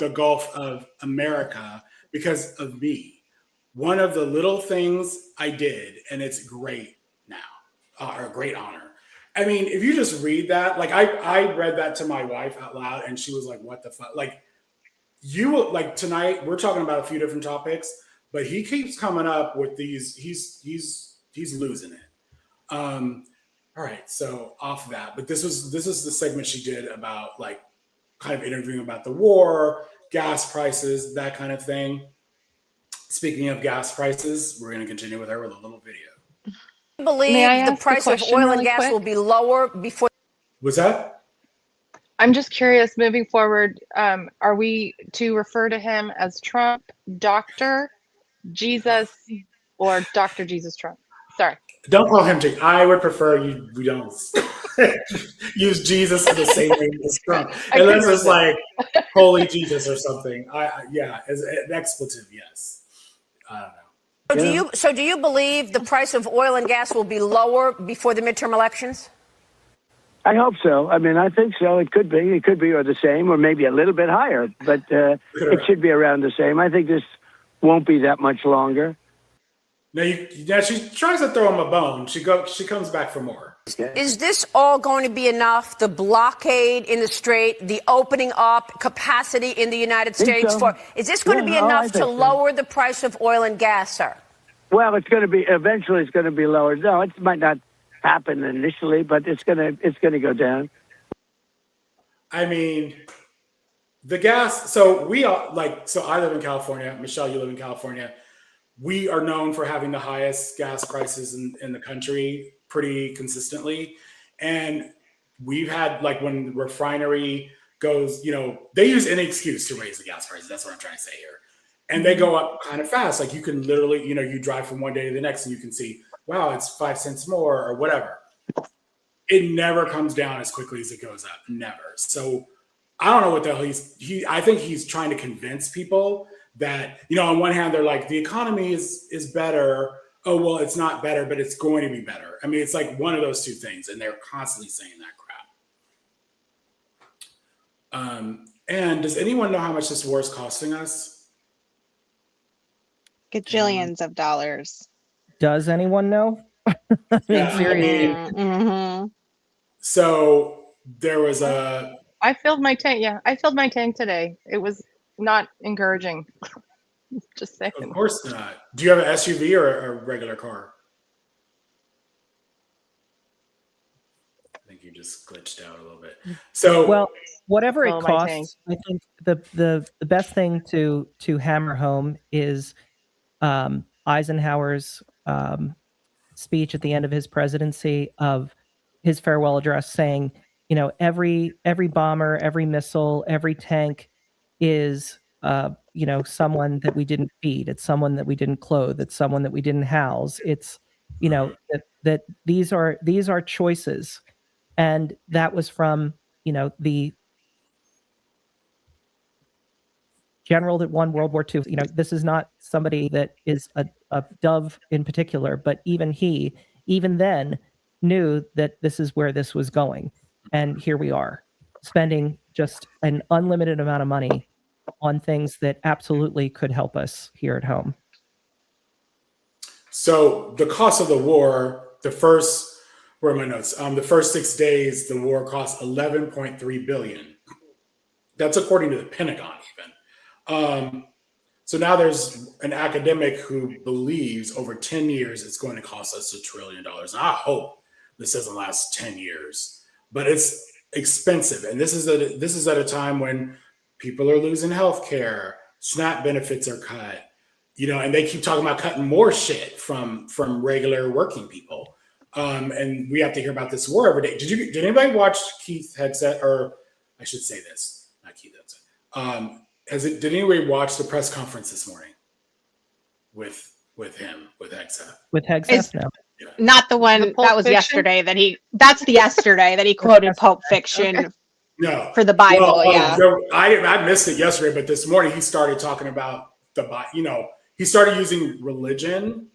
the Gulf of America because of me. One of the little things I did, and it's great now, or a great honor. I mean, if you just read that, like I read that to my wife out loud, and she was like, "What the fuck?" Like like tonight, we're talking about a few different topics, but he keeps coming up with these. He's losing it. All right, so off that, but this is the segment she did about like kind of interviewing about the war, gas prices, that kind of thing. Speaking of gas prices, we're going to continue with her with a little video. Believe the price of oil and gas will be lower before. What's that? I'm just curious, moving forward, are we to refer to him as Trump, Dr. Jesus, or Dr. Jesus Trump? Sorry. Don't call him Jesus. I would prefer we don't use Jesus in the same way as Trump. Unless it's like Holy Jesus or something. Yeah, as an expletive, yes. I don't know. Do you believe the price of oil and gas will be lower before the midterm elections? I hope so. I mean, I think so. It could be. It could be or the same or maybe a little bit higher. But it should be around the same. I think this won't be that much longer. Now, she tries to throw him a bone. She comes back for more. Is this all going to be enough? The blockade in the Strait, the opening up capacity in the United States is this going to be enough to lower the price of oil and gas, sir? Well, eventually it's going to be lowered. No, it might not happen initially, but it's going to go down. I mean, the gas. So I live in California. Michelle, you live in California. We are known for having the highest gas prices in the country pretty consistently. And we've had, like, when the refinery goes, they use any excuse to raise the gas prices. That's what I'm trying to say here. And they go up kind of fast. Like, you can literally, you drive from one day to the next and you can see, wow, it's 5 cents more or whatever. It never comes down as quickly as it goes up. Never. So I don't know what the hell I think he's trying to convince people that, on one hand, they're like, the economy is better. Oh, well, it's not better, but it's going to be better. I mean, it's like one of those two things, and they're constantly saying that crap. And does anyone know how much this war is costing us? Gajillions of dollars. Does anyone know? I mean, seriously. Mm-hmm. So there was I filled my tank. Yeah, I filled my tank today. It was not encouraging. Just saying. Of course not. Do you have an SUV or a regular car? I think you just glitched out a little bit. So, well, whatever it costs, I think the best thing to hammer home is Eisenhower's speech at the end of his presidency, of his farewell address, saying, every bomber, every missile, every tank is someone that we didn't feed. It's someone that we didn't clothe. It's someone that we didn't house. It's that these are choices, and that was from the general that won World War II. This is not somebody that is a dove in particular, but even then knew that this is where this was going, and here we are spending just an unlimited amount of money on things that absolutely could help us here at home. So the cost of the war, where are my notes? The first 6 days, the war cost $11.3 billion. That's according to the Pentagon, even. So now there's an academic who believes over 10 years it's going to cost us $1 trillion. And I hope this doesn't last 10 years, but it's expensive. And this is at a time when people are losing health care, SNAP benefits are cut, and they keep talking about cutting more shit from regular working people. And we have to hear about this war every day. Did anybody watch Keith Hegseth, or I should say this, not Keith Hegseth. Did anybody watch the press conference this morning with him, with Hegseth? With Hegseth, no. Yeah. Not the one that was yesterday that's the yesterday that he quoted Pulp Fiction. Okay. No, for the Bible. Yeah, I missed it yesterday, but this morning he started talking about the Bible. He started using religion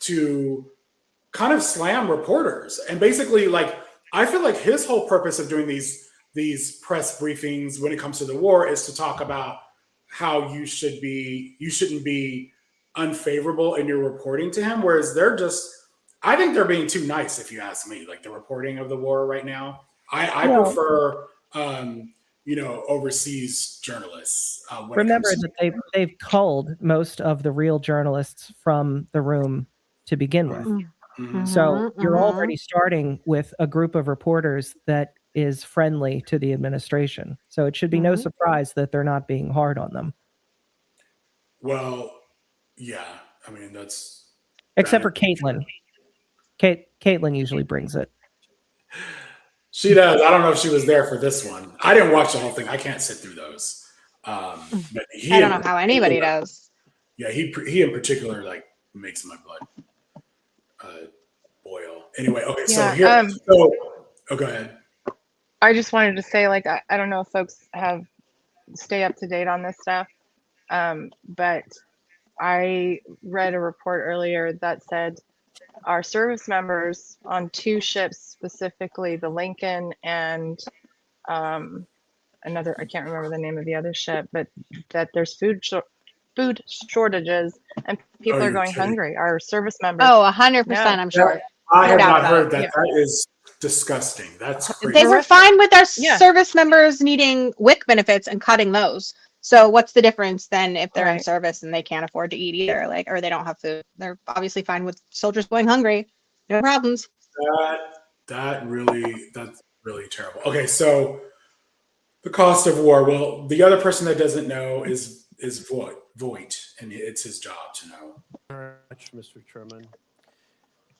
to kind of slam reporters, and basically, like, I feel like his whole purpose of doing these press briefings when it comes to the war is to talk about how you shouldn't be unfavorable in your reporting to him. Whereas I think they're being too nice, if you ask me, like the reporting of the war right now. I prefer, overseas journalists. Remember that they've culled most of the real journalists from the room to begin with. Mm-hmm. So you're already starting with a group of reporters that is friendly to the administration. So it should be no surprise that they're not being hard on them. Well, yeah. I mean, that's... Except for Caitlin. Caitlin usually brings it. She does. I don't know if she was there for this one. I didn't watch the whole thing. I can't sit through those. But I don't know how anybody does. Yeah, he in particular like makes my blood boil. Anyway, okay. So here. Go ahead. I just wanted to say, like, I don't know if folks stay up to date on this stuff, but I read a report earlier that said our service members on 2 ships, specifically the Lincoln and another, I can't remember the name of the other ship, but that there's food shortages and people are going hungry. Our service members. Oh, 100%, I'm sure. I have not heard that. That is disgusting. That's crazy. They were fine with our service members needing WIC benefits and cutting those. So what's the difference then if they're in service and they can't afford to eat either, or they don't have food? They're obviously fine with soldiers going hungry. No problems. That's really terrible. Okay, so the cost of war. Well, the other person that doesn't know is Voight, and it's his job to know. Very much, Mr. Chairman.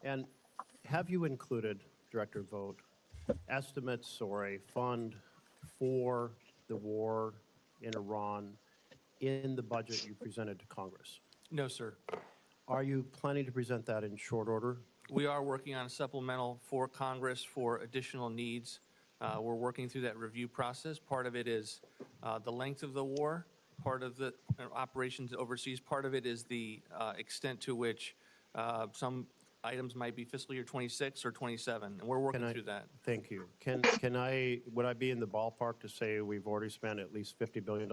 And have you included, Director Vogt, estimates or a fund for the war in Iran in the budget you presented to Congress? No, sir. Are you planning to present that in short order? We are working on a supplemental for Congress for additional needs. We're working through that review process. Part of it is the length of the war, part of the operations overseas, part of it is the extent to which some items might be fiscal year 26 or 27, and we're working through that. Thank you. Would I be in the ballpark to say we've already spent at least $50 billion?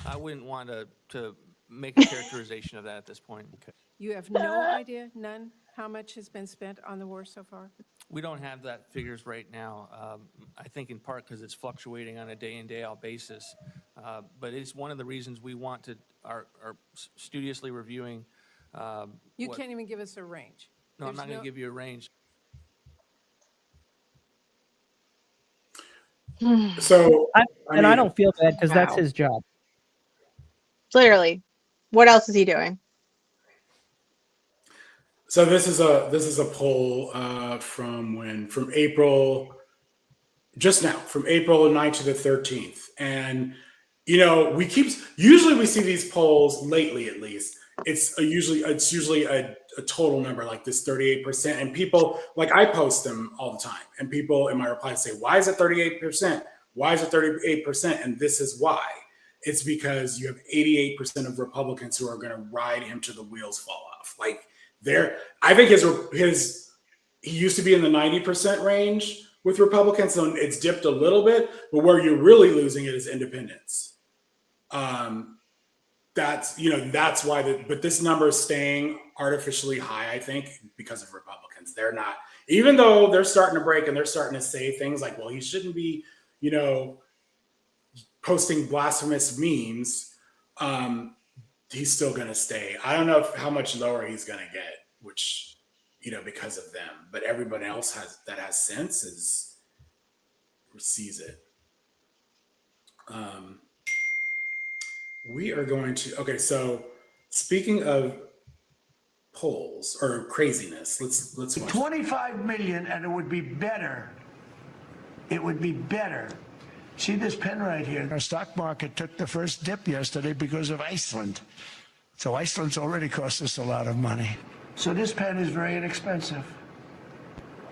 I wouldn't want to make a characterization of that at this point. Okay. You have no idea, none, how much has been spent on the war so far? We don't have that figures right now. I think in part because it's fluctuating on a day in, day out basis. But it's one of the reasons we want to are studiously reviewing. You can't even give us a range. No, I'm not going to give you a range. So, I don't feel bad because that's his job. Literally. What else is he doing? So this is a poll from April, just now, from April 9th to the 13th. And, usually we see these polls lately, at least. It's usually a total number like this 38%. And people, like I post them all the time. And people in my replies say, why is it 38%? Why is it 38%? And this is why. It's because you have 88% of Republicans who are going to ride him till the wheels fall off. Like, I think he used to be in the 90% range with Republicans, so it's dipped a little bit, but where you're really losing it is independents. That's why but this number is staying artificially high, I think, because of Republicans. They're not, even though they're starting to break and they're starting to say things like, well, he shouldn't be, posting blasphemous memes. He's still going to stay. I don't know how much lower he's going to get, which, because of them. But everybody else that has sense sees it. We are going to, okay, so speaking of polls or craziness, let's watch 25 million, and it would be better. It would be better. See this pen right here? Our stock market took the first dip yesterday because of Iceland. So Iceland's already cost us a lot of money. So this pen is very inexpensive,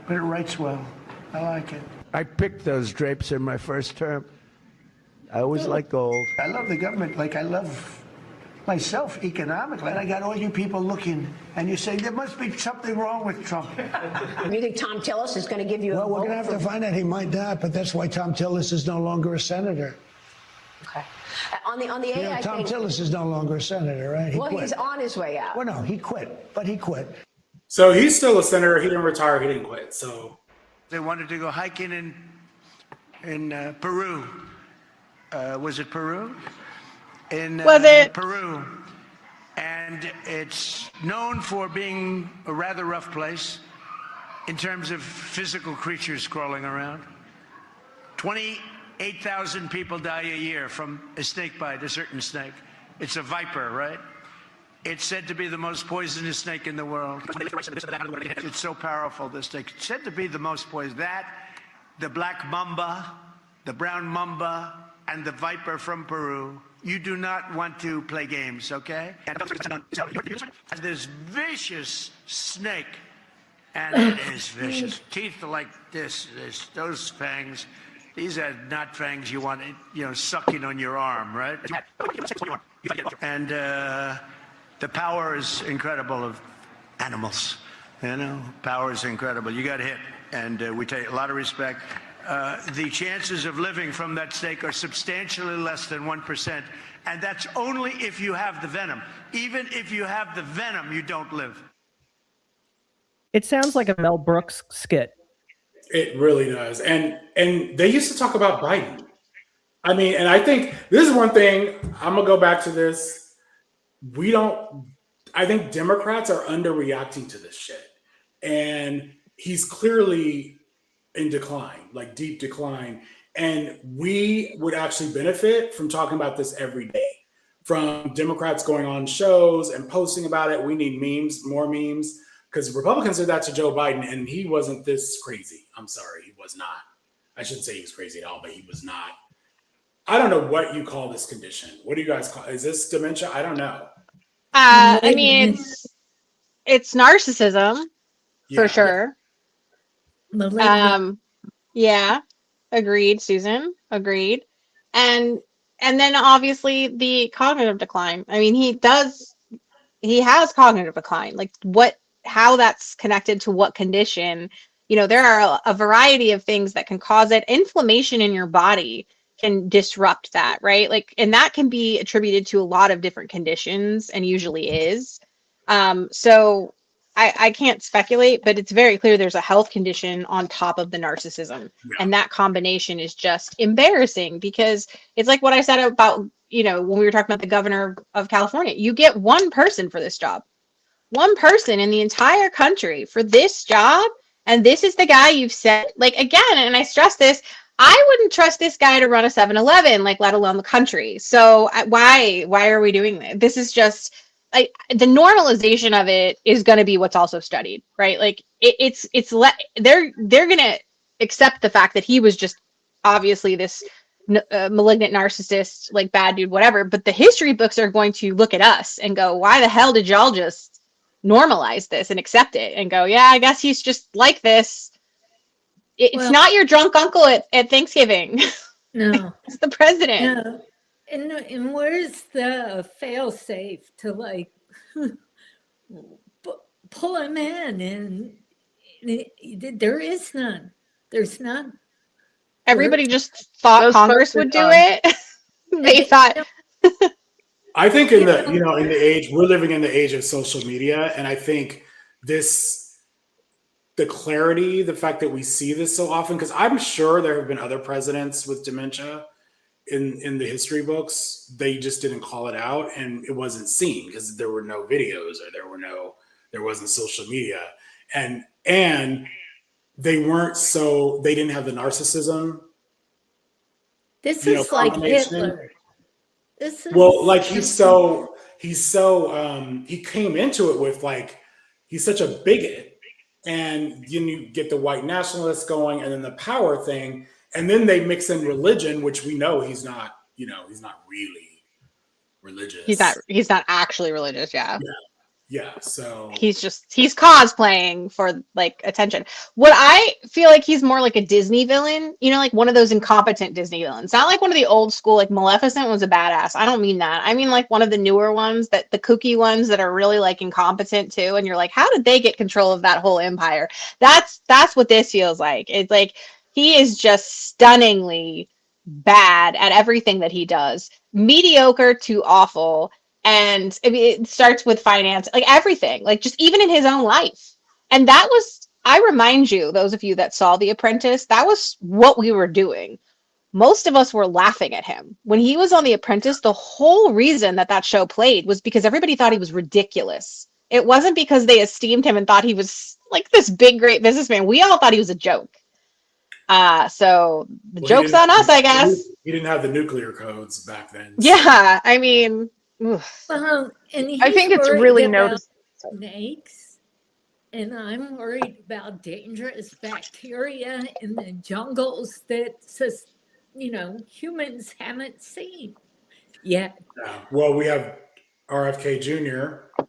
but it writes well. I like it. I picked those drapes in my first term. I always like gold. I love the government like I love myself economically. And I got all you people looking, and you say, there must be something wrong with Trump. You think Tom Tillis is going to give you Well, we're going to have to find out. He might not, but that's why Tom Tillis is no longer a senator. Okay. On the You know, AI Tom thing, Tillis is no longer a senator, right? He well, quit. he's on his way out. Well, no, he quit, but he quit. So he's still a senator. He didn't retire. He didn't quit. So They wanted to go hiking in Peru. Was it Peru? Was it? Peru. And it's known for being a rather rough place in terms of physical creatures crawling around. 28,000 people die a year from a snake bite, a certain snake. It's a viper, right? It's said to be the most poisonous snake in the world. It's so powerful, this snake. It's said to be the most poisonous. That, the black mamba, the brown mamba, and the viper from Peru. You do not want to play games, okay? And this vicious snake, and it is vicious. Teeth are like this, those fangs. These are not fangs you want, sucking on your arm, right? And the power is incredible of animals. Power is incredible. You got hit, and we take a lot of respect. The chances of living from that snake are substantially less than 1%, and that's only if you have the venom. Even if you have the venom, you don't live. It sounds like a Mel Brooks skit. it really does. And they used to talk about Biden. I mean, and I think this is one thing, I'm gonna go back to this. I think Democrats are underreacting to this shit. And he's clearly in decline, like deep decline. And we would actually benefit from talking about this every day. From Democrats going on shows and posting about it. We need memes, more memes, because Republicans did that to Joe Biden, and he wasn't this crazy. I'm sorry, he was not. I shouldn't say he was crazy at all, but he was not. I don't know what you call this condition. What do you guys call it? Is this dementia? I don't know. I mean, it's narcissism for sure. Yeah, agreed, Susan. Agreed. And then obviously the cognitive decline. I mean, he has cognitive decline. Like how that's connected to what condition, there are a variety of things that can cause it. Inflammation in your body can disrupt that, right? Like, and that can be attributed to a lot of different conditions and usually is. So I can't speculate, but it's very clear there's a health condition on top of the narcissism. And that combination is just embarrassing because it's like what I said about, when we were talking about the governor of California, you get one person for this job, one person in the entire country for this job. And this is the guy you've said, like, again, and I stress this, I wouldn't trust this guy to run a 7-Eleven, like, let alone the country. So why are we doing this? This is just, like, the normalization of it is going to be what's also studied, right? Like they're going to accept the fact that he was just obviously this malignant narcissist, like bad dude, whatever. But the history books are going to look at us and go, why the hell did y'all just normalize this and accept it and go, yeah, I guess he's just like this. It's not your drunk uncle at Thanksgiving. No. It's the president. No. And where's the fail safe to like pull him in? And there is none. There's none. Everybody just thought Congress would do it. They thought. I think in the age, we're living in the age of social media. And I think the clarity, the fact that we see this so often, because I'm sure there have been other presidents with dementia in the history books. They just didn't call it out and it wasn't seen because there were no videos or there wasn't social media. And they didn't have the narcissism. This is like Hitler. He came into it with like, he's such a bigot. And then you get the white nationalists going and then the power thing. And then they mix in religion, which we know he's not really religious. He's not actually religious. Yeah. Yeah. So he's cosplaying for like attention. What I feel like he's more like a Disney villain, like one of those incompetent Disney villains. Not like one of the old school, like Maleficent was a badass. I don't mean that. I mean like one of the newer ones, the kooky ones that are really like incompetent too. And you're like, how did they get control of that whole empire? That's what this feels like. It's like he is just stunningly bad at everything that he does, mediocre to awful. And I mean, it starts with finance, like everything, like just even in his own life. And that was, I remind you, those of you that saw The Apprentice, that was what we were doing. Most of us were laughing at him. When he was on The Apprentice, the whole reason that that show played was because everybody thought he was ridiculous. It wasn't because they esteemed him and thought he was like this big, great businessman. We all thought he was a joke. So the joke's on us, I guess. He didn't have the nuclear codes back then. So. Yeah, I mean, well, and I think it's really noticeable. Snakes, and I'm worried about dangerous bacteria in the jungles that humans haven't seen yet. Yeah. Well, we have RFK Jr.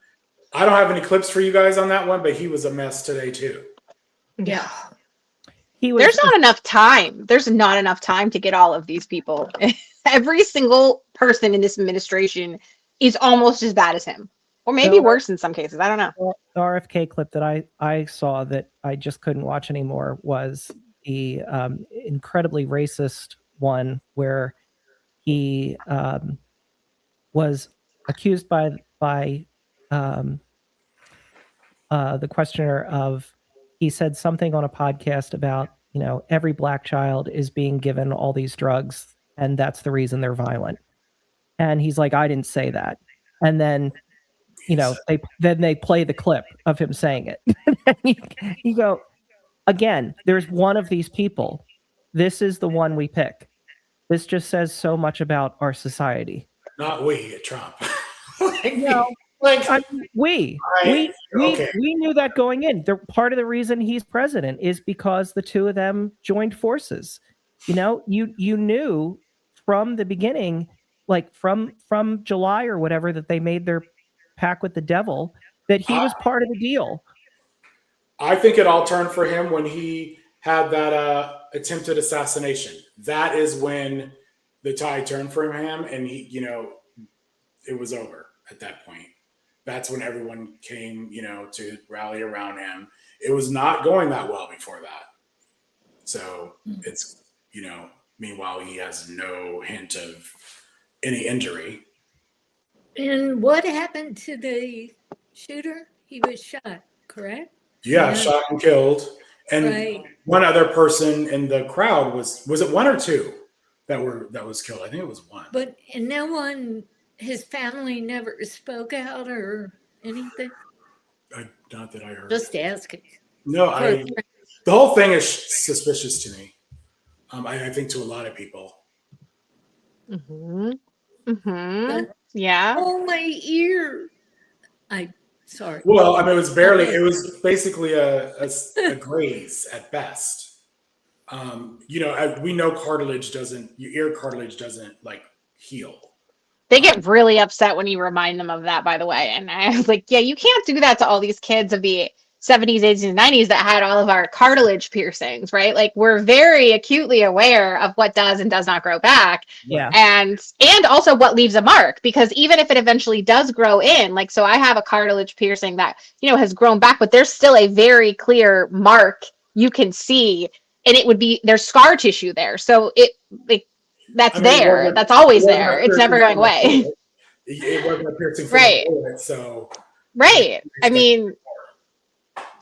I don't have any clips for you guys on that one, but he was a mess today too. Yeah. There's not enough time. There's not enough time to get all of these people. Every single person in this administration is almost as bad as him, or maybe worse in some cases. I don't know. The RFK clip that I saw that I just couldn't watch anymore was the incredibly racist one where he was accused by the questioner of, he said something on a podcast about, every black child is being given all these drugs and that's the reason they're violent. And he's like, I didn't say that. And then, they play the clip of him saying it. you go, again, there's one of these people. This is the one we pick. This just says so much about our society. Not we at Trump. We knew that going in. Part of the reason he's president is because the two of them joined forces. You knew from the beginning, like from July or whatever, that they made their pact with the devil, that he was part of the deal. I think it all turned for him when he had that attempted assassination. That is when the tide turned for him, and he, it was over at that point. That's when everyone came, to rally around him. It was not going that well before that. So it's, meanwhile, he has no hint of any injury. And what happened to the shooter? He was shot, correct? Yeah, shot and killed. And one other person in the crowd was it one or two that was killed? I think it was one. But no one, his family never spoke out or anything? Not that I heard. Just asking. No, the whole thing is suspicious to me. I think to a lot of people. Yeah. Oh, my ear. Sorry. Well, it was basically a graze at best. We know your ear cartilage doesn't heal. They get really upset when you remind them of that, by the way. And I was like, yeah, you can't do that to all these kids of the 70s, 80s, and 90s that had all of our cartilage piercings, right? Like, we're very acutely aware of what does and does not grow back. Yeah. And also what leaves a mark, because even if it eventually does grow in, so I have a cartilage piercing that, has grown back, but there's still a very clear mark you can see, and there's scar tissue there. So that's there. That's always there. It's never going away. It wasn't a piercing right. Bullet, so right.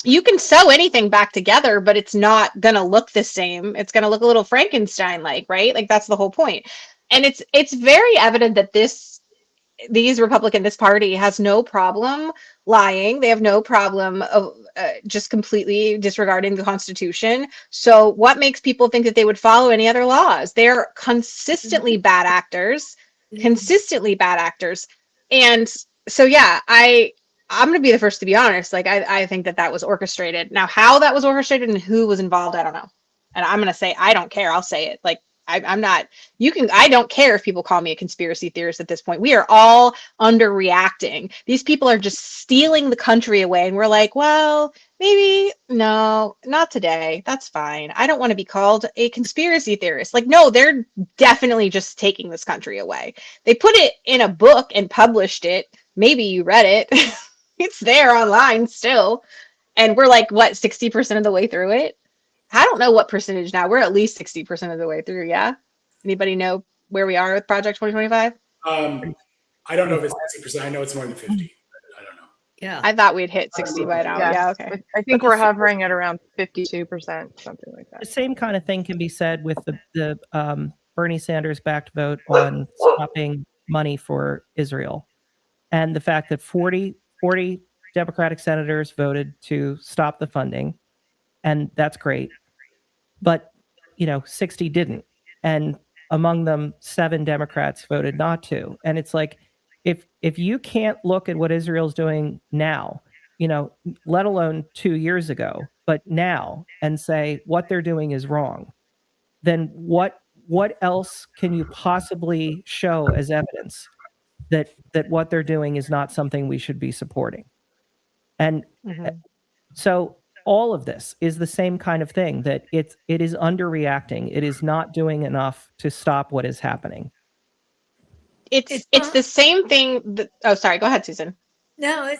You can sew anything back together, but it's not going to look the same. It's going to look a little Frankenstein-like, right? That's the whole point. And it's very evident that this party has no problem lying. They have no problem of just completely disregarding the Constitution. So what makes people think that they would follow any other laws? They're consistently bad actors. And so, yeah, I'm going to be the first to be honest. I think that was orchestrated. Now, how that was orchestrated and who was involved, I don't know. And I'm going to say, I don't care. I'll say it. I don't care if people call me a conspiracy theorist at this point. We are all underreacting. These people are just stealing the country away. And we're like, well, maybe, no, not today. That's fine. I don't want to be called a conspiracy theorist. No, they're definitely just taking this country away. They put it in a book and published it. Maybe you read it. It's there online still. And we're 60% of the way through it? I don't know what percentage now. We're at least 60% of the way through, yeah? Anybody know where we are with Project 2025? I don't know if it's 60%. I know it's more than 50. I don't know. Yeah. I thought we'd hit 60 by now. Yeah, okay. I think we're hovering at around 52%, something like that. The same kind of thing can be said with the Bernie Sanders backed vote on stopping money for Israel, and the fact that 40 Democratic senators voted to stop the funding, and that's great. But 60 didn't, and among them 7 Democrats voted not to. And it's like, if you can't look at what Israel's doing now, let alone 2 years ago, but now, and say what they're doing is wrong, then what else can you possibly show as evidence that what they're doing is not something we should be supporting? And so all of this is the same kind of thing, that it is underreacting. It is not doing enough to stop what is happening. It's the same thing. Oh, sorry. Go ahead, Susan. No,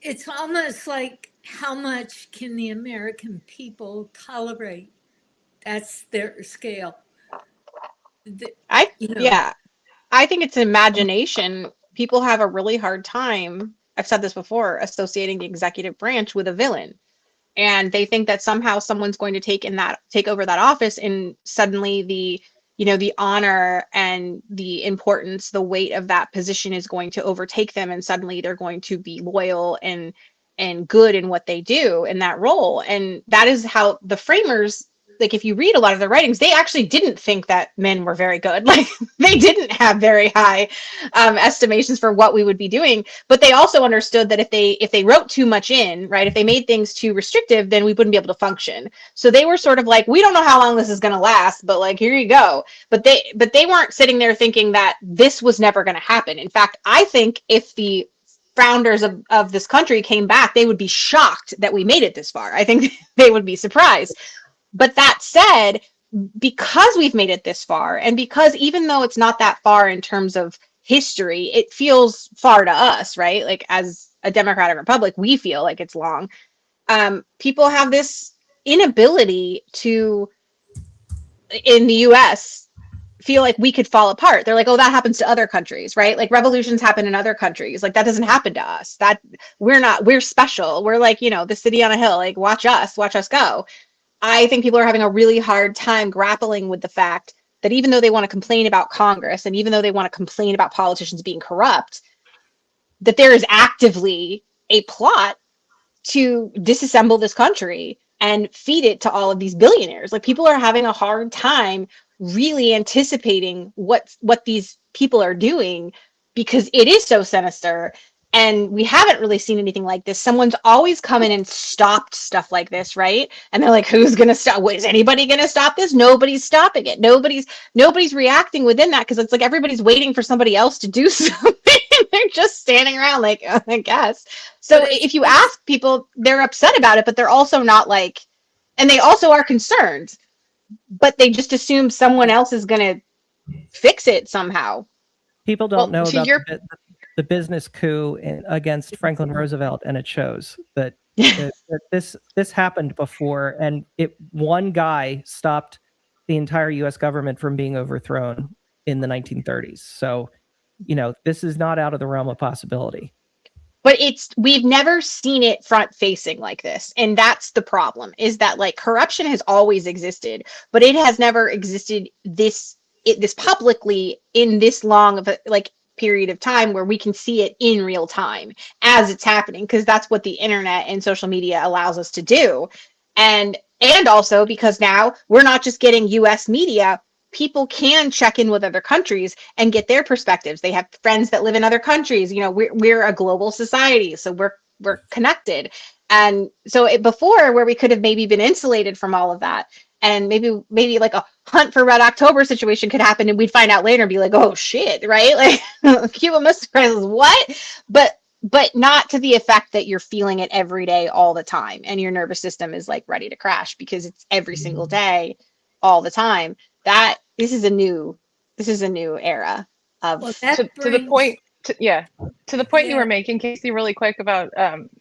it's almost like, how much can the American people tolerate? That's their scale. Yeah, I think it's imagination. People have a really hard time, I've said this before, associating the executive branch with a villain. And they think that somehow someone's going to take over that office, and suddenly the honor and the importance, the weight of that position is going to overtake them, and suddenly they're going to be loyal and good in what they do in that role. And that is how the framers, like, if you read a lot of their writings, they actually didn't think that men were very good. Like, they didn't have very high estimations for what we would be doing. But they also understood that if they wrote too much in, right, if they made things too restrictive, then we wouldn't be able to function. So they were sort of like, we don't know how long this is going to last, but like, here you go. But they weren't sitting there thinking that this was never going to happen. In fact, I think if the founders of this country came back, they would be shocked that we made it this far. I think they would be surprised. But that said, because we've made it this far, and because even though it's not that far in terms of history, it feels far to us, right? Like, as a democratic republic, we feel like it's long. People have this inability to, in the US, feel like we could fall apart. Are like, oh, that happens to other countries, right? Like, revolutions happen in other countries. Like, that doesn't happen to us. That we're special. We're like, the city on a hill. Like, watch us go. I think people are having a really hard time grappling with the fact that even though they want to complain about Congress, and even though they want to complain about politicians being corrupt, that there is actively a plot to disassemble this country and feed it to all of these billionaires. Like, people are having a hard time really anticipating what these people are doing, because it is so sinister. And we haven't really seen anything like this. Someone's always come in and stopped stuff like this, right? And they're like, who's going to stop? Is anybody going to stop this? Nobody's stopping it. Nobody's reacting within that, because it's like everybody's waiting for somebody else to do something. They're just standing around like, I guess. So if you ask people, they're upset about it, but they're also not like, and they also are concerned, but they just assume someone else is going to fix it somehow. People don't know about the business coup against Franklin Roosevelt, and it shows that, this happened before, and one guy stopped the entire U.S. government from being overthrown in the 1930s. So, this is not out of the realm of possibility. But we've never seen it front facing like this. And that's the problem, is that, like, corruption has always existed, but it has never existed this publicly in this long of a period of time where we can see it in real time as it's happening, because that's what the internet and social media allows us to do. And also because now we're not just getting US media, people can check in with other countries and get their perspectives. They have friends that live in other countries. We're a global society, so we're connected. And so before, where we could have maybe been insulated from all of that, and maybe like a Hunt for Red October situation could happen, and we'd find out later and be like, oh shit, right? Like, Cuban Missile Crisis, what? But not to the effect that you're feeling it every day, all the time, and your nervous system is like ready to crash because it's every single day, all the time. This is a new era of to the point. To the point you were making, Casey, really quick about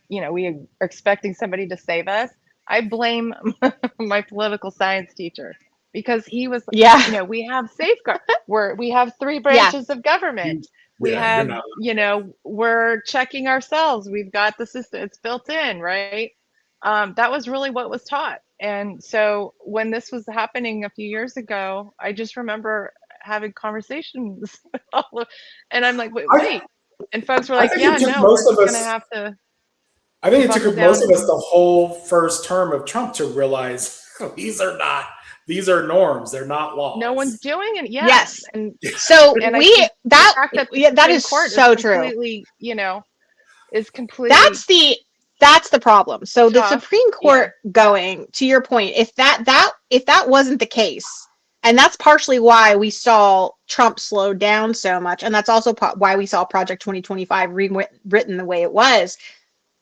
we are expecting somebody to save us. I blame my political science teacher, because he was, Yeah. we have safeguard, we have three branches of government. We You're have, not. we're checking ourselves. We've got the system, it's built in, right? That was really what was taught. And so when this was happening a few years ago, I just remember having conversations and I'm like, wait. And folks were I like, think yeah, it took no, we're most of just going to us. have to I think it buckle took most down. of us the whole first term of Trump to realize these are norms. They're not laws. No one's doing it. Yeah. Yes. And So and we that that is Court so is true. completely, is completely That's the problem. So the tough. Supreme Court going, to your point, if that wasn't the case, and that's partially why we saw Trump slow down so much, and that's also why we saw Project 2025 rewritten the way it was.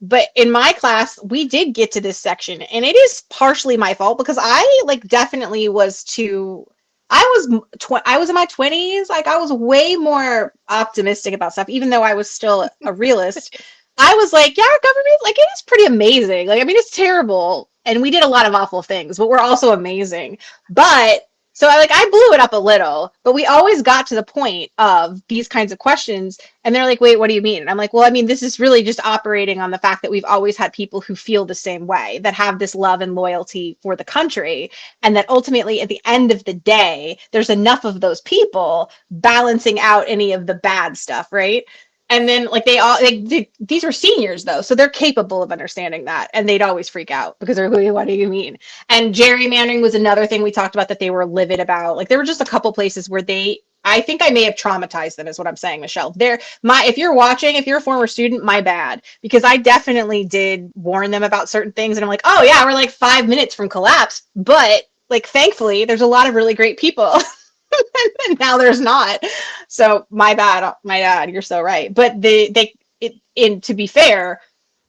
But in my class, we did get to this section, and it is partially my fault because I definitely was too. I was in my 20s. Like, I was way more optimistic about stuff, even though I was still a realist. I was like, yeah, our government, like, it is pretty amazing. Like, I mean, it's terrible, and we did a lot of awful things, but we're also amazing. But so I blew it up a little, but we always got to the point of these kinds of questions, and they're like, wait, what do you mean? And I'm like, well, I mean, this is really just operating on the fact that we've always had people who feel the same way, that have this love and loyalty for the country, and that ultimately at the end of the day, there's enough of those people balancing out any of the bad stuff, right? And then these were seniors though, so they're capable of understanding that, and they'd always freak out because they're like, what do you mean? And gerrymandering was another thing we talked about that they were livid about. Like, there were just a couple places where I think I may have traumatized them, is what I'm saying, Michelle. If you're watching, if you're a former student, my bad, because I definitely did warn them about certain things, and I'm like, oh yeah, we're like 5 minutes from collapse, but like, thankfully, there's a lot of really great people. And now there's not. So my bad, you're so right. But to be fair,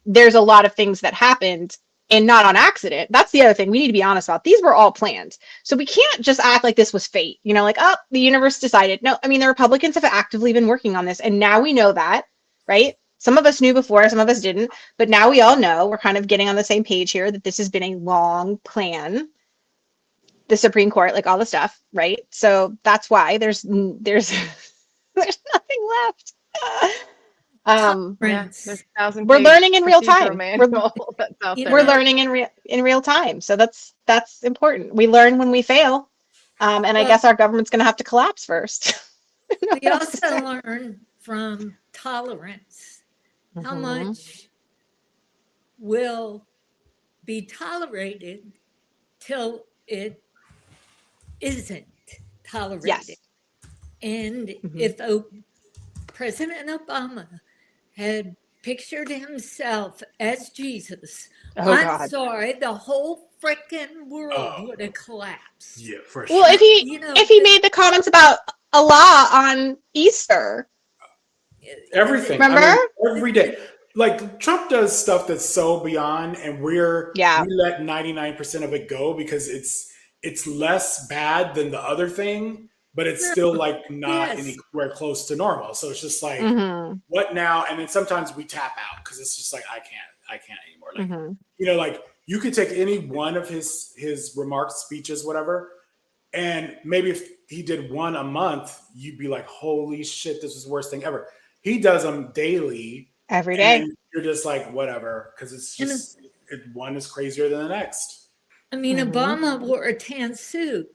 there's a lot of things that happened, and not on accident. That's the other thing we need to be honest about. These were all planned. So we can't just act like this was fate, like, oh, the universe decided. No, I mean, the Republicans have actively been working on this, and now we know that, right? Some of us knew before, some of us didn't, but now we all know, we're kind of getting on the same page here, that this has been a long plan. The Supreme Court, like all the stuff, right? So that's why there's there's nothing left. There's 1,000 we're learning in real time. We're right? learning in real time. So that's important. We learn when we fail. And I guess our government's going to have to collapse first. We also learn from tolerance. How much will be tolerated till it isn't tolerated? Yes. And if President Obama had pictured himself as Jesus, I'm sorry, the whole freaking world would have collapsed. Yeah, for sure. Well, if he made the comments about Allah on Easter, everything. Remember? I mean, every day. Like, Trump does stuff that's so beyond, and we let 99% of it go because it's less bad than the other thing, but it's still like not anywhere close to normal. So it's just like, what now? And then sometimes we tap out because it's just like, I can't anymore. Like, like, you could take any one of his remarks, speeches, whatever, and maybe if he did one a month, you'd be like, holy shit, this is the worst thing ever. He does them daily. Every day. And you're just like, whatever, because it's just, one is crazier than the next. I mean, Obama wore a tan suit,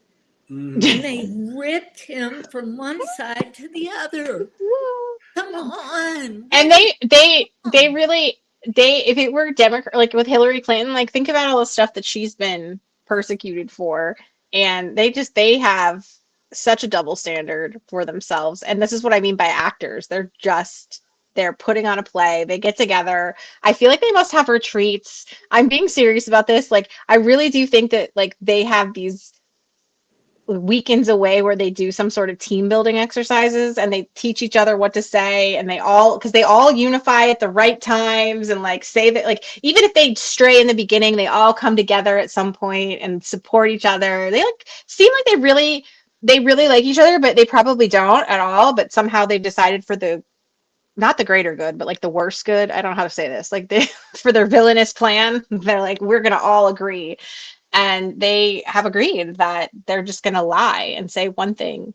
and they ripped him from one side to the other. Come on. And they really, if it were Democrat, like with Hillary Clinton, like, think about all the stuff that she's been persecuted for, and they have such a double standard for themselves. And this is what I mean by actors. They're putting on a play. They get together. I feel like they must have retreats. I'm being serious about this. Like, I really do think that, like, they have these weekends away where they do some sort of team building exercises, and they teach each other what to say, and because they all unify at the right times, and like say that, like, even if they stray in the beginning, they all come together at some point and support each other. They seem like they really like each other, but they probably don't at all. But somehow they've decided for not the greater good, but like the worse good. I don't know how to say this. Like, for their villainous plan, they're like, we're going to all agree. And they have agreed that they're just going to lie and say one thing,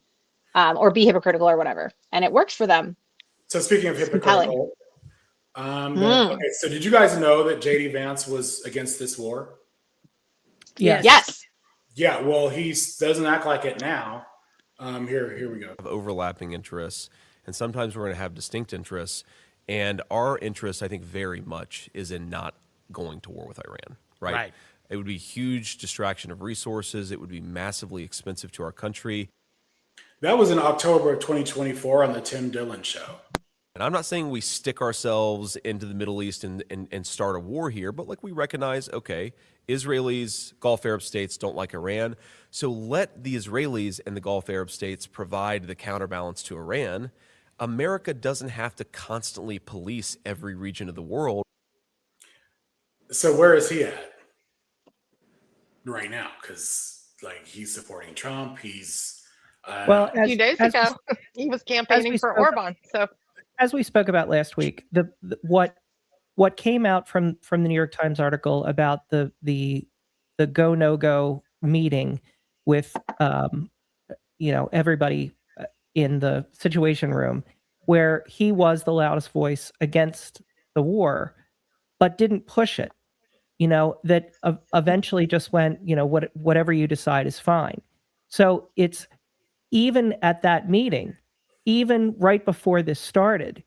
or be hypocritical or whatever. And it works for them. So speaking of It's compelling. hypocritical, okay, so did you guys know that JD Vance was against this war? Yes. Yeah, well, he doesn't act like it now. Here we go. Overlapping interests, and sometimes we're going to have distinct interests. And our interest, I think, very much is in not going to war with Iran, right? It would be a huge distraction of resources. It would be massively expensive to our country. That was in October of 2024 on the Tim Dillon show. And I'm not saying we stick ourselves into the Middle East and start a war here, but like we recognize, okay, Israelis, Gulf Arab states don't like Iran. So let the Israelis and the Gulf Arab states provide the counterbalance to Iran. America doesn't have to constantly police every region of the world. So where is he at right now? Because like he's supporting Trump. He's a few days ago he was campaigning for Orban. So as we spoke about last week, what came out from the New York Times article about the go no go meeting with everybody in the Situation Room, where he was the loudest voice against the war, but didn't push it. That eventually just went, whatever you decide is fine. So it's even at that meeting, even right before this started,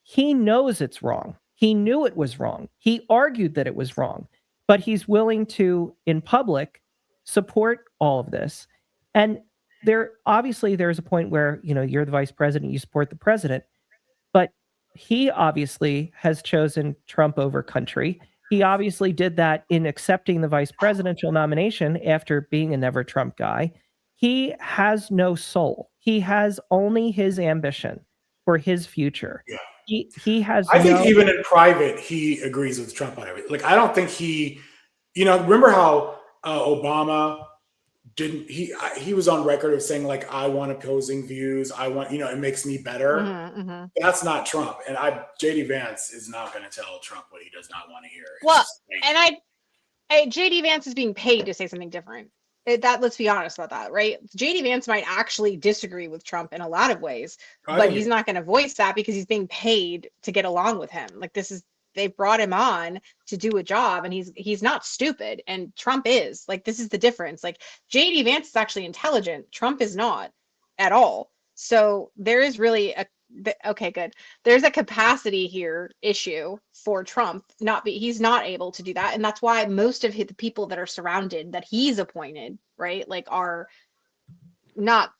he knows it's wrong. He knew it was wrong. He argued that it was wrong, but he's willing to, in public, support all of this. And there's a point where, you're the vice president, you support the president, but he obviously has chosen Trump over country. He obviously did that in accepting the vice presidential nomination after being a never Trump guy. He has no soul. He has only his ambition for his future. Yeah. He has. I think even in private, he agrees with Trump on everything. Like, I don't think he, remember how Obama didn't, he was on record of saying like, I want opposing views. I want, it makes me better. Mm-hmm. That's not Trump. And JD Vance is not going to tell Trump what he does not want to hear. JD Vance is being paid to say something different. Let's be honest about that, right? JD Vance might actually disagree with Trump in a lot of ways, but he's not going to voice that because he's being paid to get along with him. Like, they brought him on to do a job, and he's not stupid, and Trump is. Like, this is the difference. Like, JD Vance is actually intelligent. Trump is not at all. So there is really there's a capacity here issue for Trump. He's not able to do that. And that's why most of the people that are surrounded that he's appointed, right, like, are not,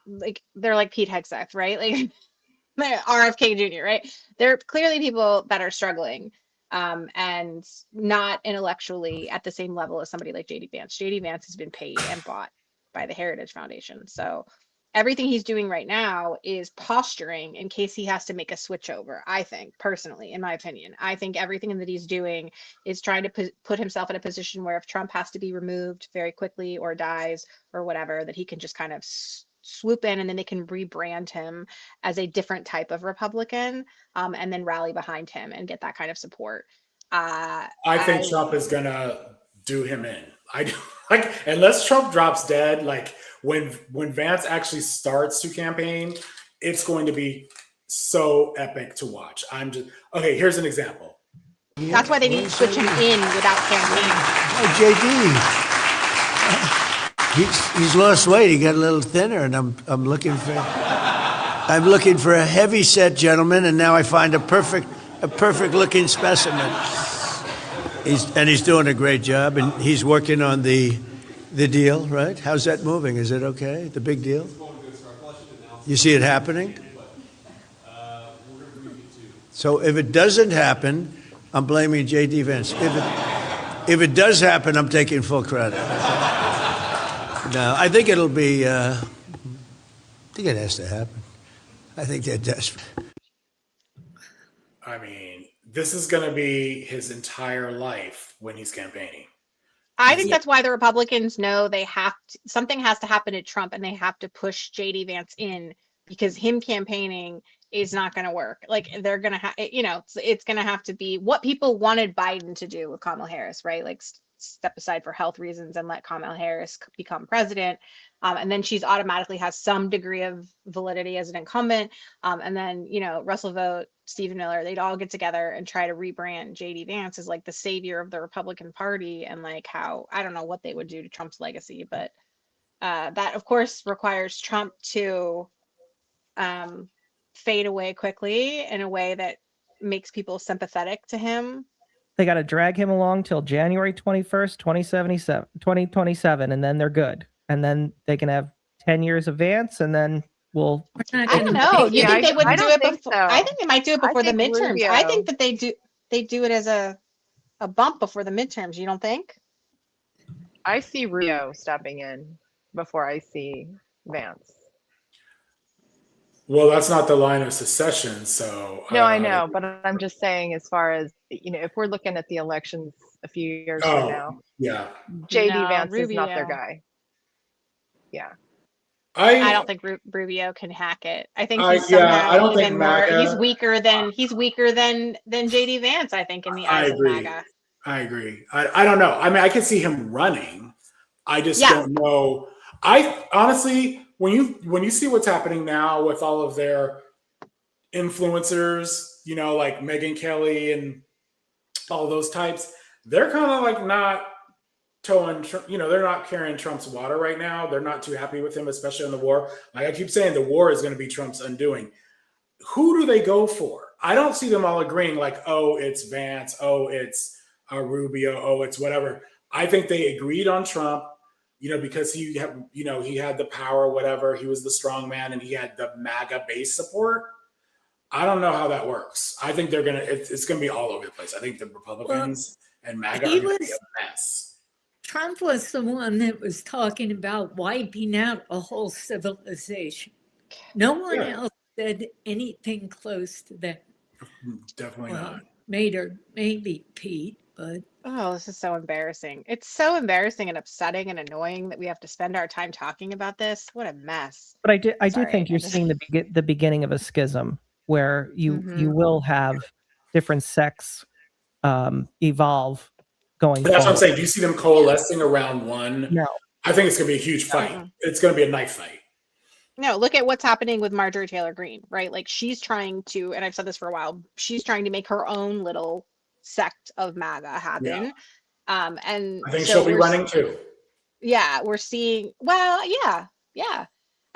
like, they're like Pete Hegseth, right? Like, RFK Jr., right? They're clearly people that are struggling and not intellectually at the same level as somebody like JD Vance. JD Vance has been paid and bought by the Heritage Foundation. So everything he's doing right now is posturing in case he has to make a switch over. I think, personally, in my opinion, I think everything that he's doing is trying to put himself in a position where if Trump has to be removed very quickly or dies or whatever, that he can just kind of swoop in, and then they can rebrand him as a different type of Republican, and then rally behind him and get that kind of support. I think Trump is gonna do him in. Unless Trump drops dead, like when Vance actually starts to campaign, it's going to be so epic to watch. Here's an example. That's why they need to switch him in without campaigning. JD. He's lost weight. He got a little thinner, and I'm looking for a heavy set gentleman, and now I find a perfect looking specimen. He's doing a great job, and he's working on the deal, right? How's that moving? Is it okay? The big deal? You see it happening? So if it doesn't happen, I'm blaming J.D. Vance. If it does happen, I'm taking full credit. No, I think it'll be. I think it has to happen. I think they're desperate. I mean, this is going to be his entire life when he's campaigning. I think that's why the Republicans know something has to happen to Trump, and they have to push JD Vance in, because him campaigning is not going to work. Like, they're going to have, it's going to have to be what people wanted Biden to do with Kamala Harris, right? Like, step aside for health reasons and let Kamala Harris become president. And then she's automatically has some degree of validity as an incumbent. And then, you know, Russell Vogt, Stephen Miller, they'd all get together and try to rebrand JD Vance as like the savior of the Republican Party, and like how, I don't know what they would do to Trump's legacy, but that of course requires Trump to fade away quickly in a way that makes people sympathetic to him. They got to drag him along till January 21st, 2027, and then they're good. And then they can have 10 years of Vance, and then we'll... I don't know. You think they would do it before? So. I think they might do it before the midterms. Rubio. I think that they do it as a bump before the midterms. You don't think? I see Rubio stepping in before I see Vance. Well, that's not the line of secession, so. No, I know, but I'm just saying, as far as, you know, if we're looking at the elections a few years from now, yeah, JD Vance is not their guy. Yeah. I don't think Rubio can hack it. I think he's I don't think even MAGA, more. He's weaker than JD Vance. I think in the eyes of MAGA. I agree. I don't know. I mean, I could see him running. I just don't know. I honestly, when you see what's happening now with all of their influencers, you know, like Megyn Kelly and all those types, they're kind of like not towing, you know, they're not carrying Trump's water right now. They're not too happy with him, especially on the war. Like I keep saying, the war is going to be Trump's undoing. Who do they go for? I don't see them all agreeing like, oh, it's Vance, oh, it's Rubio, oh, it's whatever. I think they agreed on Trump, you know, because he had the power, whatever. He was the strong man and he had the MAGA base support. I don't know how that works. I think it's going to be all over the place. I think the Republicans and MAGA are going to be a mess. Trump was the one that was talking about wiping out a whole civilization. No one else said anything close to that. Definitely not. Maybe Pete, but... Oh, this is so embarrassing. It's so embarrassing and upsetting and annoying that we have to spend our time talking about this. What a mess. But I do think you're seeing the beginning of a schism where you will have different sects evolve going But that's forward. what I'm saying. Do you see them coalescing around one? No. I think it's going to be a huge fight. It's going to be a knife fight. No, look at what's happening with Marjorie Taylor Greene, right? Like she's trying to, and I've said this for a while, she's trying to make her own little sect of MAGA happen. Yeah. And I think she'll be running too. Yeah, we're seeing,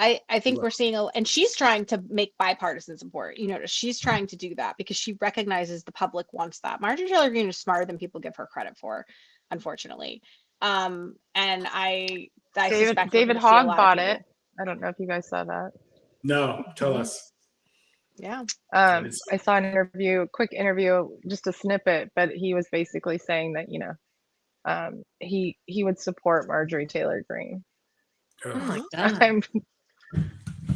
I think we're seeing, and she's trying to make bipartisan support. You notice she's trying to do that because she recognizes the public wants that. Marjorie Taylor Greene is smarter than people give her credit for, unfortunately. And I suspect David Hogg bought it. I don't know if you guys saw that. No, tell us. Yeah. I saw an quick interview, just a snippet, but he was basically saying that, you know, he would support Marjorie Taylor Greene. Oh my God.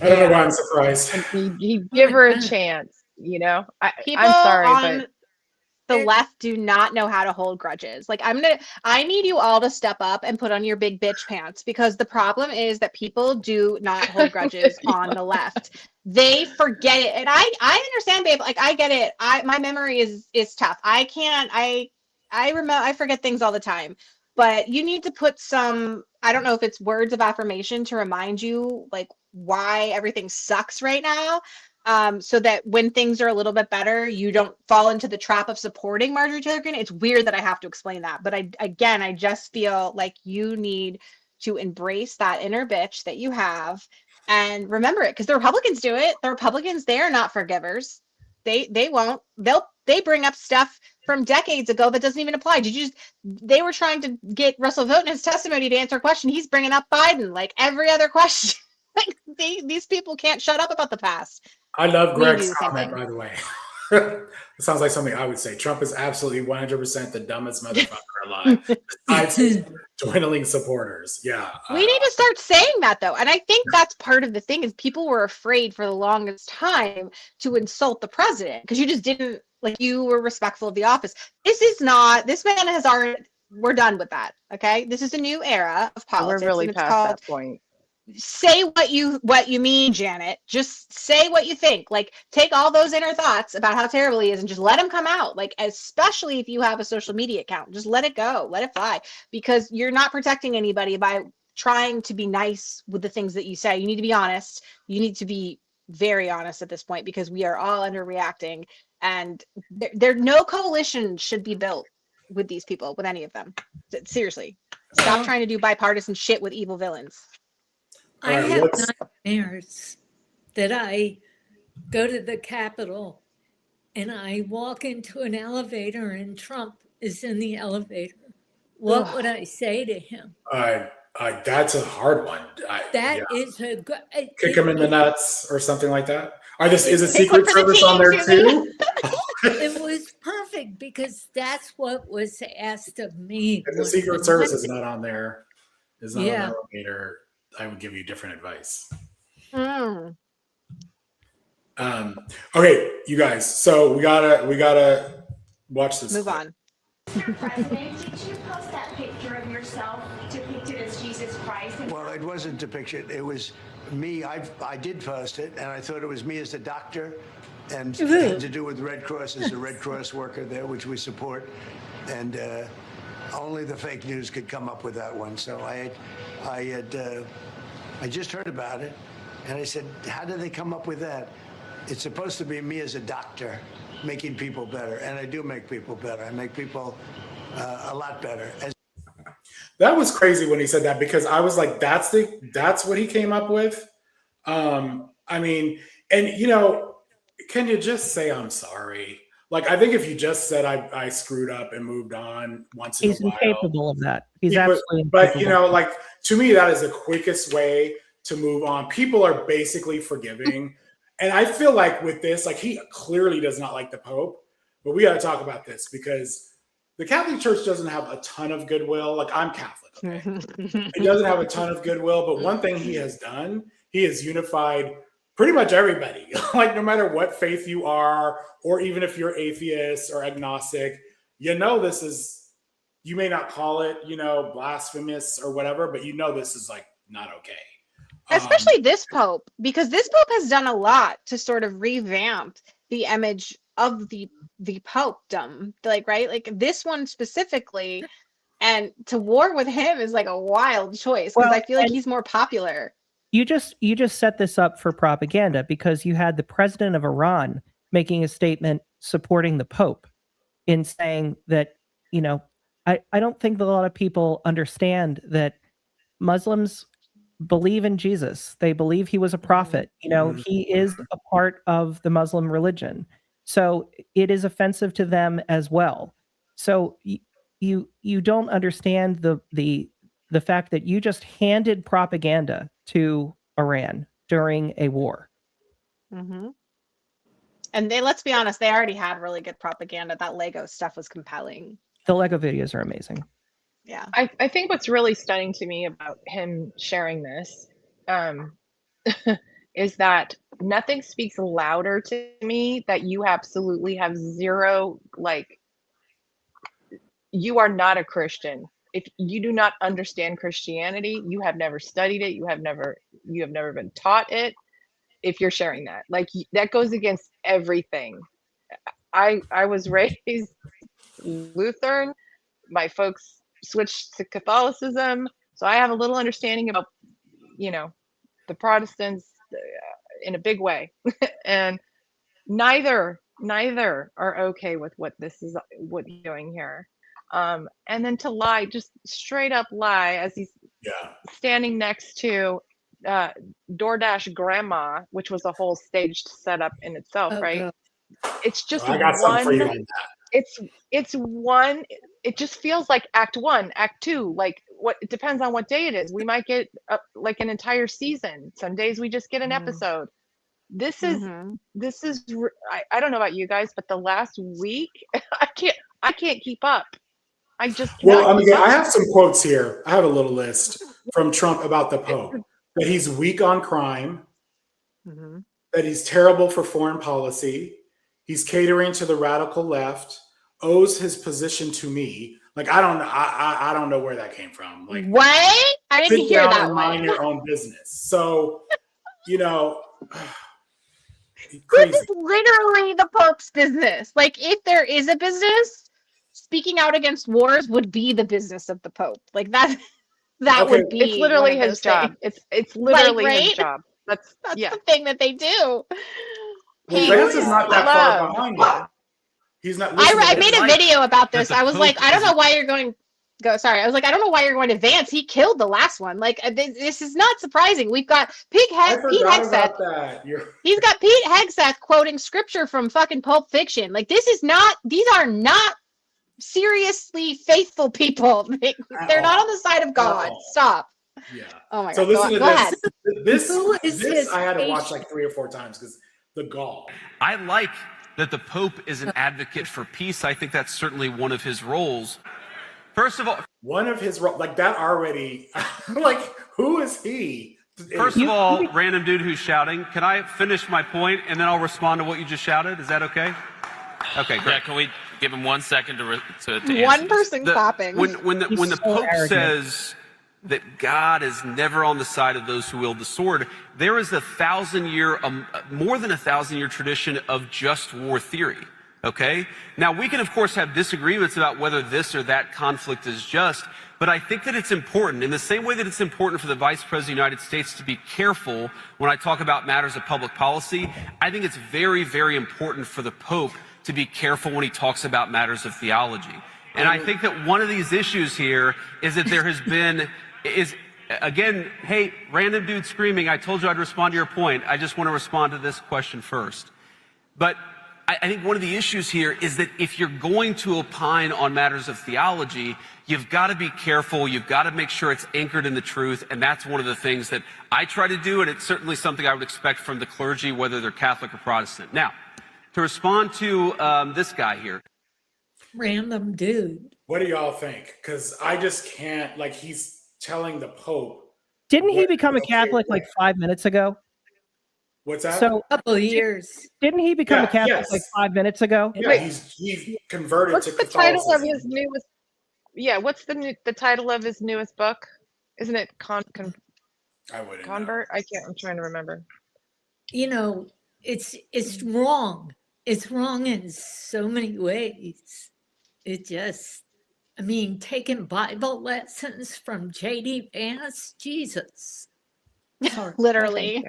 I don't know why I'm surprised. He'd give her a chance, you know. People I'm sorry, on the left do not know how to hold grudges. Like I need you all to step up and put on your big bitch pants, because the problem is that people do not hold grudges on the left. They forget it. And I understand, babe. Like I get it. My memory is tough. I forget things all the time. But you need to put some, I don't know if it's words of affirmation to remind you like why everything sucks right now. So that when things are a little bit better, you don't fall into the trap of supporting Marjorie Taylor Greene. It's weird that I have to explain that. But I just feel like you need to embrace that inner bitch that you have and remember it, because the Republicans do it. The Republicans, they are not forgivers. They won't. They bring up stuff from decades ago that doesn't even apply. They were trying to get Russell Vogt in his testimony to answer a question. He's bringing up Biden like every other question. Like these people can't shut up about the past. I love Greg's comment, by the way. It sounds like something I would say. Trump is absolutely 100% the dumbest motherfucker alive. Besides his dwindling supporters. Yeah. We need to start saying that, though. And I think that's part of the thing is people were afraid for the longest time to insult the president because you just didn't, like, you were respectful of the office. This man has already, we're done with that. Okay. This is a new era of politics. We're really past that point. say what you mean, Janet. Just say what you think. Like, take all those inner thoughts about how terrible he is and just let them come out. Like, especially if you have a social media account, just let it go, let it fly, because you're not protecting anybody by trying to be nice with the things that you say. You need to be honest. You need to be very honest at this point, because we are all underreacting, and there no coalition should be built with these people, with any of them. Seriously, stop trying to do bipartisan shit with evil villains. I have nightmares that I go to the Capitol and I walk into an elevator and Trump is in the elevator. What would I say to him? That's a hard one. Kick him in the nuts or something like that. Is a Secret Service on there too? It was perfect because that's what was asked of me. If the Secret Service is not on there, is not on the elevator, I would give you different advice. Okay, you guys. So we gotta watch this. Move on. Mr. President, did you post that picture of yourself depicted as Jesus Christ? Well, it wasn't depicted. It was me. I did post it, and I thought it was me as a doctor, and it had to do with Red Cross as a Red Cross worker there, which we support. And only the fake news could come up with that one. So I just heard about it, and I said, how did they come up with that? It's supposed to be me as a doctor making people better, and I do make people better. I make people a lot better. That was crazy when he said that, because I was like, that's what he came up with. I mean, and can you just say I'm sorry? Like, I think if you just said I screwed up and moved on once in a while. He's incapable of that. He's absolutely incapable. But like, to me, that is the quickest way to move on. People are basically forgiving. And I feel like with this, like, he clearly does not like the Pope, but we got to talk about this because the Catholic Church doesn't have a ton of goodwill. Like, I'm Catholic, okay? It doesn't have a ton of goodwill, but one thing he has done, he has unified pretty much everybody. Like, no matter what faith you are, or even if you're atheist or agnostic, this is, you may not call it, blasphemous or whatever, but this is like not okay. Especially this Pope, because this Pope has done a lot to sort of revamp the image of the Popedom, like, right? Like, this one specifically, and to war with him is like a wild choice, because I feel like he's more popular. You just set this up for propaganda, because you had the president of Iran making a statement supporting the Pope in saying that, I don't think that a lot of people understand that Muslims believe in Jesus. They believe he was a prophet. He is a part of the Muslim religion. So it is offensive to them as well. So you don't understand the fact that you just handed propaganda to Iran during a war. Mm-hmm. And let's be honest, they already had really good propaganda. That Lego stuff was compelling. The Lego videos are amazing. Yeah. I think what's really stunning to me about him sharing this is that nothing speaks louder to me that you absolutely have zero, like, you are not a Christian. If you do not understand Christianity, you have never studied it, you have never been taught it. If you're sharing that, like, that goes against everything. I was raised Lutheran. My folks switched to Catholicism, so I have a little understanding about the Protestants in a big way. And neither are okay with what he's doing here. And then to lie, just straight up lie, as he's standing next to DoorDash grandma, which was a whole staged setup in itself, right? God. It's just I got something for you on that. It's one. It just feels like Act 1, Act 2. Like, it depends on what day it is. We might get like an entire season. Some days we just get an episode. This is I don't know about you guys, but the last week I can't keep up. I just I have some quotes here. I have a little list from Trump about the Pope. That he's weak on crime, that he's terrible for foreign policy, he's catering to the radical left, owes his position to me. Like, I don't know. I don't know where that came from. Like, what? I didn't sit hear down that and one. mind your own business. So, you know, This crazy. is literally the Pope's business. Like, if there is a business, speaking out against wars would be the business of the Pope. Like that would be It's literally one of his those job. things. It's literally right? his job. That's the thing that they do. Well, Vance is not that far behind you. He's not. I made a video about this. I was like, I don't know why you're going. Sorry, I was like, I don't know why you're going to Vance. He killed the last one. Like, this is not surprising. We've got Pete Hegseth. He's got Pete Hegseth quoting scripture from fucking Pulp Fiction. Like, these are not seriously faithful people. They're not on the side of God. Stop. Yeah. Oh my God. So listen to go ahead. This I had to watch like 3 or 4 times because the gall. I like that the Pope is an advocate for peace. I think that's certainly one of his roles. First of all, one of his roles, like that already, like, who is he? First of all, random dude who's shouting, can I finish my point and then I'll respond to what you just shouted? Is that okay? Okay, great. Yeah, can we give him 1 second to answer one person clapping. When the Pope says that God is never on the side of those who wield the sword, there is more than 1,000-year tradition of just war theory. Okay? Now, we can, of course, have disagreements about whether this or that conflict is just, but I think that it's important, in the same way that it's important for the Vice President of the United States to be careful when I talk about matters of public policy, I think it's very, very important for the Pope to be careful when he talks about matters of theology. And I think that one of these issues here is that there has been, again, hey, random dude screaming, I told you I'd respond to your point. I just want to respond to this question first. But I think one of the issues here is that if you're going to opine on matters of theology, you've got to be careful. You've got to make sure it's anchored in the truth. And that's one of the things that I try to do. And it's certainly something I would expect from the clergy, whether they're Catholic or Protestant. Now, to respond to this guy here. Random dude. What do y'all think? Because I just can't, like, he's telling the Pope. Didn't he become a Catholic like 5 minutes ago? What's that? So a couple of years. Didn't he become a Catholic like 5 minutes ago? Yeah, he's converted What's to the Catholicism. title of his newest? Yeah, what's the title of his newest book? Isn't it I wouldn't Convert? I can't. I'm trying to remember. You know, it's wrong. It's wrong in so many ways. It just, I mean, taking Bible lessons from J.D. Vance, Jesus. Literally.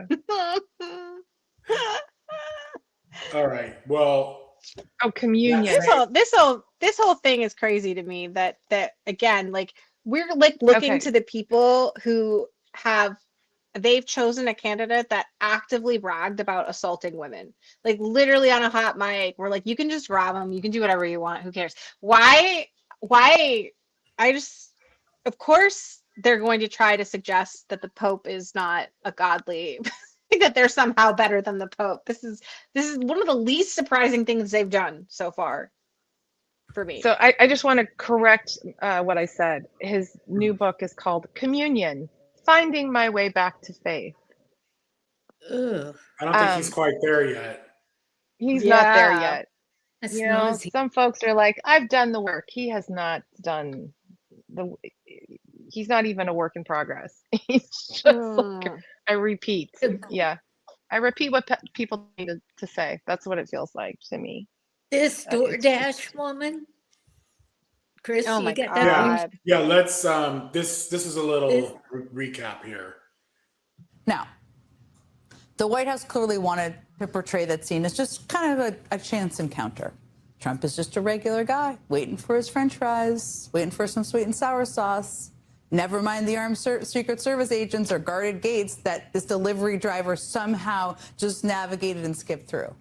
All right. Well. Oh, communion. This whole thing is crazy to me. That again, like, we're like looking to the people who they've chosen a candidate that actively bragged about assaulting women, like literally on a hot mic. We're like, you can just rob them, you can do whatever you want. Who cares? Why? Of course, they're going to try to suggest that the Pope is not a godly, that they're somehow better than the Pope. This is one of the least surprising things they've done so far for me. So I just want to correct what I said. His new book is called Communion: Finding My Way Back to Faith. Ugh. I don't think he's quite there yet. He's not there yet. That's You know, nosy. some folks are like, I've done the work. He has not done he's not even a work in progress. He's just like, I repeat. Yeah. I repeat what people need to say. That's what it feels like to me. This DoorDash woman, Chris, Oh you my get God. that? Yeah. Let's. This is a little recap here. Now, the White House clearly wanted to portray that scene as just kind of a chance encounter. Trump is just a regular guy waiting for his French fries, waiting for some sweet and sour sauce. Never mind the armed Secret Service agents or guarded gates that this delivery driver somehow just navigated and skipped through.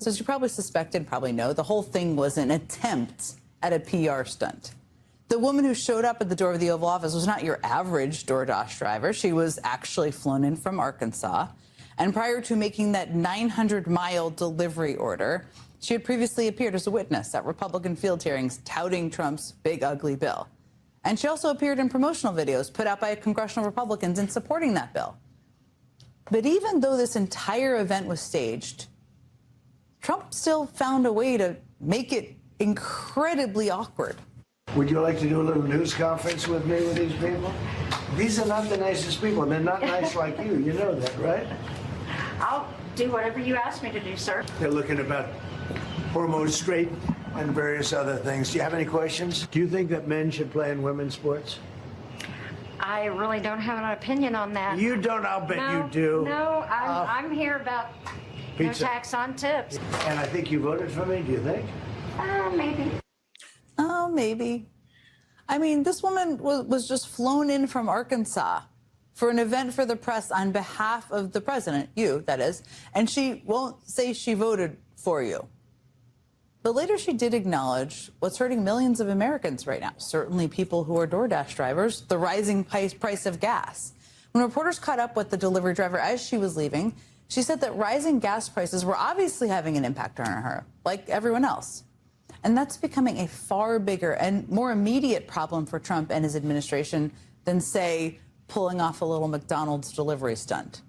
So as you probably suspected, probably know, the whole thing was an attempt at a PR stunt. The woman who showed up at the door of the Oval Office was not your average DoorDash driver. She was actually flown in from Arkansas. And prior to making that 900-mile delivery order, she had previously appeared as a witness at Republican field hearings touting Trump's big, ugly bill. And she also appeared in promotional videos put out by congressional Republicans in supporting that bill. But even though this entire event was staged, Trump still found a way to make it incredibly awkward. Would you like to do a little news conference with me with these people? These are not the nicest people. They're not nice like you. You know that, right? I'll do whatever you ask me to do, sir. They're looking about hormone straight and various other things. Do you have any questions? Do you think that men should play in women's sports? I really don't have an opinion on that. You don't, I'll bet No, you do. No, I'm here about no Pizza. tax on tips. And I think you voted for me, do you think? Maybe. Oh, maybe. I mean, this woman was just flown in from Arkansas for an event for the press on behalf of the president, you, that is, and she won't say she voted for you. But later she did acknowledge what's hurting millions of Americans right now, certainly people who are DoorDash drivers, the rising price of gas. When reporters caught up with the delivery driver as she was leaving, she said that rising gas prices were obviously having an impact on her, like everyone else. And that's becoming a far bigger and more immediate problem for Trump and his administration than, say, pulling off a little McDonald's delivery stunt.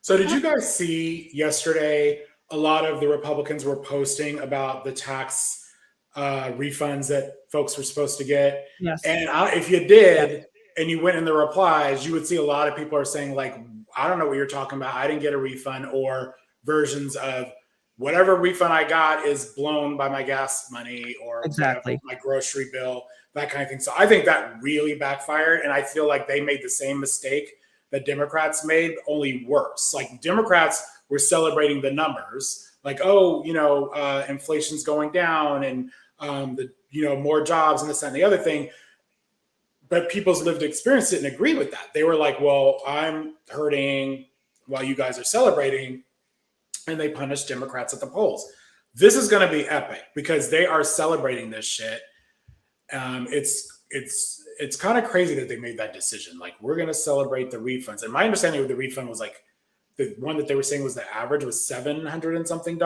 So did you guys see yesterday, a lot of the Republicans were posting about the tax refunds that folks were supposed to get? Yes. And if you did, and you went in the replies, you would see a lot of people are saying, like, I don't know what you're talking about. I didn't get a refund, or versions of whatever refund I got is blown by my gas money or exactly my grocery bill, that kind of thing. So I think that really backfired. And I feel like they made the same mistake that Democrats made, only worse. Like, Democrats were celebrating the numbers, like, oh, inflation's going down and more jobs and this, that, and the other thing. But people's lived experience didn't agree with that. They were like, well, I'm hurting while you guys are celebrating. And they punished Democrats at the polls. This is going to be epic because they are celebrating this shit. It's kind of crazy that they made that decision. Like, we're going to celebrate the refunds. And my understanding of the refund was like, the one that they were saying was the average was $700 and something,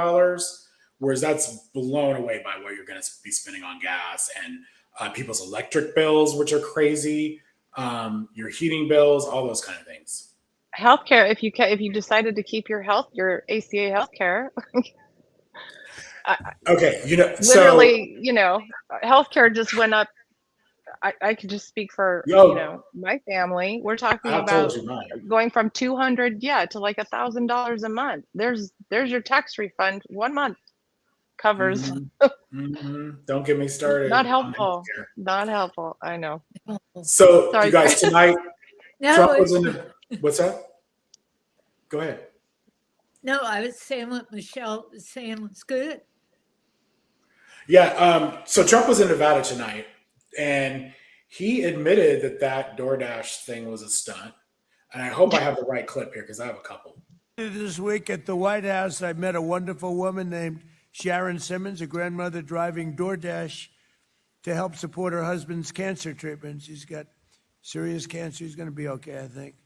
whereas that's blown away by what you're going to be spending on gas and people's electric bills, which are crazy, your heating bills, all those kind of things. Healthcare, if you decided to keep your ACA healthcare. Okay, literally, healthcare just went up. I could just speak for my family. We're talking about going from $200 to like $1,000 a month. There's your tax refund. 1 month covers. Don't get me started. Not helpful. Not helpful. I know. So sorry, you guys, tonight, No, Trump was in the, what's that? Go ahead. No, I was saying what Michelle was saying was good. Yeah. So Trump was in Nevada tonight, and he admitted that DoorDash thing was a stunt. And I hope I have the right clip here because I have a couple. This week at the White House, I met a wonderful woman named Sharon Simmons, a grandmother driving DoorDash to help support her husband's cancer treatment. She's got serious cancer. He's going to be okay, I think.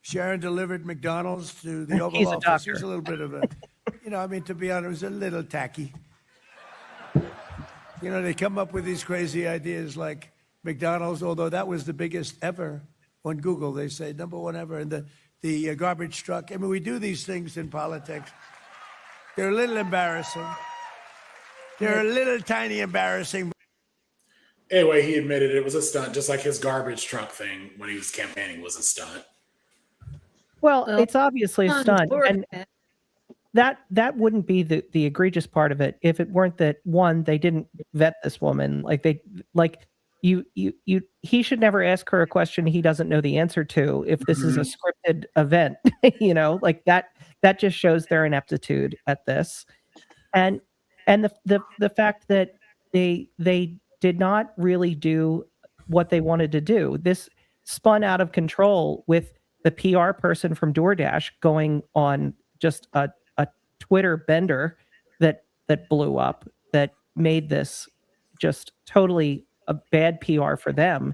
Sharon delivered McDonald's to the Oval Office. Doctor. He's a little bit of a, to be honest, it was a little tacky. They come up with these crazy ideas like McDonald's, although that was the biggest ever on Google. They say #1 ever. And the garbage truck. I mean, we do these things in politics. They're a little embarrassing. They're a little tiny embarrassing. Anyway, he admitted it was a stunt, just like his garbage truck thing when he was campaigning was a stunt. Well, it's obviously a stunt, and that wouldn't be the egregious part of it if it weren't that, one, they didn't vet this woman. He should never ask her a question he doesn't know the answer to if this is a scripted event. That just shows their ineptitude at this, and the fact that they did not really do what they wanted to do. This spun out of control with the PR person from DoorDash going on just a Twitter bender that blew up, that made this just totally a bad PR for them,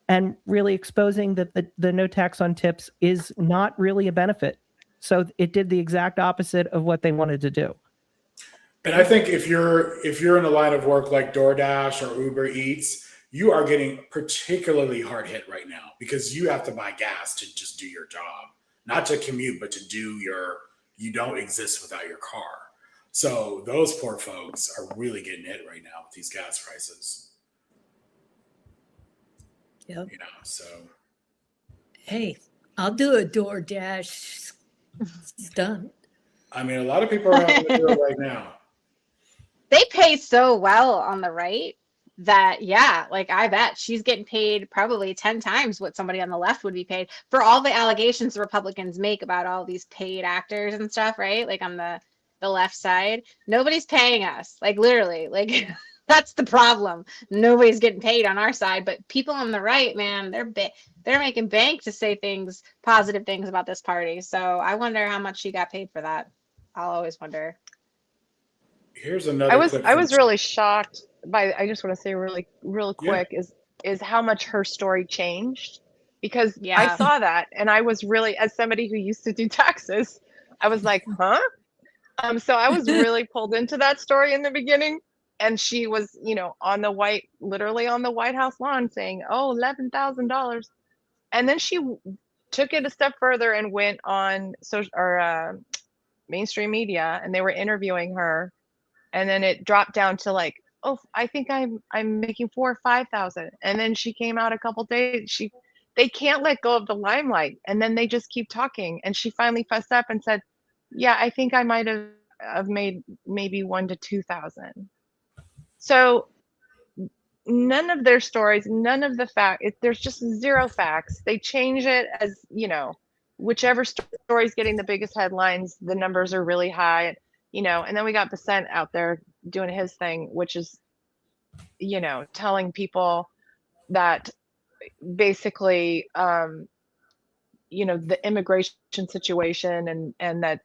and really exposing that the no tax on tips is not really a benefit. So it did the exact opposite of what they wanted to do. And I think if you're in a line of work like DoorDash or Uber Eats, you are getting particularly hard hit right now because you have to buy gas to just do your job, not to commute, but to do you don't exist without your car. So those poor folks are really getting hit right now with these gas prices. Yep. You know, so Hey, I'll do a DoorDash stunt. I mean, a lot of people are having to do it right now. They pay so well on the right that, yeah, like I bet she's getting paid probably 10 times what somebody on the left would be paid for all the allegations the Republicans make about all these paid actors and stuff, right? Like on the left side, nobody's paying us. Like literally, like that's the problem. Nobody's getting paid on our side, but people on the right, man, they're making bank to say things, positive things about this party. So I wonder how much she got paid for that. I'll always wonder. Here's another. I was really shocked by. I just want to say real quick is how much her story changed, because I saw that and I was really, as somebody who used to do taxes, I was like, huh? So I was really pulled into that story in the beginning, and she was, literally on the White House lawn saying, "Oh, $11,000," and then she took it a step further and went on mainstream media, and they were interviewing her. And then it dropped down to like, oh, I think I'm making $4,000 or $5,000. And then she came out a couple days. They can't let go of the limelight, and then they just keep talking. And she finally fussed up and said, "Yeah, I think I might have made maybe $1,000 to $2,000." So none of their stories, none of the fact. There's just zero facts. They change it as whichever story's getting the biggest headlines, the numbers are really high. And then we got Basent out there doing his thing, which is, telling people that basically, the immigration situation and that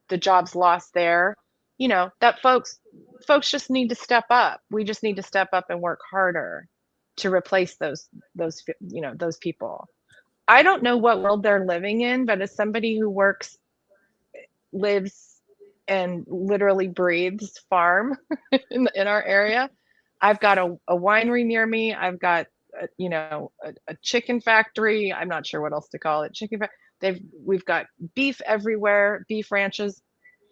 the jobs lost there, that folks just need to step up. We just need to step up and work harder to replace those people. I don't know what world they're living in, but as somebody who lives and literally breathes farm in our area, I've got a winery near me. I've got a chicken factory. I'm not sure what else to call it. We've got beef everywhere, beef ranches.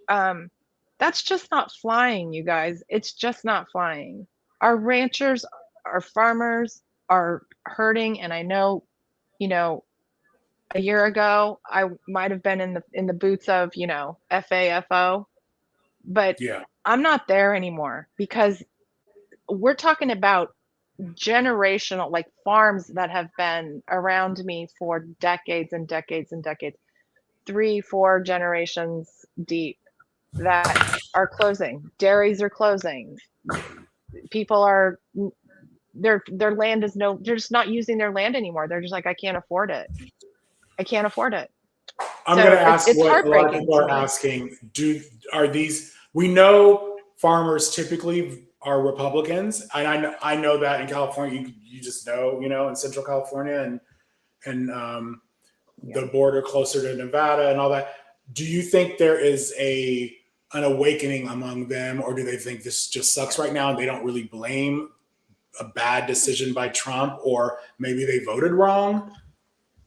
That's just not flying, you guys. It's just not flying. Our ranchers, our farmers are hurting, and I know, a year ago, I might have been in the boots of, FAFO, but I'm not there anymore, because we're talking about generational, like farms that have been around me for decades and decades and decades, 3-4 generations deep, that are closing. Dairies are closing. People are, their land is they're just not using their land anymore. They're just like, I can't afford it. I can't afford it. I'm going to ask what a lot of people are asking. We know farmers typically are Republicans. I know that in California, you just know, in Central California and the border closer to Nevada and all that. Do you think there is an awakening among them, or do they think this just sucks right now and they don't really blame a bad decision by Trump, or maybe they voted wrong?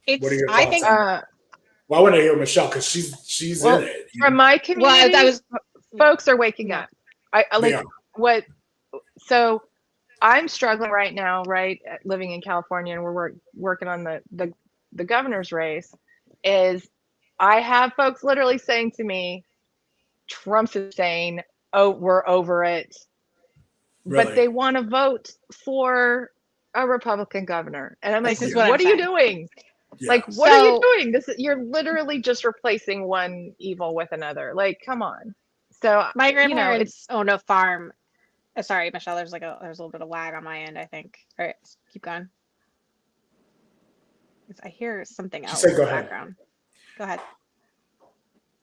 What are your thoughts? I think. Well, I want to hear Michelle, because she's in it. From my community, folks are waking up. So I'm struggling right now, right, living in California, and we're working on the governor's race. Is I have folks literally saying to me, Trump's insane. Oh, we're over it. Really? But they want to vote for a Republican governor. And I'm like, what are you doing? Yeah. Like, what are you doing? You're literally just replacing one evil with another. Like, come on. So my grandparents own a farm. Sorry, Michelle, there's a little bit of lag on my end, I think. All right, keep going. I hear something else in the background. Go ahead.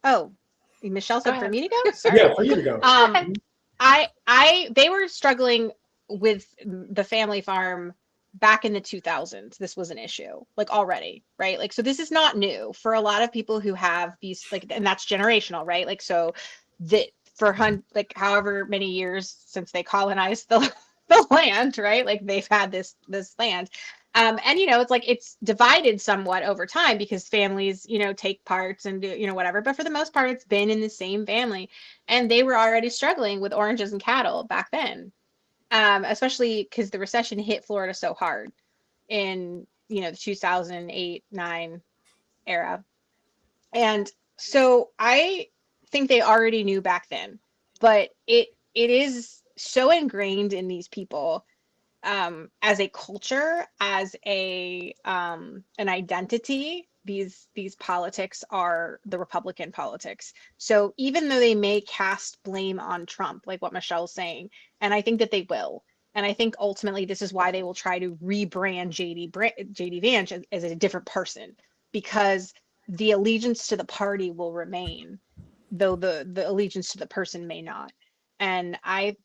Oh, Michelle said for me to go? Sorry. Yeah, for you to go. They were struggling with the family farm back in the 2000s. This was an issue, like, already, right? Like, so this is not new for a lot of people who have these, like, and that's generational, right? Like, so that for however many years since they colonized the land, right? Like, they've had this land. And, it's like, it's divided somewhat over time because families, take parts and do, whatever. But for the most part, it's been in the same family. And they were already struggling with oranges and cattle back then, especially because the recession hit Florida so hard in, the 2008-9 era. And so I think they already knew back then, but it is so ingrained in these people, as a culture, as an identity. These politics are the Republican politics. So even though they may cast blame on Trump, like what Michelle's saying, and I think that they will, and I think ultimately this is why they will try to rebrand JD Vance as a different person, because the allegiance to the party will remain, though the allegiance to the person may not. And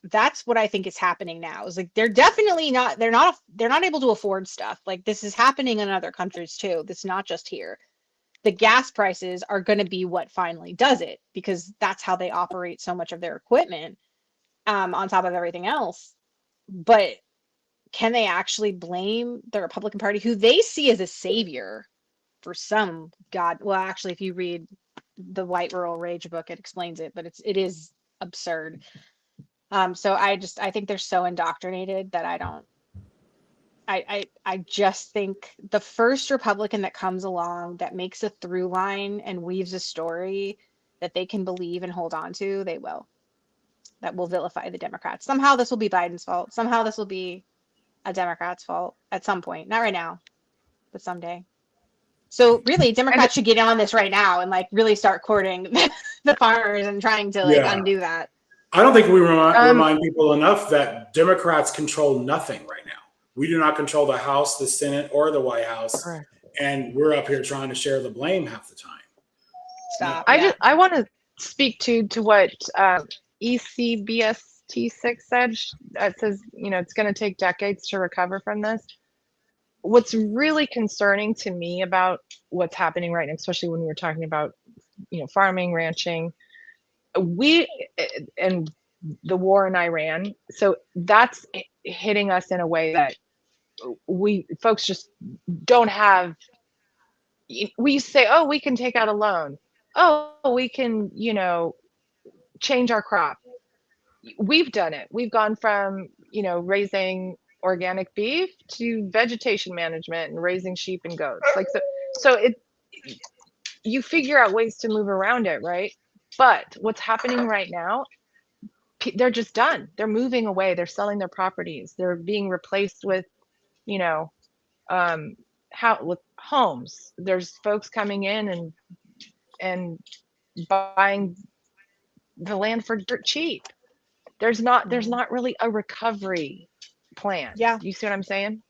that's what I think is happening now, is like they're not able to afford stuff. Like, this is happening in other countries too. This is not just here. The gas prices are going to be what finally does it, because that's how they operate so much of their equipment, on top of everything else. But can they actually blame the Republican Party, who they see as a savior for some God? Well, actually, if you read the White Rural Rage book, it explains it, but it is absurd. So I think they're so indoctrinated that I just think the first Republican that comes along that makes a through line and weaves a story that they can believe and hold on to, that will vilify the Democrats. Somehow this will be Biden's fault. Somehow this will be a Democrat's fault at some point. Not right now, but someday. So really, Democrats should get on this right now and like really start courting the farmers and trying to undo that. I don't think we remind people enough that Democrats control nothing right now. We do not control the House, the Senate, or the White House, and we're up here trying to share the blame half the time. Stop. I want to speak to what ECBST6 said. It says, it's going to take decades to recover from this. What's really concerning to me about what's happening right now, especially when we're talking about, farming, ranching, and the war in Iran. So that's hitting us in a way that folks just don't have. We used to say, oh, we can take out a loan. Oh, we can, change our crop. We've done it. We've gone from, raising organic beef to vegetation management and raising sheep and goats. So you figure out ways to move around it, right? But what's happening right now, they're just done. They're moving away. They're selling their properties. They're being replaced with, with homes. There's folks coming in and buying the land for dirt cheap. There's not really a recovery plan. Yeah. You see what I'm saying?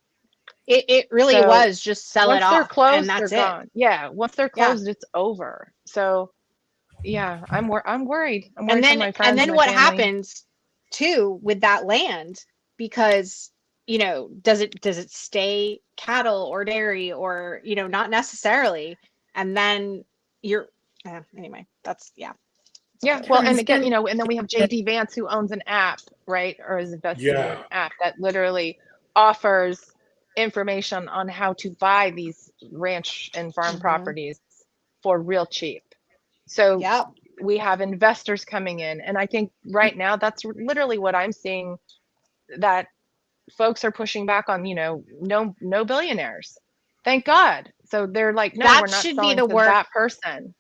It really was just sell it off. Once they're closed, and that's they're gone. Yeah. Once they're closed, it's over. So yeah, I'm worried. I'm worried for my friends and then my what family. happens too with that land, because does it stay cattle or dairy, or not necessarily, and then you're anyway, that's yeah. Well, and again, and then we have JD Vance, who owns an app, right, or is invested in an app that literally offers information on how to buy these ranch and farm properties for real cheap. So we have investors coming in, and I think right now that's literally what I'm seeing, that folks are pushing back on, no billionaires. Thank God. So they're like, no, that we're not should selling be the to work that person.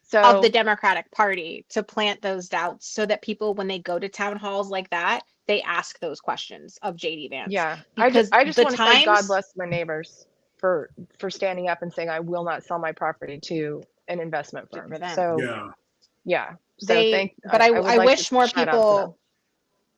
So of the Democratic Party, to plant those doubts so that people, when they go to town halls like that, they ask those questions of JD Vance. Yeah, because I just want to say God bless my neighbors for standing up and saying I will not sell my property to an investment firm. For them. So yeah. So I wish more people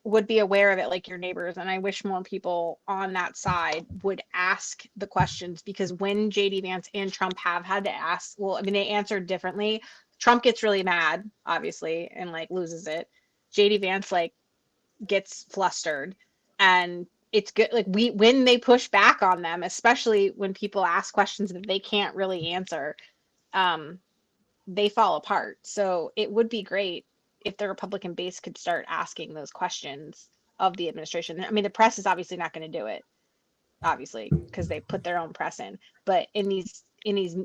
would be aware of it, like your neighbors, and I wish more people on that side would ask the questions, because when JD Vance and Trump have had to ask, they answered differently. Trump gets really mad, obviously, and loses it. JD Vance gets flustered, and it's good. When they push back on them, especially when people ask questions that they can't really answer, they fall apart. So it would be great if the Republican base could start asking those questions of the administration. The press is obviously not going to do it, obviously, because they put their own press in. But in these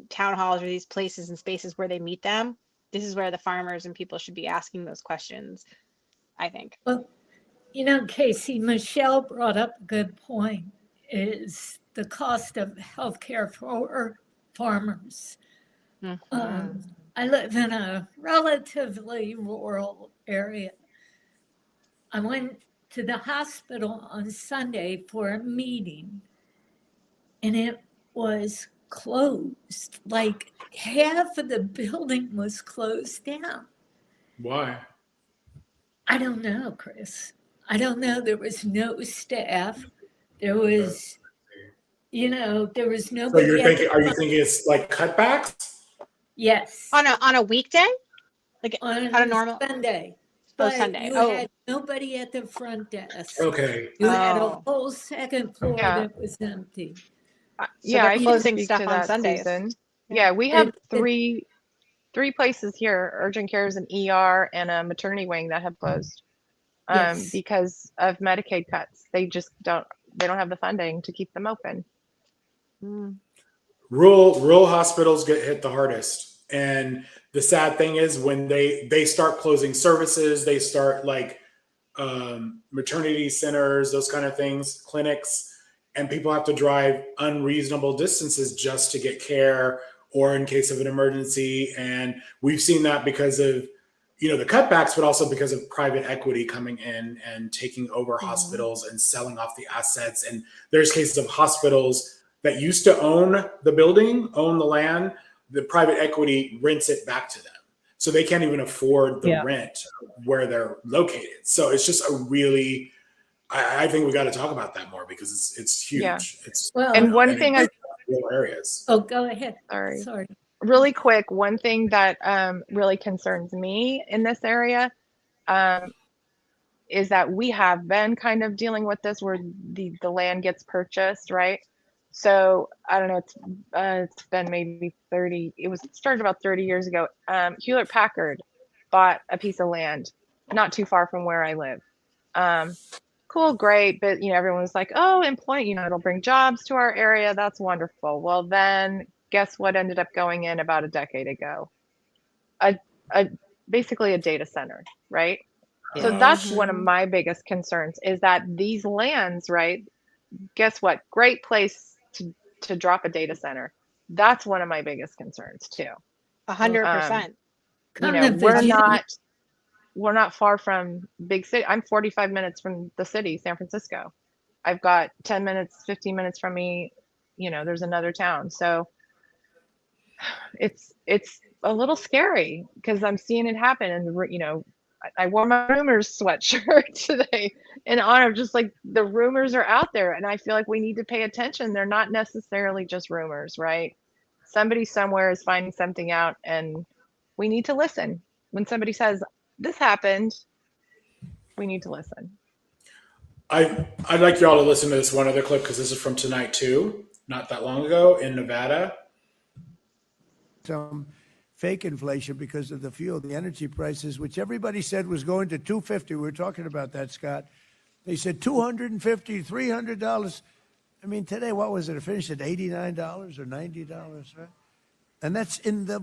town halls or these places and spaces where they meet them, this is where the farmers and people should be asking those questions, I think. Well, Casey, Michelle brought up a good point, is the cost of healthcare for farmers. I live in a relatively rural area. I went to the hospital on Sunday for a meeting, and it was closed. Like half of the building was closed down. Why? I don't know, Chris. I don't know. There was no staff. There was, there was So nobody. are you thinking it's like cutbacks? Yes. On a weekday? Like on a normal Sunday. Oh, But Sunday. you Oh. had nobody at the front desk. Okay. You had a Oh. whole second floor Yeah. that was empty. Yeah, I can closing speak stuff to on that, Sundays. Susan. Yeah, we have It- three places here, urgent cares, an ER, and a maternity wing that have closed Yes. because of Medicaid cuts. They just don't have the funding to keep them open. Rural hospitals get hit the hardest. And the sad thing is when they start closing services, they start like maternity centers, those kind of things, clinics, and people have to drive unreasonable distances just to get care or in case of an emergency. And we've seen that because of, the cutbacks, but also because of private equity coming in and taking over hospitals and selling off the assets. And there's cases of hospitals that used to own the building, own the land, the private equity rents it back to them. So they can't even afford the rent where they're located. So it's just a really, I think we got to talk about that more because it's huge. Yeah. It's and one thing rural areas. Oh, go ahead. Sorry. Really quick, one thing that really concerns me in this area is that we have been kind of dealing with this where the land gets purchased, right? So I don't know, it's been maybe 30, it started about 30 years ago. Hewlett Packard bought a piece of land not too far from where I live. Cool, great, but everyone was like, oh, employment, it'll bring jobs to our area. That's wonderful. Well, then guess what ended up going in about a decade ago? Basically a data center, right? Yeah. So that's one of my biggest concerns is that these lands, right? Guess what? Great place to drop a data center. That's one of my biggest concerns too. 100%. We're not far from big city. I'm 45 minutes from the city, San Francisco. I've got 10 minutes, 15 minutes from me, there's another town. So it's a little scary because I'm seeing it happen. And, I wore my rumors sweatshirt today in honor of just like the rumors are out there. And I feel like we need to pay attention. They're not necessarily just rumors, right? Somebody somewhere is finding something out and we need to listen. When somebody says this happened, we need to listen. I'd like y'all to listen to this one other clip because this is from tonight too, not that long ago in Nevada. Some fake inflation because of the fuel, the energy prices, which everybody said was going to $250. We were talking about that, Scott. They said $250, $300. I mean, today, what was it? It finished at $89 or $90, right? And that's in the,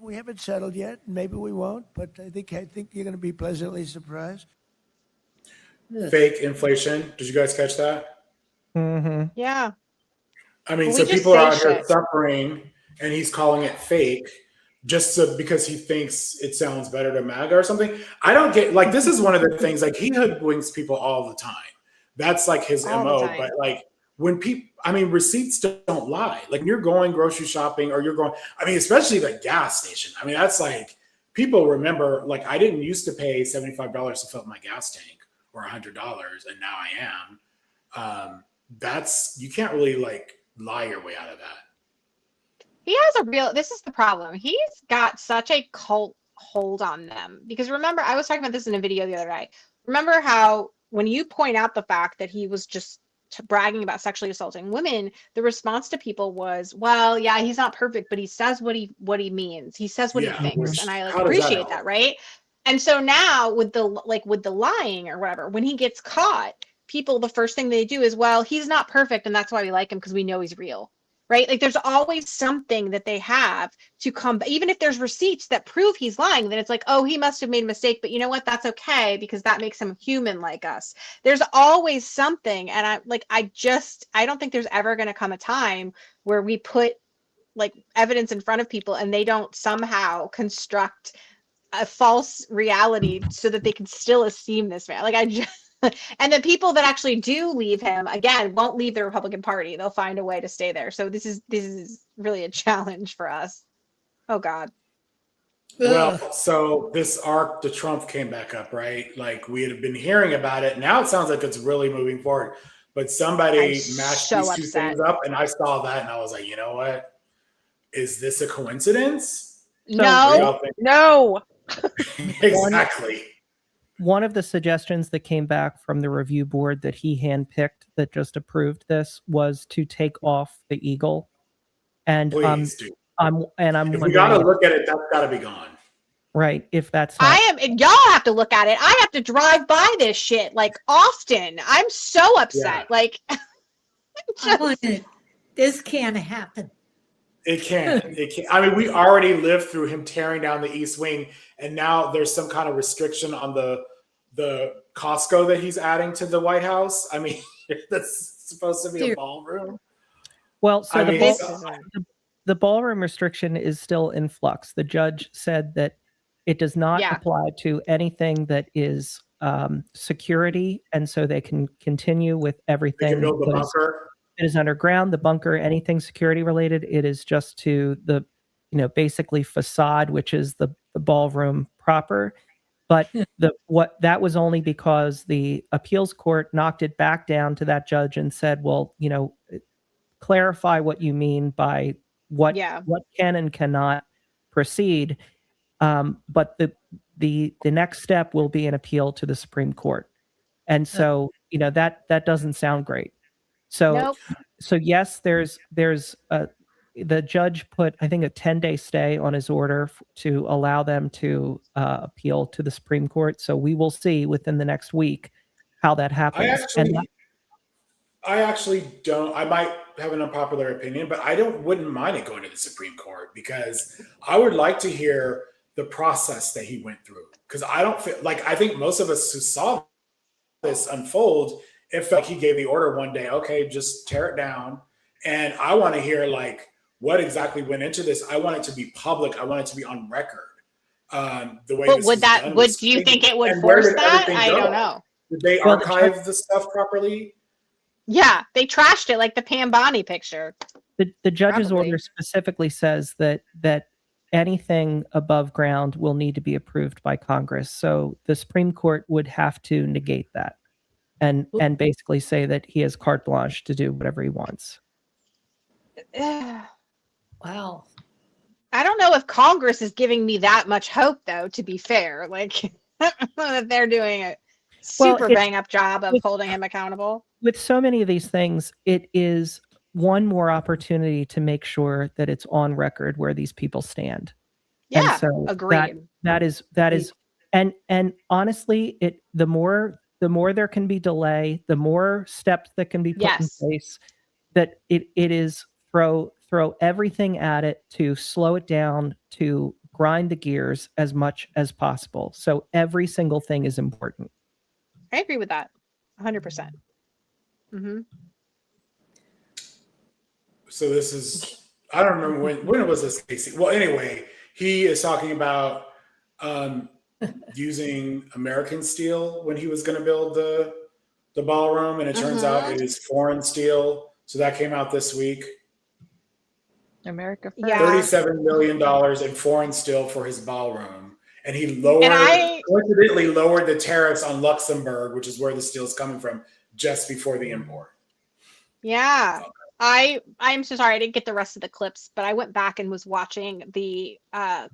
we haven't settled yet. Maybe we won't, but I think you're going to be pleasantly surprised. Fake inflation. Did you guys catch that? Mm-hmm. Yeah. I mean, so people are out here suffering and he's calling it fake because he thinks it sounds better to MAGA or something. I don't get, this is one of the things, he hoodwinks people all the time. That's like his MO, but when people, receipts don't lie. Like when you're going grocery shopping or you're going, especially the gas station. That's people remember, I didn't used to pay $75 to fill up my gas tank or $100 and now I am. You can't really lie your way out of that. He has this is the problem. He's got such a cult hold on them because remember, I was talking about this in a video the other day. Remember how when you point out the fact that he was just bragging about sexually assaulting women, the response to people was, well, yeah, he's not perfect, but he says what he means. He says what he thinks. And I appreciate that, right? And so now with the lying or whatever, when he gets caught, people, the first thing they do is, well, he's not perfect. And that's why we like him because we know he's real. right? Like there's always something that they have to come, even if there's receipts that prove he's lying, then it's like, oh, he must have made a mistake, but you know what? That's okay because that makes him human like us. There's always something. And I don't think there's ever going to come a time where we put like evidence in front of people and they don't somehow construct a false reality so that they can still esteem this man. Like I just, and the people that actually do leave him again won't leave the Republican Party. They'll find a way to stay there. So this is really a challenge for us. Oh God. Well, so this arc to Trump came back up, right? Like we had been hearing about it. Now it sounds like it's really moving forward. But somebody mashed these two things up, and I saw that, and I was like, you know what? Is this a coincidence? No. No. Exactly. One of the suggestions that came back from the review board that he handpicked that just approved this was to take off the eagle. And Please do. I'm if we got to look at it, that's got to be gone. Right. If that's not, y'all have to look at it. I have to drive by this shit like often. I'm so upset. Yeah. Like this can't happen. It can't. It can't. I mean, we already lived through him tearing down the East Wing, and now there's some kind of restriction on the Costco that he's adding to the White House. I mean, that's supposed to be a ballroom. well, so I the ballroom restriction is still in flux. The judge said that it does not apply to anything that is security, and so they can continue with everything. They can build the bunker. It is underground, the bunker, anything security related. It is just to the, basically facade, which is the ballroom proper. But that was only because the appeals court knocked it back down to that judge and said, well, clarify what you mean by what can and cannot proceed. But the next step will be an appeal to the Supreme Court. And so, that doesn't sound great. So, so yes, there's the judge put, I think, a 10-day stay on his order to allow them to appeal to the Supreme Court. So we will see within the next week how that happens. I actually don't. I might have an unpopular opinion, but I wouldn't mind it going to the Supreme Court because I would like to hear the process that he went through. Because I don't feel like I think most of us who saw this unfold, it felt like he gave the order one day, okay, just tear it down. And I want to hear like what exactly went into this. I want it to be public. I want it to be on record. The way but do you think it would force that? I don't know. Did they archive the stuff properly? Yeah, they trashed it like the Pam Bondi picture. The judge's order specifically says that anything above ground will need to be approved by Congress. So the Supreme Court would have to negate that and basically say that he has carte blanche to do whatever he wants. Wow. I don't know if Congress is giving me that much hope, though, to be fair. Like, I don't know that they're doing a super bang-up job of holding him accountable. With so many of these things, it is one more opportunity to make sure that it's on record where these people stand. Yeah, and so agreed. That is, and honestly, the more there can be delay, the more steps that can be put in place. That it is throw everything at it to slow it down, to grind the gears as much as possible. So every single thing is important. I agree with that, 100%. Mm-hmm. So this is, I don't remember when was this, Casey? Well, anyway, he is talking about using American steel when he was going to build the ballroom, and it turns out it is foreign steel. So that came out this week. America first. Yeah. $37 million in foreign steel for his ballroom. And he coincidentally lowered the tariffs on Luxembourg, which is where the steel is coming from, just before the import. Yeah. I'm so sorry I didn't get the rest of the clips, but I went back and was watching the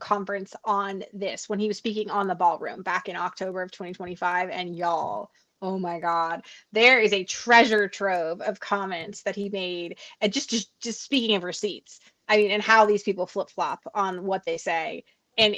conference on this when he was speaking on the ballroom back in October of 2025. And y'all, oh my God, there is a treasure trove of comments that he made. And just speaking of receipts, I mean, and how these people flip flop on what they say. And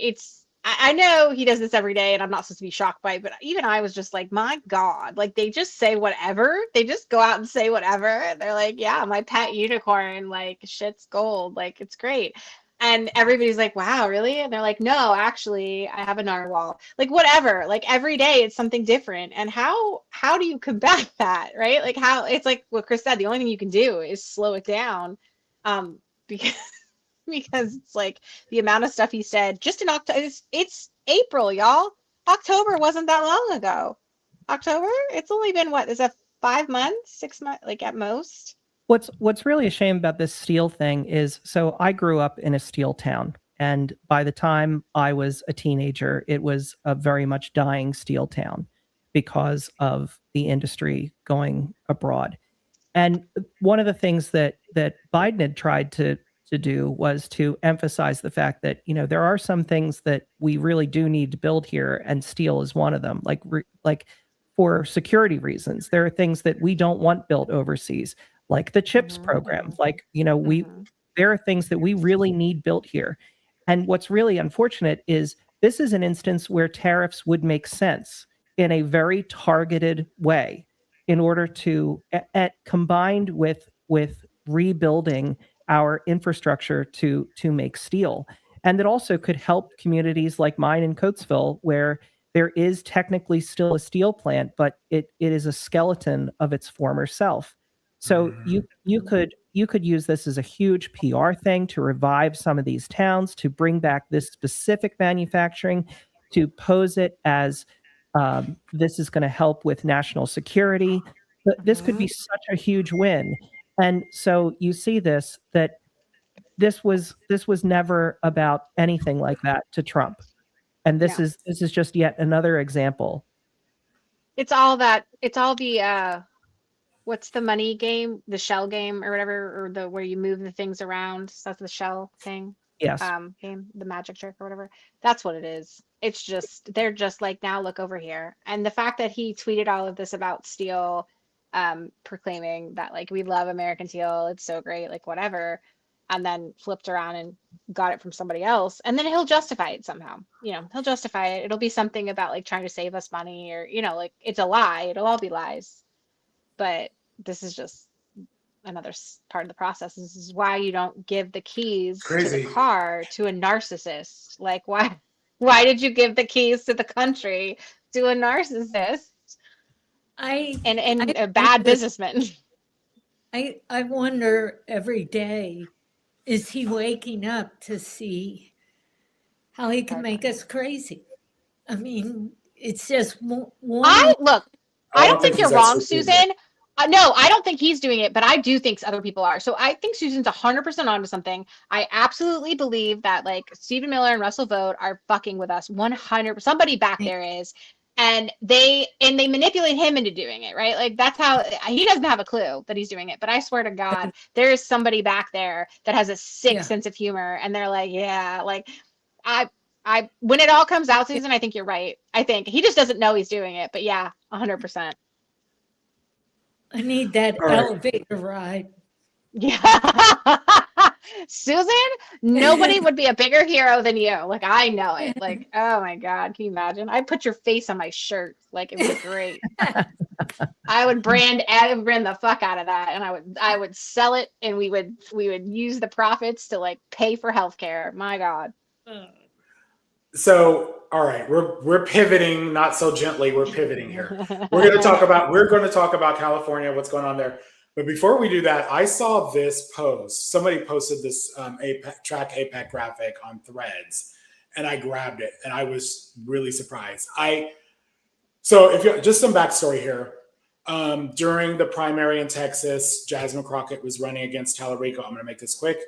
I know he does this every day and I'm not supposed to be shocked by it, but even I was just like, my God, like they just say whatever. They just go out and say whatever. And they're like, yeah, my pet unicorn, like shit's gold. Like it's great. And everybody's like, wow, really? And they're like, no, actually, I have a narwhal. Like whatever. Like every day it's something different. And how do you combat that? Right? Like how it's like what Chris said, the only thing you can do is slow it down. Because because it's like the amount of stuff he said just in October. It's April, y'all. October wasn't that long ago. October? It's only been what? Is that 5 months, 6 months, like at most? What's really a shame about this steel thing is, so I grew up in a steel town, and by the time I was a teenager, it was a very much dying steel town because of the industry going abroad. And one of the things that Biden had tried to do was to emphasize the fact that, you know, there are some things that we really do need to build here, and steel is one of them. Like for security reasons, there are things that we don't want built overseas, like the CHIPS program. Like, you know, there are things that we really need built here. And what's really unfortunate is this is an instance where tariffs would make sense in a very targeted way in order to, combined with rebuilding our infrastructure to make steel. And that also could help communities like mine in Coatesville, where there is technically still a steel plant, but it is a skeleton of its former self. So you could use this as a huge PR thing to revive some of these towns, to bring back this specific manufacturing, to pose it as this is going to help with national security. But this could be such a huge win. And so you see that this was never about anything like that to Trump. And this is just yet another example. It's all the what's the money game, the shell game or whatever, or the where you move the things around. So that's the shell thing. Yes. Game, the magic trick or whatever. That's what it is. It's just they're just like, now look over here. And the fact that he tweeted all of this about steel, proclaiming that like we love American steel, it's so great, like whatever, and then flipped around and got it from somebody else, and then he'll justify it somehow. You know, he'll justify it. It'll be something about like trying to save us money, or you know, like it's a lie. It'll all be lies. But this is just another part of the process. This is why you don't give the keys to the car to a narcissist. Like why did you give the keys to the country to a narcissist? And a bad businessman. I wonder every day, is he waking up to see how he can make us crazy? I mean, it's just one. I don't think you're wrong, Susan. No, I don't think he's doing it, but I do think other people are. So I think Susan's 100% onto something. I absolutely believe that like Stephen Miller and Russell Vought are fucking with us 100%. Somebody back there is. And they manipulate him into doing it, right? Like that's how he doesn't have a clue that he's doing it. But I swear to God, there is somebody back there that has a sick sense of humor, and they're like, yeah, like I when it all comes out, Susan, I think you're right. I think he just doesn't know he's doing it, but yeah, 100%. I need that elevator ride. Yeah. Susan, nobody would be a bigger hero than you. Like, I know it. Like, oh my God, can you imagine? I'd put your face on my shirt. Like, it was great. I would brand the fuck out of that, and I would sell it, and we would use the profits to like pay for healthcare. My God. So, all right, we're pivoting, not so gently. We're pivoting here. We're going to talk about California, what's going on there. But before we do that, I saw this post. Somebody posted this track APAC graphic on Threads, and I grabbed it, and I was really surprised. So if you just some backstory here. During the primary in Texas, Jasmine Crockett was running against Tallarico. I'm going to make this quick.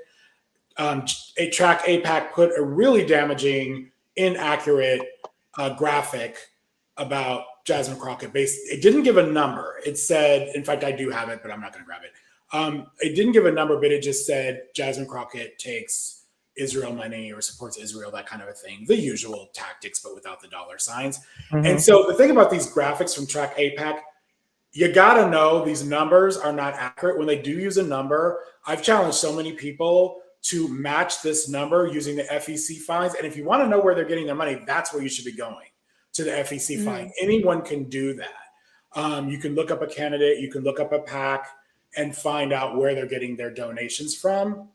Track APAC put a really damaging, inaccurate graphic about Jasmine Crockett. It didn't give a number. It said, in fact, I do have it, but I'm not going to grab it. It didn't give a number, but it just said Jasmine Crockett takes Israel money or supports Israel, that kind of a thing. The usual tactics, but without the dollar signs. Mm-hmm. And so the thing about these graphics from Track APAC, you got to know these numbers are not accurate. When they do use a number, I've challenged so many people to match this number using the FEC fines. And if you want to know where they're getting their money, that's where you should be going, to the FEC fine. Anyone can do that. You can look up a candidate, you can look up a PAC and find out where they're getting their donations from.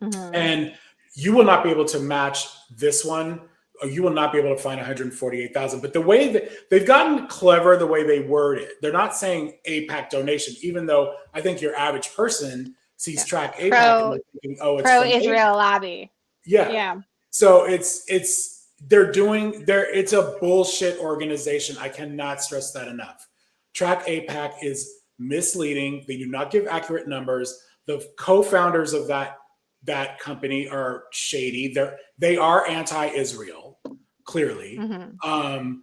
And you will not be able to match this one, or you will not be able to find 148,000. But the way that they've gotten clever, the way they word it, they're not saying APAC donation, even though I think your average person sees track APAC and they're thinking, oh, it's pro-Israel lobby. Yeah. So it's a bullshit organization. I cannot stress that enough. Track APAC is misleading. They do not give accurate numbers. The co-founders of that company are shady. They are anti-Israel, clearly. I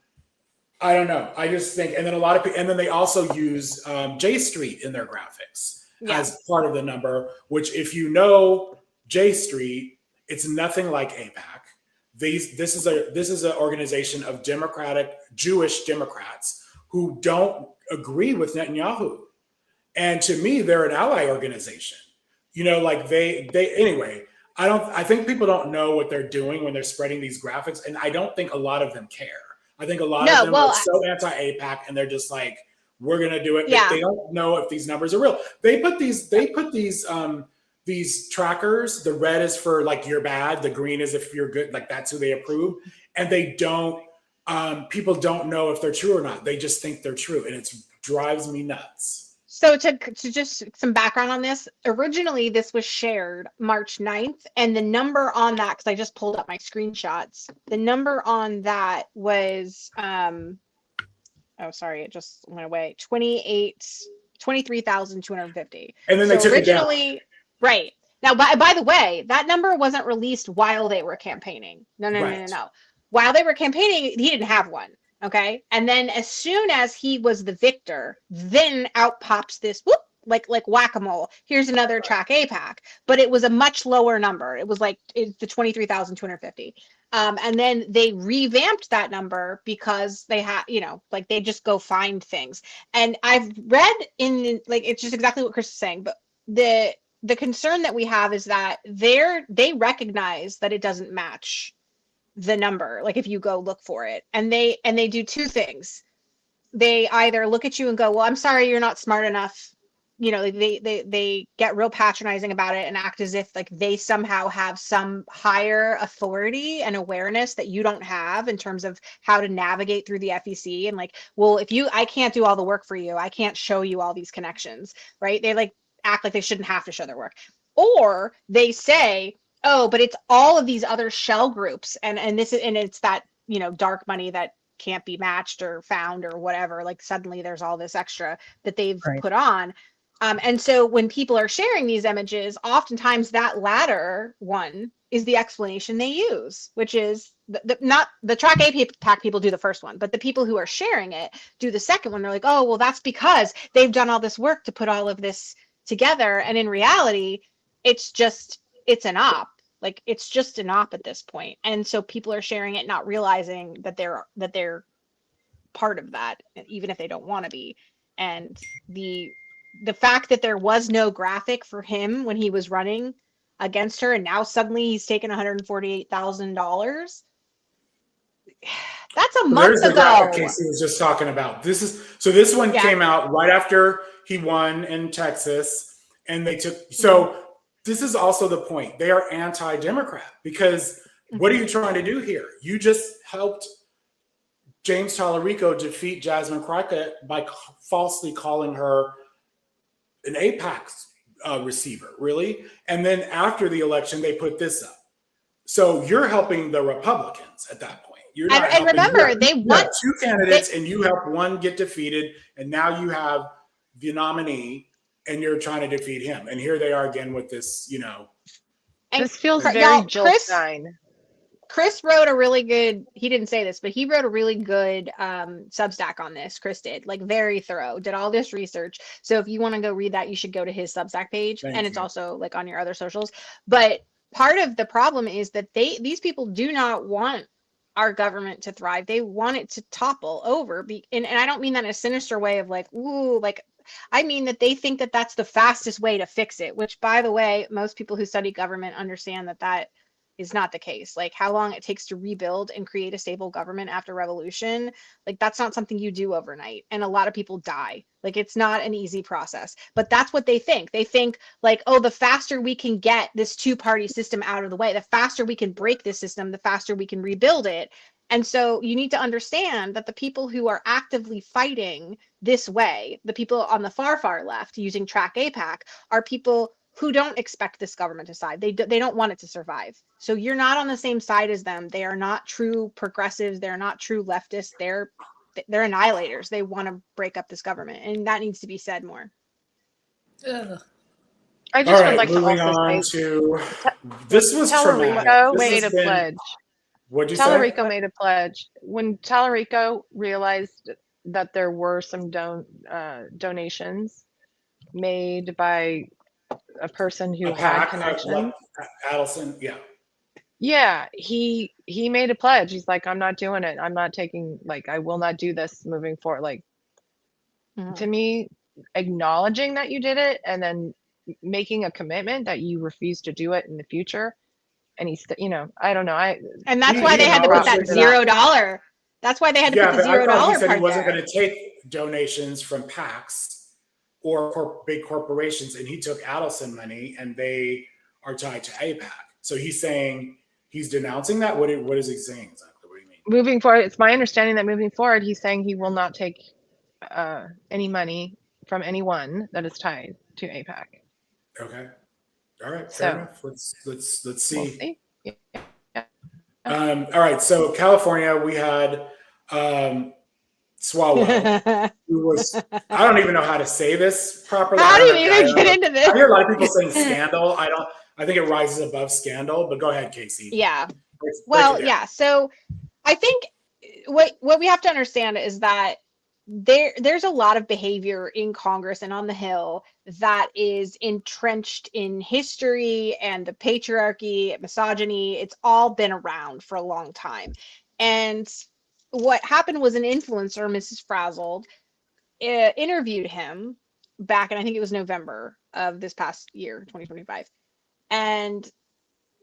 don't know. I just think, and then a lot of people, and then they also use J Street in their graphics as part of the number, which if you know J Street, it's nothing like APAC. This is an organization of Jewish Democrats who don't agree with Netanyahu. And to me, they're an ally organization. Like they anyway, I think people don't know what they're doing when they're spreading these graphics. And I don't think a lot of them care. I think a lot of them are so anti-APAC and they're just like, we're going to do it. They don't know if these numbers are real. They put these trackers. The red is for like you're bad. The green is if you're good. Like that's who they approve. And they don't, people don't know if they're true or not. They just think they're true. And it drives me nuts. So to just some background on this, originally this was shared March 9th, and the number on that, because I just pulled up my screenshots, the number on that was, it just went away, 23,250. And then they took it down. Right. Now, by the way, that number wasn't released while they were campaigning. No. While they were campaigning, he didn't have one. Okay. And then as soon as he was the victor, then out pops this whoop, like whack-a-mole. Here's another track APAC, but it was a much lower number. It was like the 23,250. And then they revamped that number because they had, they just go find things. And I've read it's just exactly what Chris is saying, but the concern that we have is that they recognize that it doesn't match the number, like if you go look for it, and they do two things. They either look at you and go, well, I'm sorry, you're not smart enough. They get real patronizing about it and act as if like they somehow have some higher authority and awareness that you don't have in terms of how to navigate through the FEC. And like, well, I can't do all the work for you. I can't show you all these connections, right? They like act like they shouldn't have to show their work. Or they say, oh, but it's all of these other shell groups, and it's that dark money that can't be matched or found or whatever. Like suddenly there's all this extra that they've put on, and so when people are sharing these images, oftentimes that latter one is the explanation they use, which is not the track APAC people do the first one, but the people who are sharing it do the second one. They're like, oh, well, that's because they've done all this work to put all of this together, and in reality, it's an op. Like it's just an op at this point. And so people are sharing it, not realizing that they're part of that, even if they don't want to be. And the fact that there was no graphic for him when he was running against her, and now suddenly he's taken $148,000. That's a month ago. The graphic Casey was just talking about. This one came out right after he won in Texas, and they took This is also the point. They are anti-Democrat because what are you trying to do here? You just helped James Tallarico defeat Jasmine Crockett by falsely calling her an APAC receiver, really? And then after the election, they put this up. So you're helping the Republicans at that point. You're not and remember, you have two candidates and you help one get defeated, and now you have the nominee and you're trying to defeat him. And here they are again with this, This feels very Jill Stein. Chris wrote a really good, he didn't say this, but he wrote a really good Substack on this. Chris did, like very thorough, did all this research. So if you want to go read that, you should go to his Substack page. It's also like on your other socials. But part of the problem is that these people do not want our government to thrive. They want it to topple over. And I don't mean that in a sinister way of like, ooh, like I mean that they think that that's the fastest way to fix it, which, by the way, most people who study government understand that that is not the case. Like how long it takes to rebuild and create a stable government after revolution, like that's not something you do overnight. And a lot of people die. Like it's not an easy process. But that's what they think. They think like, oh, the faster we can get this two-party system out of the way, the faster we can break this system, the faster we can rebuild it. And so you need to understand that the people who are actively fighting this way, the people on the far, far left using Track APAC, are people who don't expect this government to side. They don't want it to survive. So you're not on the same side as them. They are not true progressives. They're not true leftists. They're annihilators. They want to break up this government, and that needs to be said more. Ugh. I just would like to also say, this was traumatic. Tallarico made a pledge. What'd you say? Tallarico made a pledge. When Tallarico realized that there were some donations made by a person who had connections. Adelson, yeah. Yeah, he made a pledge. He's like, I'm not doing it. I'm not taking, like, I will not do this moving forward. Like, to me, acknowledging that you did it and then making a commitment that you refuse to do it in the future. And he's, you know, I don't know. And that's why they had to put that $0. That's why they had to put the $0 part he said he wasn't there. going to take donations from PACs or big corporations, and he took Adelson money, and they are tied to APAC. So he's saying he's denouncing that. What is he saying exactly? What do you mean? Moving forward, it's my understanding that moving forward, he's saying he will not take any money from anyone that is tied to APAC. Okay. All right. Fair enough. Let's see. We'll see. Yeah. All right. So California, we had Swalwell, who was, I don't even know how to say this properly. How do you even get into this? I hear a lot of people saying scandal. I think it rises above scandal, but go ahead, Casey. Yeah. Well, yeah. So I think what we have to understand is that there's a lot of behavior in Congress and on the Hill that is entrenched in history and the patriarchy, misogyny. It's all been around for a long time. And what happened was an influencer, Mrs. Frazzled, interviewed him back in, I think it was November of this past year, 2025. And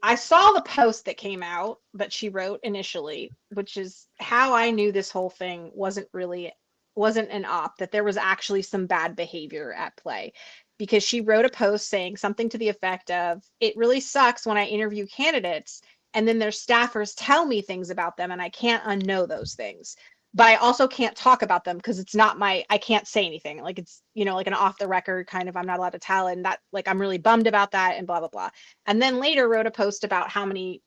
I saw the post that came out that she wrote initially, which is how I knew this whole thing wasn't an op, that there was actually some bad behavior at play. Because she wrote a post saying something to the effect of, it really sucks when I interview candidates and then their staffers tell me things about them and I can't unknow those things. But I also can't talk about them because it's not I can't say anything. Like it's, you know, like an off the record kind of, I'm not allowed to tell. And that, like, I'm really bummed about that and blah, blah, blah. And then later wrote a post about how many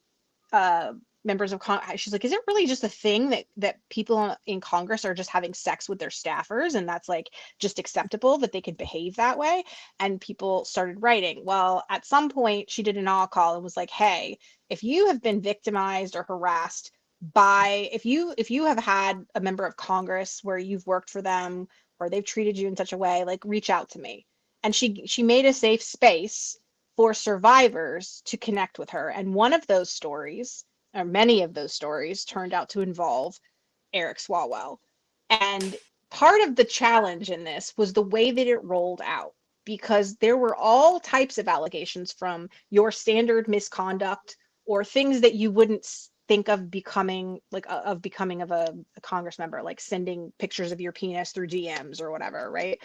members of Congress, she's like, is it really just a thing that people in Congress are just having sex with their staffers? And that's like just acceptable that they could behave that way? And people started writing. Well, at some point she did an all call and was like, hey, if you have been victimized or harassed by, if you have had a member of Congress where you've worked for them or they've treated you in such a way, like reach out to me. And she made a safe space for survivors to connect with her. And one of those stories, or many of those stories, turned out to involve Eric Swalwell. And part of the challenge in this was the way that it rolled out, because there were all types of allegations, from your standard misconduct or things that you wouldn't think of becoming of a Congress member, like sending pictures of your penis through DMs or whatever, right?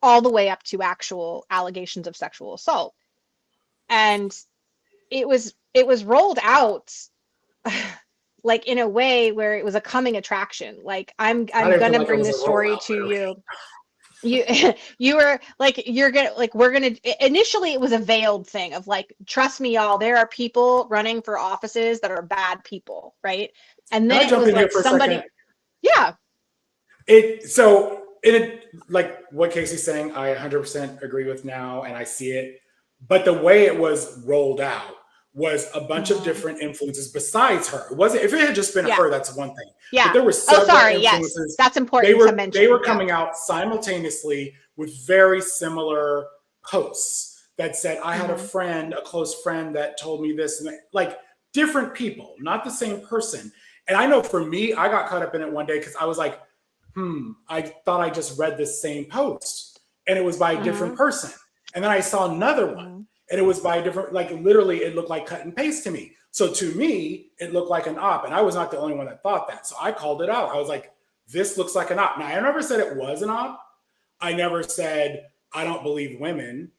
All the way up to actual allegations of sexual assault. And it was rolled out like in a way where it was a coming attraction. Like I'm gonna bring this story to you. You were like, you're gonna, like, we're gonna, initially it was a veiled thing of like, trust me, y'all, there are people running for offices that are bad people, right? And then it was like somebody, yeah. Like what Casey's saying, I 100% agree with now, and I see it. But the way it was rolled out was a bunch of different influences besides her. It wasn't, if it had just been her, that's one thing. Yeah. But there were several influences. Yes. That's important to mention. They were coming out simultaneously with very similar posts that said, I had a friend, a close friend that told me this, and like different people, not the same person. And I know for me, I got caught up in it one day because I was like, I thought I just read this same post. and it was by a different person. And then I saw another one, and it was by a different, like literally it looked like cut and paste to me. So to me, it looked like an op, and I was not the only one that thought that. So I called it out. I was like, this looks like an op. Now, I never said it was an op. I never said I don't believe women.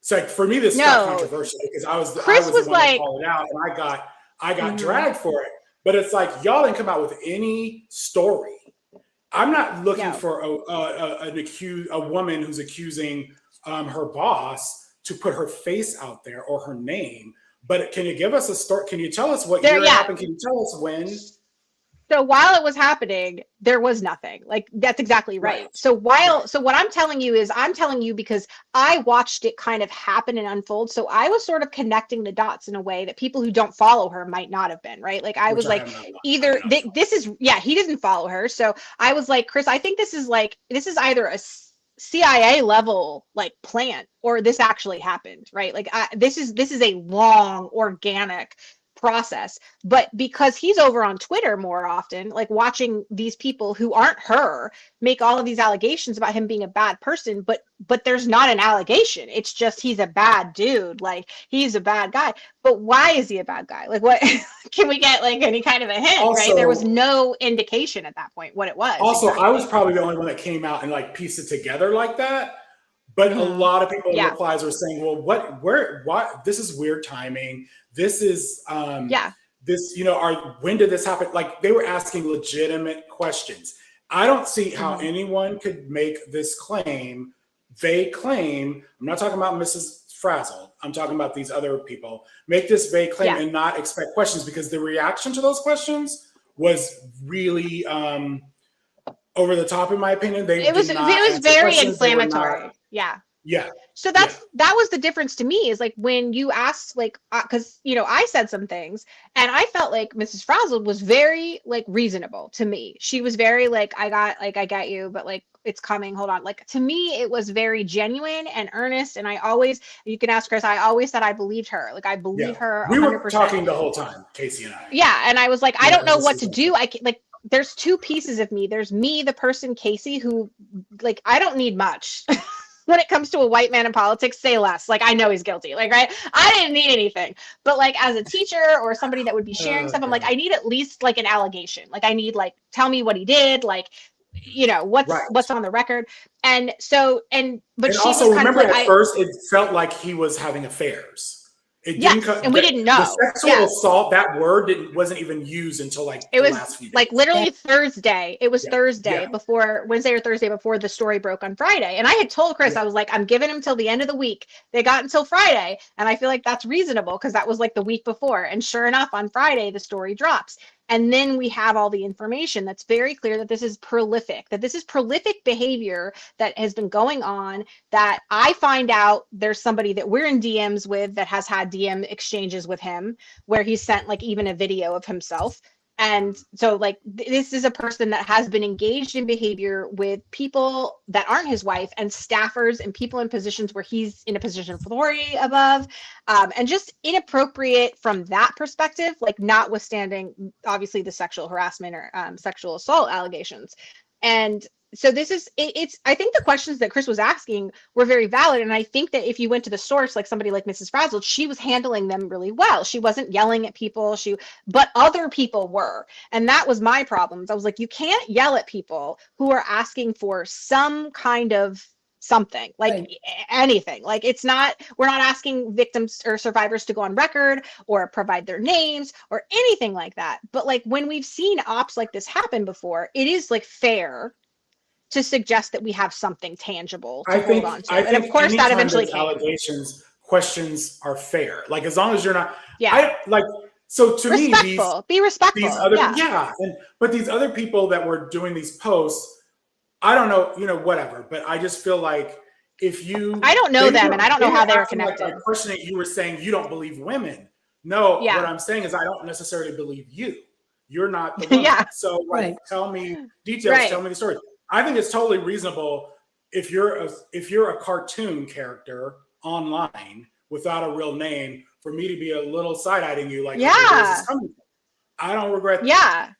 So like, for me, this got controversial because I was the one that called it out, and I got dragged for it. But it's like, y'all didn't come out with any story. I'm not looking for a woman who's accusing her boss to put her face out there or her name. But can you give us a story? Can you tell us what year it happened? Can you tell us when? So while it was happening, there was nothing. Like, that's exactly right. So so what I'm telling you is, I'm telling you because I watched it kind of happen and unfold. So I was sort of connecting the dots in a way that people who don't follow her might not have been, right? Like I was like, either this is, he doesn't follow her. So I was like, Chris, I think this is either a CIA level like plan or this actually happened, right? Like this is a long organic process. But because he's over on Twitter more often, like watching these people who aren't her make all of these allegations about him being a bad person, but there's not an allegation. It's just he's a bad dude, like he's a bad guy. But why is he a bad guy? Like, what can we get like any kind of a hint? Also, right? There was no indication at that point what it was. Also, I was probably the only one that came out and like pieced it together like that. But a lot of people in replies were saying, well, why this is weird timing. This is this, when did this happen? Like they were asking legitimate questions. I don't see how anyone could make this claim. They claim, I'm not talking about Mrs. Frazzle. I'm talking about these other people. Make this vague claim and not expect questions, because the reaction to those questions was really over the top, in my opinion. It was very inflammatory. Yeah. So that was the difference to me, is like when you asked, like, because I said some things and I felt like Mrs. Frazzle was very like reasonable to me. She was very like, I get you, but like it's coming. Hold on. Like to me, it was very genuine and earnest. And you can ask Chris, I always said I believed her. Like I believe her 100%. We were talking the whole time, Casey and I. Yeah, and I was like, I don't know what to do. There's two pieces of me. There's me, the person Casey, who like I don't need much. When it comes to a white man in politics, say less. Like, I know he's guilty. Like, right? I didn't need anything. But like as a teacher or somebody that would be sharing stuff, I'm like, I need at least like an allegation. Like I need like, tell me what he did. Like, what's on the record. And so, but she also was kind remember of like, at first it felt like he was having affairs. And we didn't know. The sexual assault, that word wasn't even used until like it was last few days. like literally Thursday. It was Thursday before Wednesday or Thursday before the story broke on Friday. And I had told Chris, I was like, I'm giving him till the end of the week. They got until Friday. And I feel like that's reasonable because that was like the week before. And sure enough, on Friday, the story drops. And then we have all the information that's very clear that this is prolific behavior that has been going on, that I find out there's somebody that we're in DMs with that has had DM exchanges with him where he sent like even a video of himself. And so like this is a person that has been engaged in behavior with people that aren't his wife and staffers and people in positions where he's in a position of authority above, and just inappropriate from that perspective, like notwithstanding obviously the sexual harassment or sexual assault allegations. And so this is I think the questions that Chris was asking were very valid. And I think that if you went to the source, like somebody like Mrs. Frazzle, she was handling them really well. She wasn't yelling at people, but other people were. And that was my problems. I was like, you can't yell at people who are asking for some kind of something, like anything. Like we're not asking victims or survivors to go on record or provide their names or anything like that. But like when we've seen ops like this happen before, it is like fair to suggest that we have something tangible to hold on to. And of course that eventually came. Allegations, questions are fair. Like as long as you're not, so to respectful. me, be respectful. These other, but these other people that were doing these posts, I don't know, whatever, but I just feel like I don't know them and I don't know how they're connected. Like questioning, you were saying you don't believe women. No, what I'm saying is I don't necessarily believe you. You're not the woman. So tell me details, tell me the story. I think it's totally reasonable if you're a cartoon character online without a real name for me to be a little side-eyeing you like, where's this coming from? I don't regret that. Yeah.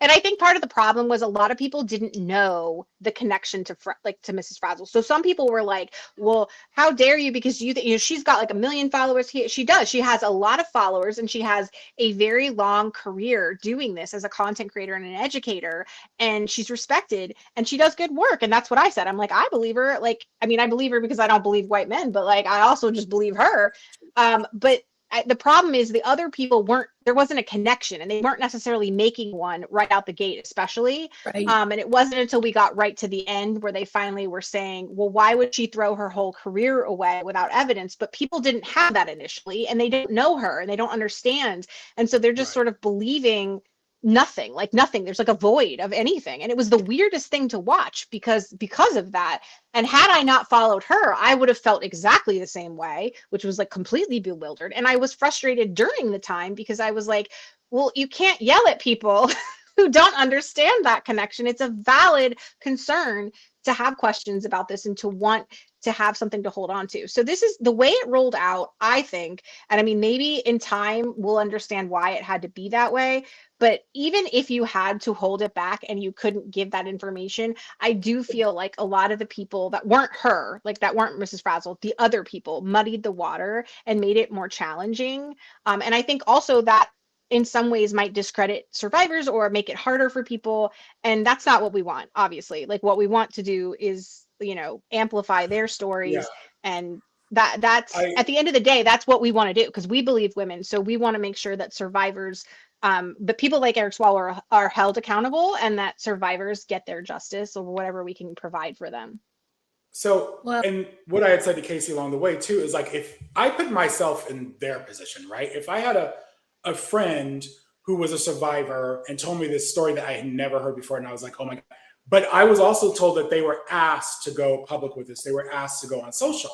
And I think part of the problem was a lot of people didn't know the connection to to Mrs. Frazzle. So some people were like, well, how dare you, because she's got like 1 million followers. She does. She has a lot of followers, and she has a very long career doing this as a content creator and an educator, and she's respected and she does good work. And that's what I said. I'm like, I believe her. Like, I mean, I believe her because I don't believe white men, but like, I also just believe her. But the problem is the other people there wasn't a connection, and they weren't necessarily making one right out the gate, especially. Right. And it wasn't until we got right to the end where they finally were saying, well, why would she throw her whole career away without evidence? But people didn't have that initially, and they don't know her and they don't understand. And so they're just sort of believing nothing. There's like a void of anything. And it was the weirdest thing to watch because of that. And had I not followed her, I would have felt exactly the same way, which was like completely bewildered. And I was frustrated during the time because I was like, well, you can't yell at people who don't understand that connection. It's a valid concern to have questions about this and to want to have something to hold on to. So this is the way it rolled out, I think. And I mean, maybe in time we'll understand why it had to be that way. But even if you had to hold it back and you couldn't give that information, I do feel like a lot of the people that weren't her, like that weren't Mrs. Frazzle, the other people muddied the water and made it more challenging. And I think also that in some ways might discredit survivors or make it harder for people. And that's not what we want, obviously. Like what we want to do is, amplify their stories. And that's at the end of the day, that's what we want to do because we believe women. So we want to make sure that survivors, but people like Eric Swalwell are held accountable and that survivors get their justice or whatever we can provide for them. So, and what I had said to Casey along the way too, is like, if I put myself in their position, right? If I had a friend who was a survivor and told me this story that I had never heard before, and I was like, oh my God. But I was also told that they were asked to go public with this. They were asked to go on social.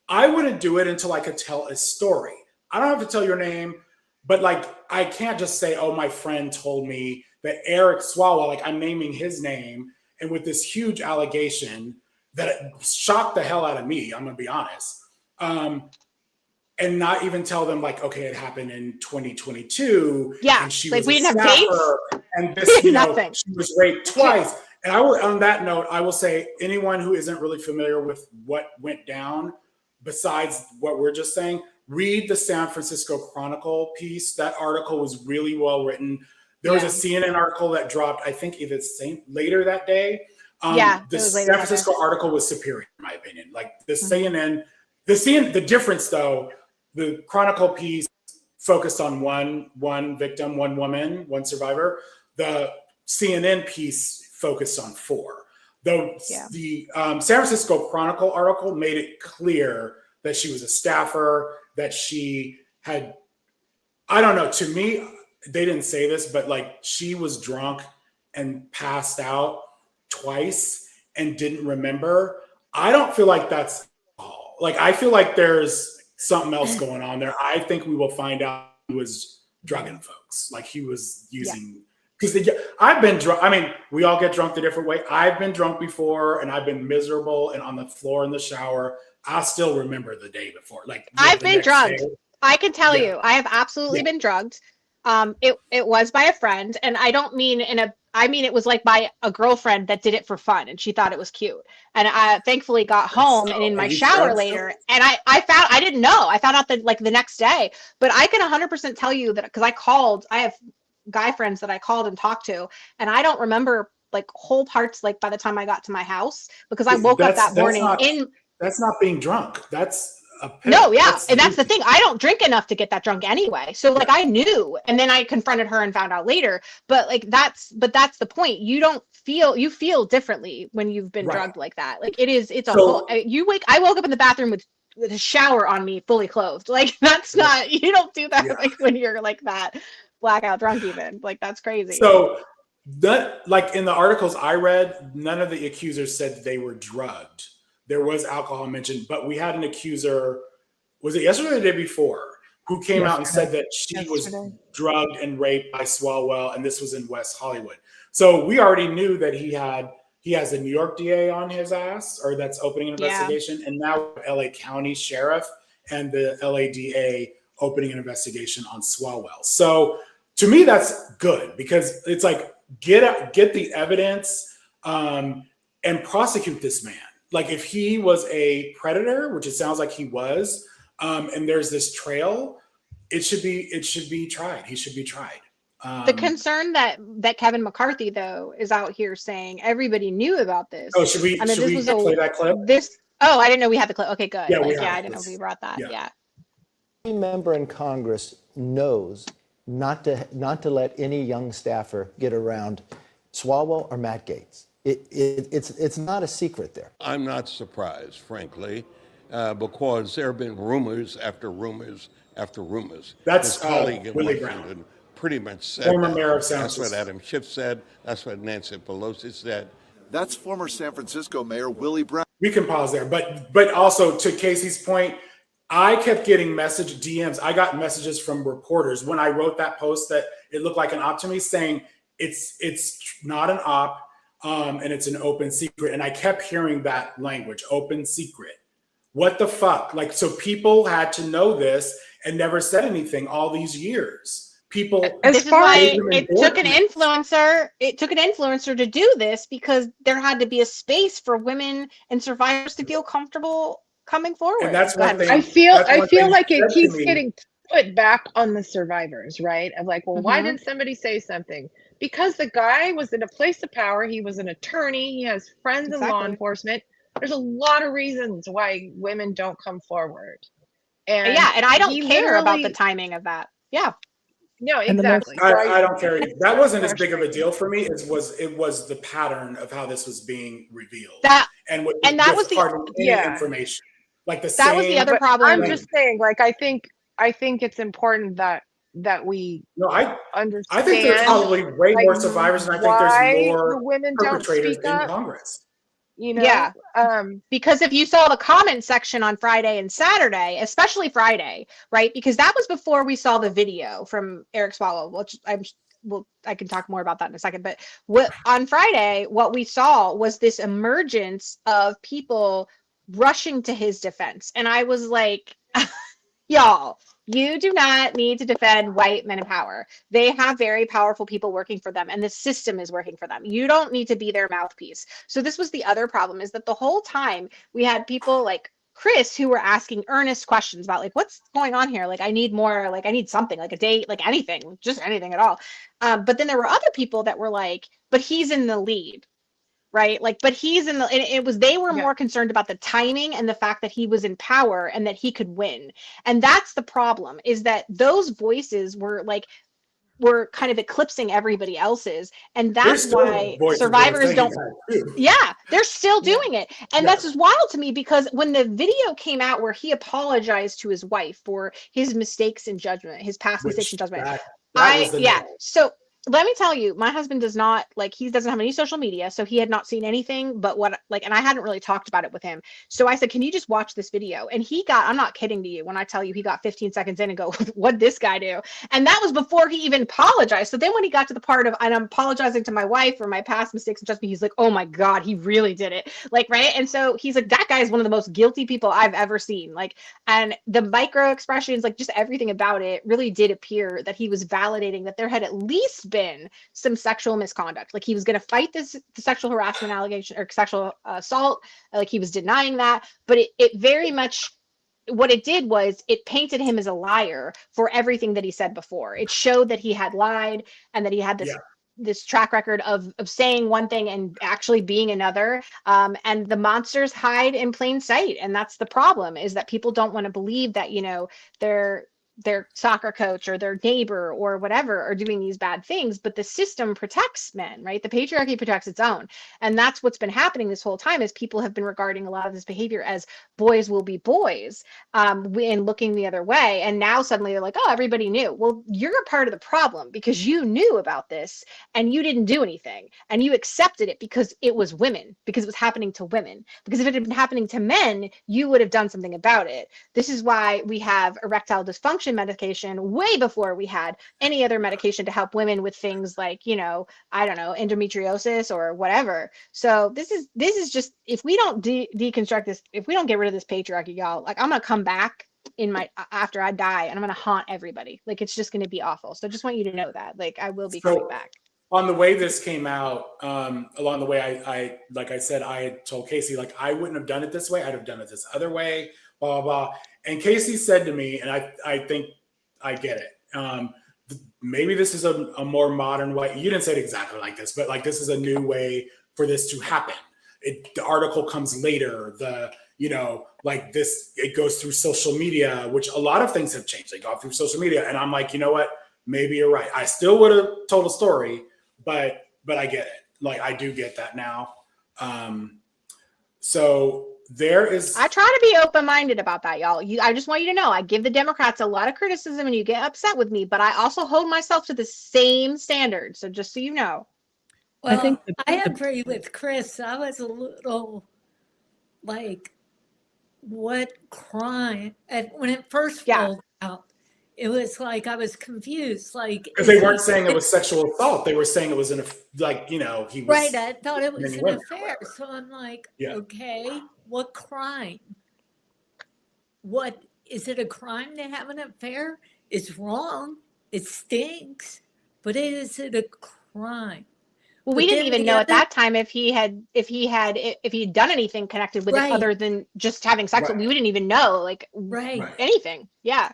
I wouldn't do it until I could tell a story. I don't have to tell your name, but like, I can't just say, oh, my friend told me that Eric Swalwell, like I'm naming his name, and with this huge allegation that shocked the hell out of me, I'm gonna be honest, and not even tell them like, okay, it happened in 2022. Yeah, and she like was we a didn't have dates, and this, nothing. She was raped twice. Yeah. And I will, on that note, I will say anyone who isn't really familiar with what went down, besides what we're just saying, read the San Francisco Chronicle piece. That article was really well written. There was a CNN article that dropped, I think either later that day. The San Francisco article was superior, in my opinion. Like the CNN, the difference though, the Chronicle piece focused on one victim, one woman, one survivor. The CNN piece focused on 4. The San Francisco Chronicle article made it clear that she was a staffer, that she had, I don't know, to me, they didn't say this, but like she was drunk and passed out twice and didn't remember. I don't feel like that's all. Like, I feel like there's something else going on there. I think we will find out he was drugging folks. Like he was using, because I've been drunk. I mean, we all get drunk the different way. I've been drunk before and I've been miserable and on the floor in the shower. I still remember the day before. Like I've been drugged. I can tell you, I have absolutely been drugged. It was by a friend, and I don't mean I mean it was like by a girlfriend that did it for fun, and she thought it was cute. And I thankfully got home and in my shower later, and I didn't know. I found out that like the next day, but I can 100% tell you that because I have guy friends that I called and talked to, and I don't remember like whole parts like by the time I got to my house because I woke up that morning That's not being drunk. That's and that's the thing. I don't drink enough to get that drunk anyway. So like I knew, and then I confronted her and found out later. But like that's the point. You feel differently when you've been drugged like that. Like it's a whole. I woke up in the bathroom with a shower on me, fully clothed. Like that's not. You don't do that like when you're like that blackout drunk even. Like that's crazy. So that like in the articles I read, none of the accusers said they were drugged. There was alcohol mentioned, but we had an accuser, was it yesterday or the day before, who came out and said that she was drugged and raped by Swalwell, and this was in West Hollywood. So we already knew that he has a New York DA on his ass, or that's opening an investigation, and now LA County Sheriff and the LA DA opening an investigation on Swalwell. So to me, that's good because it's like get the evidence and prosecute this man. Like if he was a predator, which it sounds like he was, and there's this trail, it should be tried. He should be tried. The concern that Kevin McCarthy though is out here saying everybody knew about this. Oh, should we play that clip? Oh, I didn't know we had the clip. Okay, good. Yeah, I didn't know if we brought that. Yeah. Any member in Congress knows not to let any young staffer get around Swalwell or Matt Gaetz. It's not a secret there. I'm not surprised, frankly, because there have been rumors after rumors after rumors. That's his colleague in Willie Washington Brown, pretty much said former that. mayor of San That's Francisco. what Adam Schiff said. That's what Nancy Pelosi said. That's former San Francisco Mayor Willie Brown. We can pause there, but also to Casey's point, I kept getting DMs. I got messages from reporters when I wrote that post that it looked like an op to me, saying it's not an op and it's an open secret. And I kept hearing that language, open secret. What the fuck? Like, so people had to know this and never said anything all these years. People, this is why it took an influencer. It took an influencer to do this because there had to be a space for women and survivors to feel comfortable coming forward. And that's one thing. I feel like it keeps getting put back on the survivors, right? Of like, well, why didn't somebody say something? Because the guy was in a place of power. He was an attorney. He has friends in law enforcement. There's a lot of reasons why women don't come forward. And and I don't care about the timing of that. Yeah. No, exactly. I don't care. That wasn't as big of a deal for me. It was the pattern of how this was being revealed. That was the information. Like that was the other problem. I'm just saying, like, I think it's important that we understand. I think there's probably way more survivors, and I think there's more the women perpetrators don't speak in Congress. You know, because if you saw the comment section on Friday and Saturday, especially Friday, right? Because that was before we saw the video from Eric Swalwell, which I can talk more about that in a second. But on Friday, what we saw was this emergence of people rushing to his defense. And I was like, y'all, you do not need to defend white men in power. They have very powerful people working for them, and the system is working for them. You don't need to be their mouthpiece. So this was the other problem, is that the whole time we had people like Chris who were asking earnest questions about like, what's going on here? Like, I need more, like, I need something, like a date, like anything, just anything at all. But then there were other people that were like, but he's in the lead. Right? Like, but he's in they were more concerned about the timing and the fact that he was in power and that he could win. And that's the problem, is that those voices were kind of eclipsing everybody else's. And that's why survivors don't. Yeah, they're still doing it. And that's just wild to me, because when the video came out where he apologized to his wife for his mistakes in judgment, his past mistakes in judgment. So let me tell you, my husband does not, like, he doesn't have any social media, so he had not seen anything but and I hadn't really talked about it with him. So I said, can you just watch this video? And I'm not kidding to you when I tell you, he got 15 seconds in and go, what'd this guy do? And that was before he even apologized. So then when he got to the part of, I'm apologizing to my wife for my past mistakes and judgment, he's like, oh my God, he really did it. Like, right? And so he's like, that guy is one of the most guilty people I've ever seen. Like, and the micro expressions, like just everything about it really did appear that he was validating that there had at least been some sexual misconduct. Like, he was going to fight the sexual harassment allegation or sexual assault. Like, he was denying that, but it very much, what it did was it painted him as a liar for everything that he said before. It showed that he had lied and that he had this track record of saying one thing and actually being another. And the monsters hide in plain sight. And that's the problem, is that people don't want to believe that, you know, their soccer coach or their neighbor or whatever are doing these bad things, but the system protects men, right? The patriarchy protects its own. And that's what's been happening this whole time, is people have been regarding a lot of this behavior as boys will be boys, and looking the other way. And now suddenly they're like, oh, everybody knew. Well, you're a part of the problem, because you knew about this and you didn't do anything, and you accepted it because it was women, because it was happening to women. Because if it had been happening to men, you would have done something about it. This is why we have erectile dysfunction medication way before we had any other medication to help women with things like, you know, I don't know, endometriosis or whatever. So this is just, if we don't deconstruct this, if we don't get rid of this patriarchy, y'all, like, I'm gonna come back after I die, and I'm gonna haunt everybody. Like, it's just gonna be awful. So just want you to know that, like, I will be coming back. on the way this came out, along the way, I like I said, I had told Casey, like, I wouldn't have done it this way. I'd have done it this other way, blah, blah, blah. And Casey said to me, and I think I get it. Maybe this is a more modern way. You didn't say it exactly like this, but like, this is a new way for this to happen. The article comes later. Like this, it goes through social media, which a lot of things have changed. They go through social media. And I'm like, you know what? Maybe you're right. I still would have told a story, but I get it. Like, I do get that now. So there is. I try to be open-minded about that, y'all. I just want you to know, I give the Democrats a lot of criticism and you get upset with me, but I also hold myself to the same standard. So just so you know. Well, I agree with Chris. I was a little like, what crime? And when it first rolled out, it was like I was confused. Like, because they weren't saying it was sexual assault. They were saying it was he was right. I thought it was an affair. So I'm like, okay, what crime? What is it? A crime to have an affair? It's wrong. It stinks. But is it a crime? Well, we didn't even know at that time if he had done anything connected with it other than just having sex. We didn't even know anything. Yeah.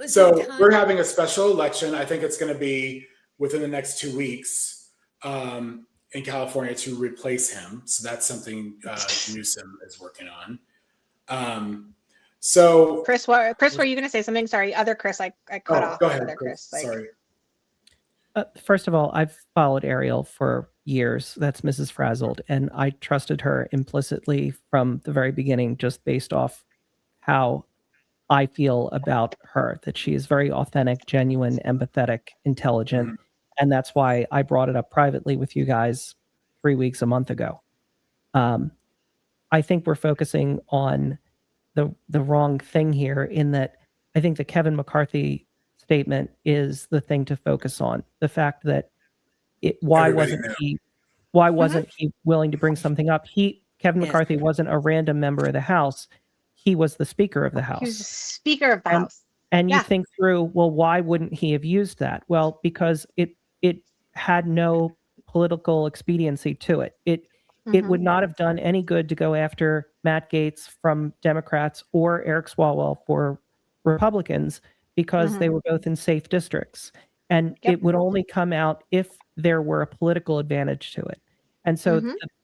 So we're having a special election. I think it's going to be within the next 2 weeks in California to replace him. So that's something Newsom is working on. So Chris, were you going to say something? Sorry, other Chris, I cut off. Go ahead, other Chris. Sorry. First of all, I've followed Ariel for years. That's Mrs. Frazzled. And I trusted her implicitly from the very beginning, just based off how I feel about her, that she is very authentic, genuine, empathetic, intelligent. Mm-hmm. And that's why I brought it up privately with you guys 3 weeks, a month ago. I think we're focusing on the wrong thing here, in that I think the Kevin McCarthy statement is the thing to focus on. The fact that why wasn't he willing to bring something up? Kevin McCarthy wasn't a random member of the House. He was the Speaker of the House. He was the Speaker of the House. And you think through, well, why wouldn't he have used that? Well, because it had no political expediency to it. It would not have done any good to go after Matt Gaetz from Democrats or Eric Swalwell for Republicans, because they were both in safe districts. And it would only come out if there were a political advantage to it. And so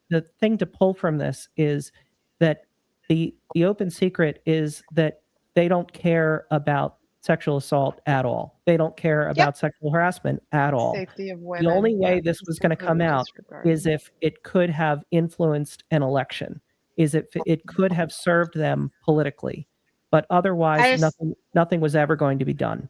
the thing to pull from this is that the open secret is that they don't care about sexual assault at all. They don't care about sexual harassment at all. Safety of women. The only way this was going to come out is if it could have influenced an election, is if it could have served them politically. But otherwise, nothing was ever going to be done.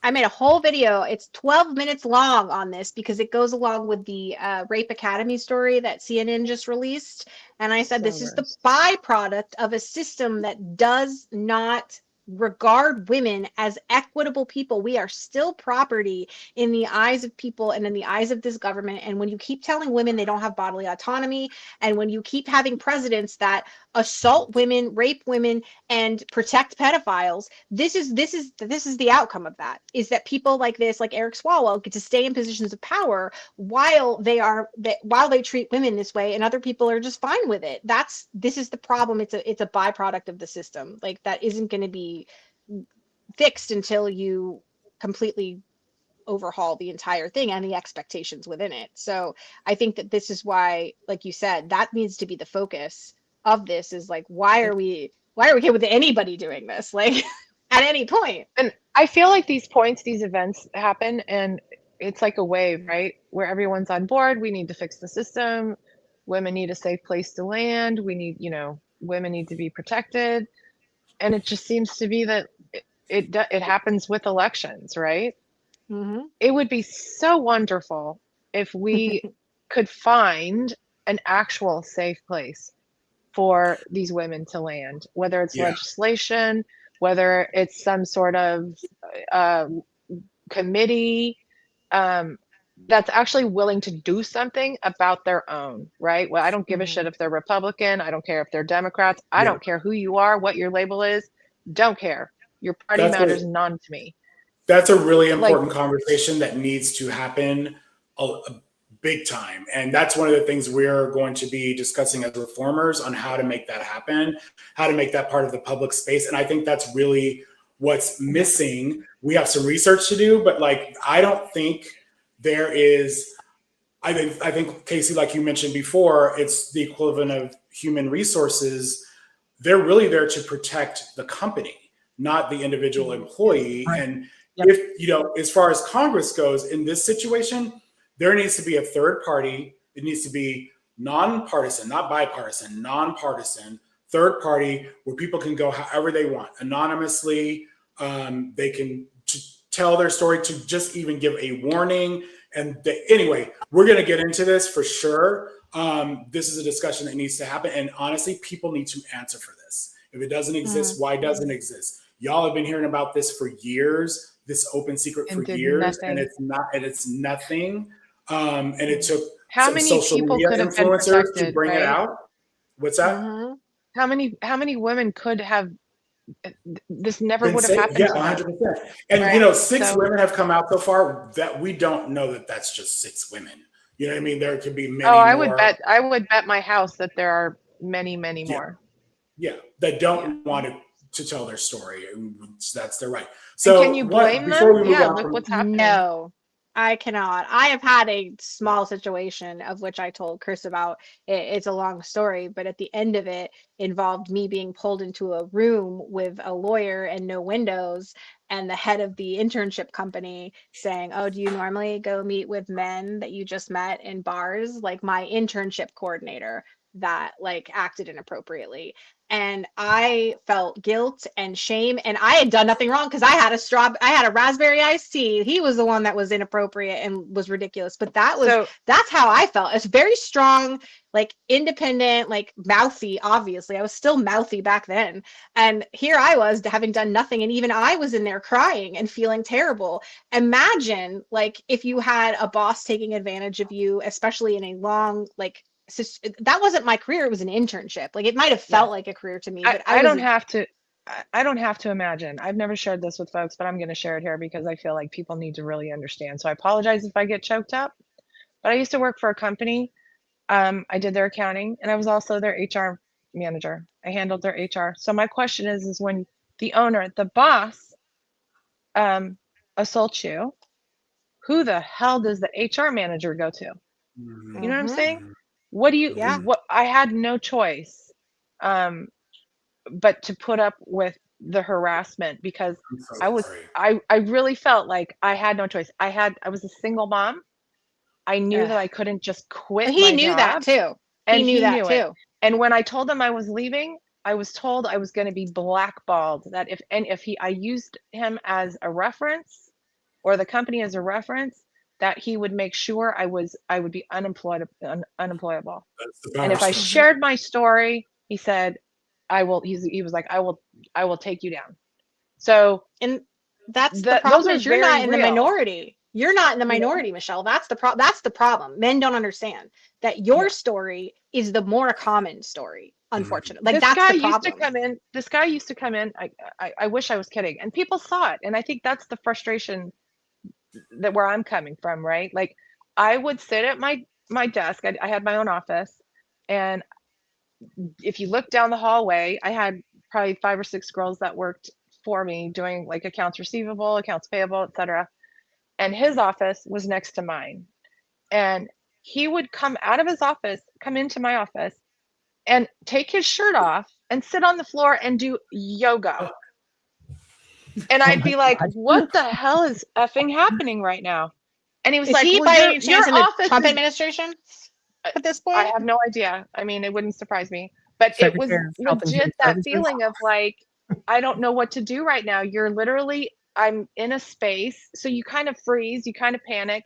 I made a whole video. It's 12 minutes long on this because it goes along with the Rape Academy story that CNN just released. And I said, this is the byproduct of a system that does not regard women as equitable people. We are still property in the eyes of people and in the eyes of this government. And when you keep telling women they don't have bodily autonomy, and when you keep having presidents that assault women, rape women, and protect pedophiles, this is the outcome of that, is that people like this, like Eric Swalwell, get to stay in positions of power while they treat women this way, and other people are just fine with it. This is the problem. It's a byproduct of the system. Like, that isn't going to be fixed until you completely overhaul the entire thing and the expectations within it. So I think that this is why, like you said, that needs to be the focus of this, is like, why are we okay with anybody doing this, like, at any point? And I feel like these events happen, and it's like a wave, right? Where everyone's on board. We need to fix the system. Women need a safe place to land. We need, women need to be protected. And it just seems to be that it happens with elections, right? Mm-hmm. It would be so wonderful if we could find an actual safe place for these women to land, whether it's legislation, whether it's some sort of committee that's actually willing to do something about their own, right? Well, I don't give a shit if they're Republican. I don't care if they're Democrats. I don't care who you are, what your label is. Don't care. Your party matters none to me. That's a really important conversation that needs to happen a big time. And that's one of the things we're going to be discussing as reformers on how to make that happen, how to make that part of the public space. And I think that's really what's missing. We have some research to do, but like, I don't think there is, I think Casey, like you mentioned before, it's the equivalent of human resources. They're really there to protect the company, not the individual employee. Right. And if, as far as Congress goes in this situation, there needs to be a third party. It needs to be nonpartisan, not bipartisan, nonpartisan, third party where people can go however they want, anonymously. They can tell their story, to just even give a warning. And anyway, we're going to get into this for sure. This is a discussion that needs to happen. And honestly, people need to answer for this. If it doesn't exist, why doesn't it exist? Y'all have been hearing about this for years, this open secret for years, and it's nothing. And it took how many social people media could have been influencers protected, to bring it out. What's that? How many women could have? This never would have happened. Yeah, 100%. And 6 women have come out so far that we don't know that that's just 6 women. You know what I mean? There could be many. I more. I would bet my house that there are many more. Yeah, that don't want to tell their story. That's their right. So and can you blame them? Look what's happening. No, I cannot. I have had a small situation of which I told Chris about. It's a long story, but at the end of it involved me being pulled into a room with a lawyer and no windows, and the head of the internship company saying, "Oh, do you normally go meet with men that you just met in bars?" Like my internship coordinator that like acted inappropriately. And I felt guilt and shame, and I had done nothing wrong because I had a raspberry iced tea. He was the one that was inappropriate and was ridiculous. But that's how I felt. It's very strong, like independent, like mouthy. Obviously, I was still mouthy back then, and here I was having done nothing, and even I was in there crying and feeling terrible. Imagine like if you had a boss taking advantage of you, especially in a long like. That wasn't my career. It was an internship. Like it might have felt like a career to me, but I don't have to imagine. I've never shared this with folks, but I'm going to share it here because I feel like people need to really understand. So I apologize if I get choked up, but I used to work for a company. I did their accounting and I was also their HR manager. I handled their HR. So my question is when the owner, the boss, assaults you, who the hell does the HR manager go to? You know what I'm saying? What do you, what I had no choice, but to put up with the harassment because I really felt like I had no choice. I was a single mom. I knew that I couldn't just quit. He knew that too. And he knew that too. And when I told him I was leaving, I was told I was going to be blackballed. That I used him as a reference or the company as a reference, that he would make sure I would be unemployable. And if I shared my story, he said, I will. He was like, I will take you down. So, and that's the problem. Is you're not in the minority. You're not in the minority, Michelle. That's the problem. Men don't understand that your story is the more common story. Unfortunately, like that's the problem. This guy used to come in. I wish I was kidding, and people saw it, and I think that's the frustration that where I'm coming from, right? Like I would sit at my desk. I had my own office, and if you look down the hallway, I had probably 5 or 6 girls that worked for me doing like accounts receivable, accounts payable, etc. And his office was next to mine, and he would come out of his office, come into my office, and take his shirt off and sit on the floor and do yoga. And I'd be like, what the hell is effing happening right now? And he was like, he by any chance in the Trump administration at this point? I have no idea. I mean, it wouldn't surprise me. But it was legit that feeling of like, I don't know what to do right now. You're literally, I'm in a space. So you kind of freeze, you kind of panic.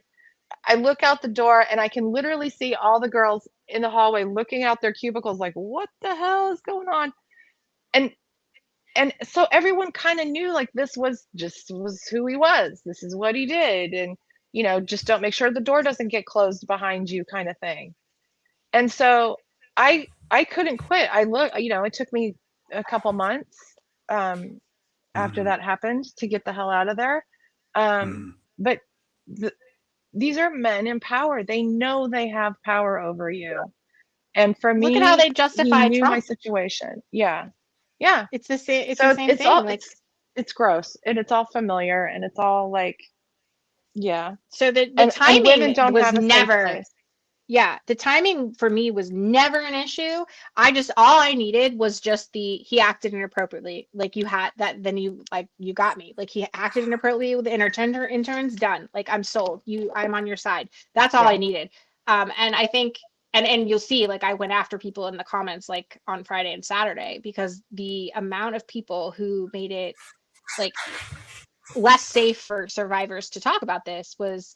I look out the door and I can literally see all the girls in the hallway looking out their cubicles like, what the hell is going on? And so everyone kind of knew like this was who he was. This is what he did. And, just don't make sure the door doesn't get closed behind you kind of thing. And so I couldn't quit. It took me a couple months after that happened to get the hell out of there. But these are men in power. They know they have power over you. And for me, look at how they he justify knew my Trump. situation. Yeah. Yeah. It's the same. It's So the same thing. Like, it's gross and it's all familiar and it's all like, yeah. so the And women timing don't was have a safe never. place. Yeah, the timing for me was never an issue. All I needed was just he acted inappropriately. Like you had that, then you got me. Like he acted inappropriately with the interns, done. Like I'm sold. I'm on your side. That's all I needed. And I think, and you'll see, like I went after people in the comments like on Friday and Saturday because the amount of people who made it like less safe for survivors to talk about this was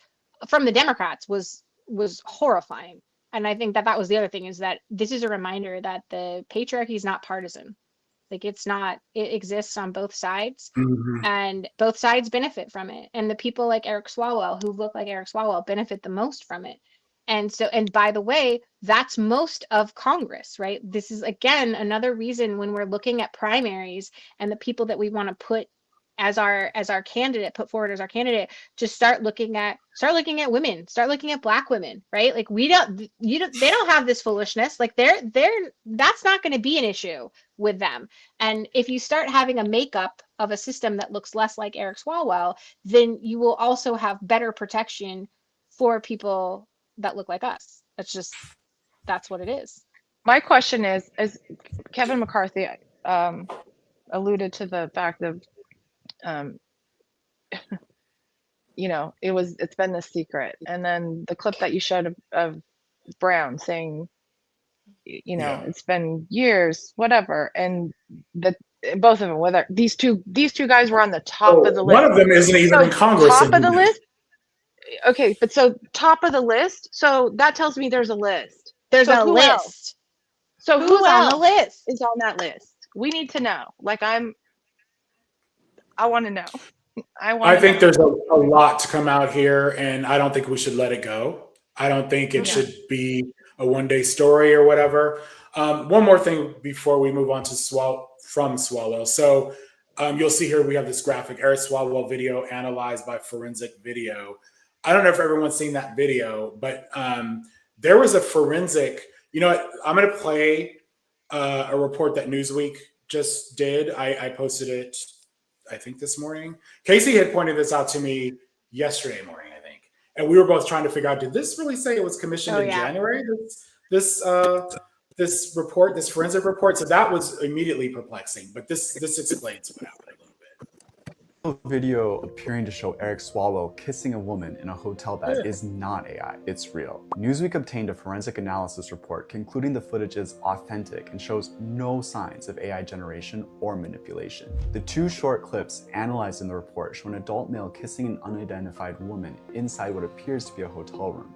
from the Democrats was horrifying. And I think that was the other thing, is that this is a reminder that the patriarchy is not partisan. Like it's not, it exists on both sides, and both sides benefit from it. And the people like Eric Swalwell, who look like Eric Swalwell, benefit the most from it. And so, and by the way, that's most of Congress, right? This is again another reason when we're looking at primaries and the people that we want to put as our candidate, put forward as our candidate, to start looking at women, start looking at Black women, right? Like they don't have this foolishness. Like that's not going to be an issue with them. And if you start having a makeup of a system that looks less like Eric Swalwell, then you will also have better protection for people that look like us. That's what it is. My question is, as Kevin McCarthy alluded to the fact of, it's been the secret. And then the clip that you showed of Brown saying, it's been years, whatever. And both of them, whether these two guys were on the top of the list. One of them isn't even in Congress. Top of the list. Okay, but so top of the list. So that tells me there's a list. There's a list. Else? So who's on the list? Is on that list? We need to know. Like I want to know. I think there's a lot to come out here, and I don't think we should let it go. I don't think it should be a one-day story or whatever. One more thing before we move on to Swalwell. So you'll see here we have this graphic, Eric Swalwell video analyzed by Forensic Video. I don't know if everyone's seen that video, but there was a forensic, you know what, I'm going to play a report that Newsweek just did. I posted it, I think this morning. Casey had pointed this out to me yesterday morning, I think. And we were both trying to figure out, did this really say it was commissioned in January? This report, this forensic report. So that was immediately perplexing, but this explains what happened a little bit. Video appearing to show Eric Swalwell kissing a woman in a hotel bed is not AI, it's real. Newsweek obtained a forensic analysis report concluding the footage is authentic and shows no signs of AI generation or manipulation. The two short clips analyzed in the report show an adult male kissing an unidentified woman inside what appears to be a hotel room,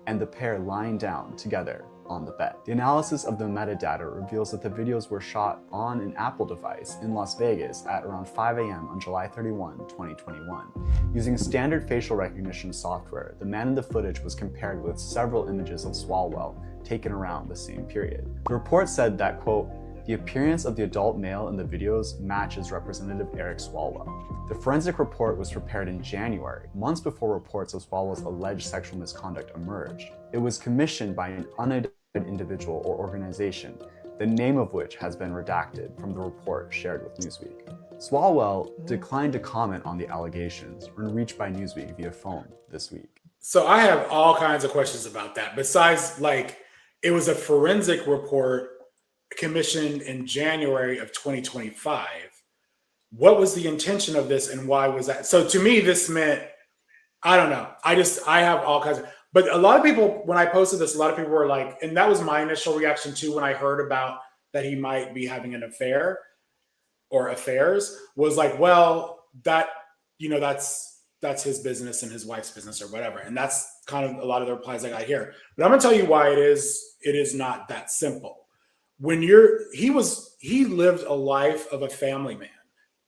and the pair lying down together on the bed. The analysis of the metadata reveals that the videos were shot on an Apple device in Las Vegas at around 5 a.m. on July 31, 2021. Using standard facial recognition software, the man in the footage was compared with several images of Swalwell taken around the same period. The report said that, quote, the appearance of the adult male in the videos matches Representative Eric Swalwell. The forensic report was prepared in January, months before reports of Swalwell's alleged sexual misconduct emerged. It was commissioned by an unidentified individual or organization, the name of which has been redacted from the report shared with Newsweek. Swalwell declined to comment on the allegations when reached by Newsweek via phone this week. So I have all kinds of questions about that. Besides, like, it was a forensic report commissioned in January of 2025. What was the intention of this and why was that? So to me, this meant, I don't know. I have all kinds of, but a lot of people, when I posted this, a lot of people were like, and that was my initial reaction too, when I heard about that he might be having an affair or affairs, was like, well, that, you know, that's his business and his wife's business or whatever. And that's kind of a lot of the replies I got here. But I'm gonna tell you why it is not that simple. When he lived a life of a family man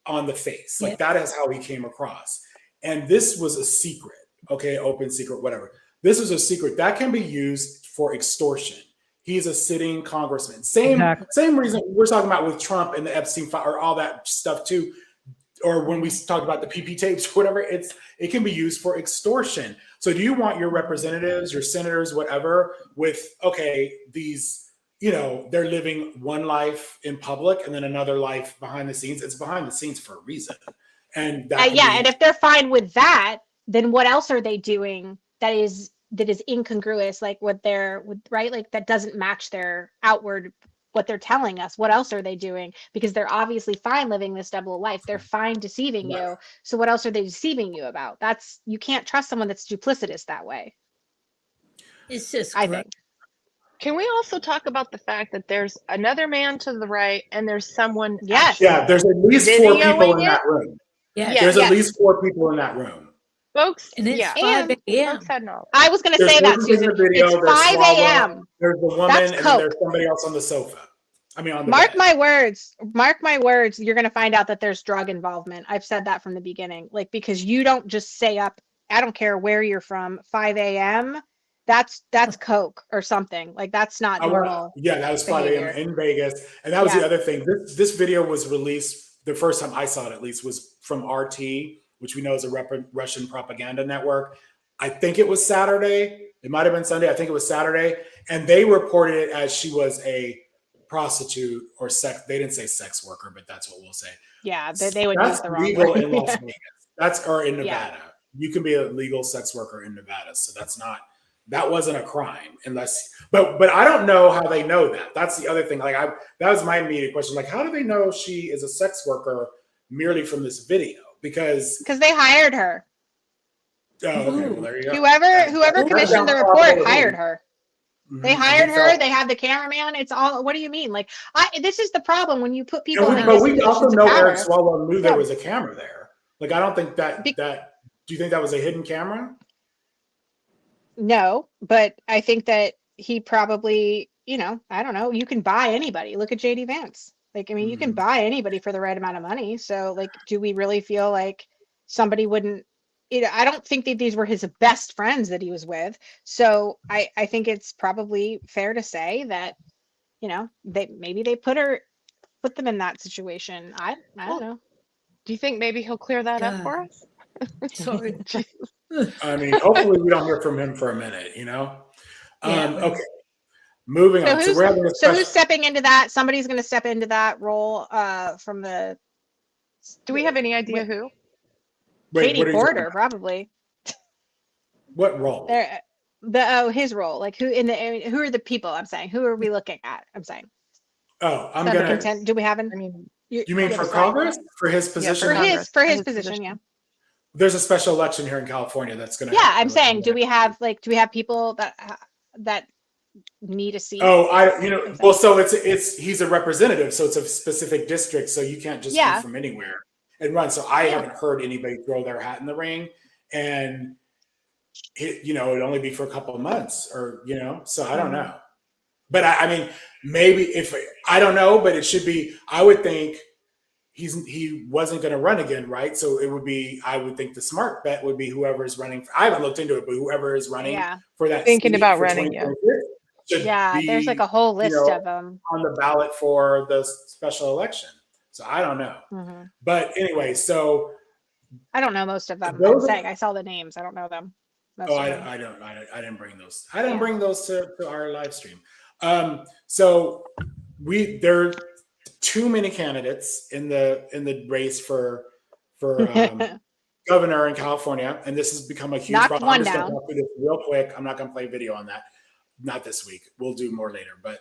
on the face. Like that is how he came across. And this was a secret, okay, open secret, whatever. This is a secret that can be used for extortion. He's a sitting congressman. Same reason we're talking about with Trump and the Epstein file or all that stuff too. or when we talk about the PP tapes or whatever, it can be used for extortion. So do you want your representatives, your senators, whatever, with, okay, these, they're living one life in public and then another life behind the scenes. It's behind the scenes for a reason. And that and if they're fine with that, then what else are they doing that is incongruous, like right? Like that doesn't match their outward, what they're telling us. What else are they doing? Because they're obviously fine living this double life. They're fine deceiving you. So what else are they deceiving you about? You can't trust someone that's duplicitous that way. It's just, I think. Can we also talk about the fact that there's another man to the right and there's someone? Yes. Yeah, there's at least 4 people in that room. Yes. There's at least 4 people in that room. Folks, and it's 5 a.m. Folks had knowledge. I was going to say that, Susan. Video, it's 5 a.m. There's the woman, That's and coke. then there's somebody else on the sofa. I mean, on the Mark bed. my words, you're going to find out that there's drug involvement. I've said that from the beginning, like, because you don't just stay up. I don't care where you're from, 5 a.m. That's coke or something. Like, that's not normal. Yeah, that was 5 a.m. in Vegas. And that was the other thing. This video was released, the first time I saw it at least, was from RT, which we know is a Russian propaganda network. I think it was Saturday. It might have been Sunday. I think it was Saturday. And they reported it as she was a prostitute or sex. They didn't say sex worker, but that's what we'll say. Yeah, they would That's use the wrong legal word. in Las Vegas. Or in Nevada. Yeah. You can be a legal sex worker in Nevada. So that wasn't a crime but I don't know how they know that. That's the other thing. Like that was my immediate question. Like, how do they know she is a sex worker merely from this video? Because they hired her. Oh, okay. Well, there you go. Whoever commissioned the report hired her. Mm-hmm. They hired her. They had the cameraman. It's all. What do you mean? Like, this is the problem when you put people. But we also know Eric Swalwell knew there was a camera there. Like, I don't think that. Do you think that was a hidden camera? No, but I think that he probably, I don't know. You can buy anybody. Look at JD Vance. Like, I mean, you can buy anybody for the right amount of money. So, like, do we really feel like somebody wouldn't? I don't think that these were his best friends that he was with. So I think it's probably fair to say that, they put them in that situation. I don't know. Do you think maybe he'll clear that up for us? Sorry. I mean, hopefully we don't hear from him for a minute, Okay. Moving on. So who's stepping into that? Somebody's going to step into that role from the. Do we have any idea who? Katie Porter, probably. What role? His role. Like, who are the people? I'm saying, who are we looking at? I'm saying. Oh, I'm gonna. Do we have an? You mean for Congress? For his position? Yeah, for his position, yeah. There's a special election here in California that's going to. Yeah, I'm saying, do we have people that need a seat? Oh, well, so he's a representative, so it's a specific district, so you can't just go from anywhere and run. So I haven't heard anybody throw their hat in the ring, and it'd only be for a couple of months, or so I don't know. But I mean, maybe I don't know, but it should be. I would think he wasn't going to run again, right? So it would be. I would think the smart bet would be whoever is running. I haven't looked into it, but whoever is running for that. Thinking about running, there's like a whole list of them on the ballot for the special election. So I don't know. Mm-hmm. But anyway, so I don't know most of them. I'm saying I saw the names. I don't know them. I didn't bring those. I didn't bring those to our live stream. So there are too many candidates in the race for governor in California, and this has become a huge problem. I'm just going to go through this real quick. I'm not going to play video on that. Not this week. We'll do more later. But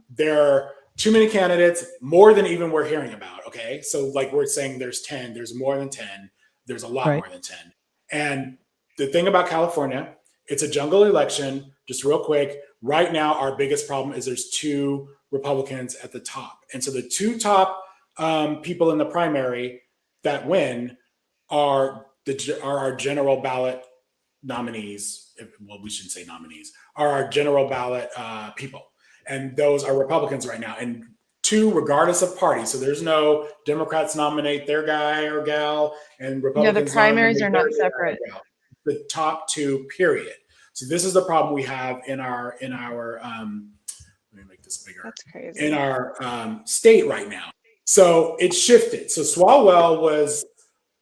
there are too many candidates, more than even we're hearing about. Okay, so like we're saying, there's 10. There's more than 10. There's a lot more than 10. And the thing about California, it's a jungle election. Just real quick, right now, our biggest problem is there's 2 Republicans at the top. And so the 2 top people in the primary that win are our general ballot nominees. Well, we shouldn't say nominees, are our general ballot people. And those are Republicans right now. And 2, regardless of party. So there's no Democrats nominate their guy or gal, and Republicans. Yeah, the primaries are not separate. The top 2, period. So this is the problem we have in our let me make this bigger. That's crazy. In our state right now. So it shifted. So Swalwell was,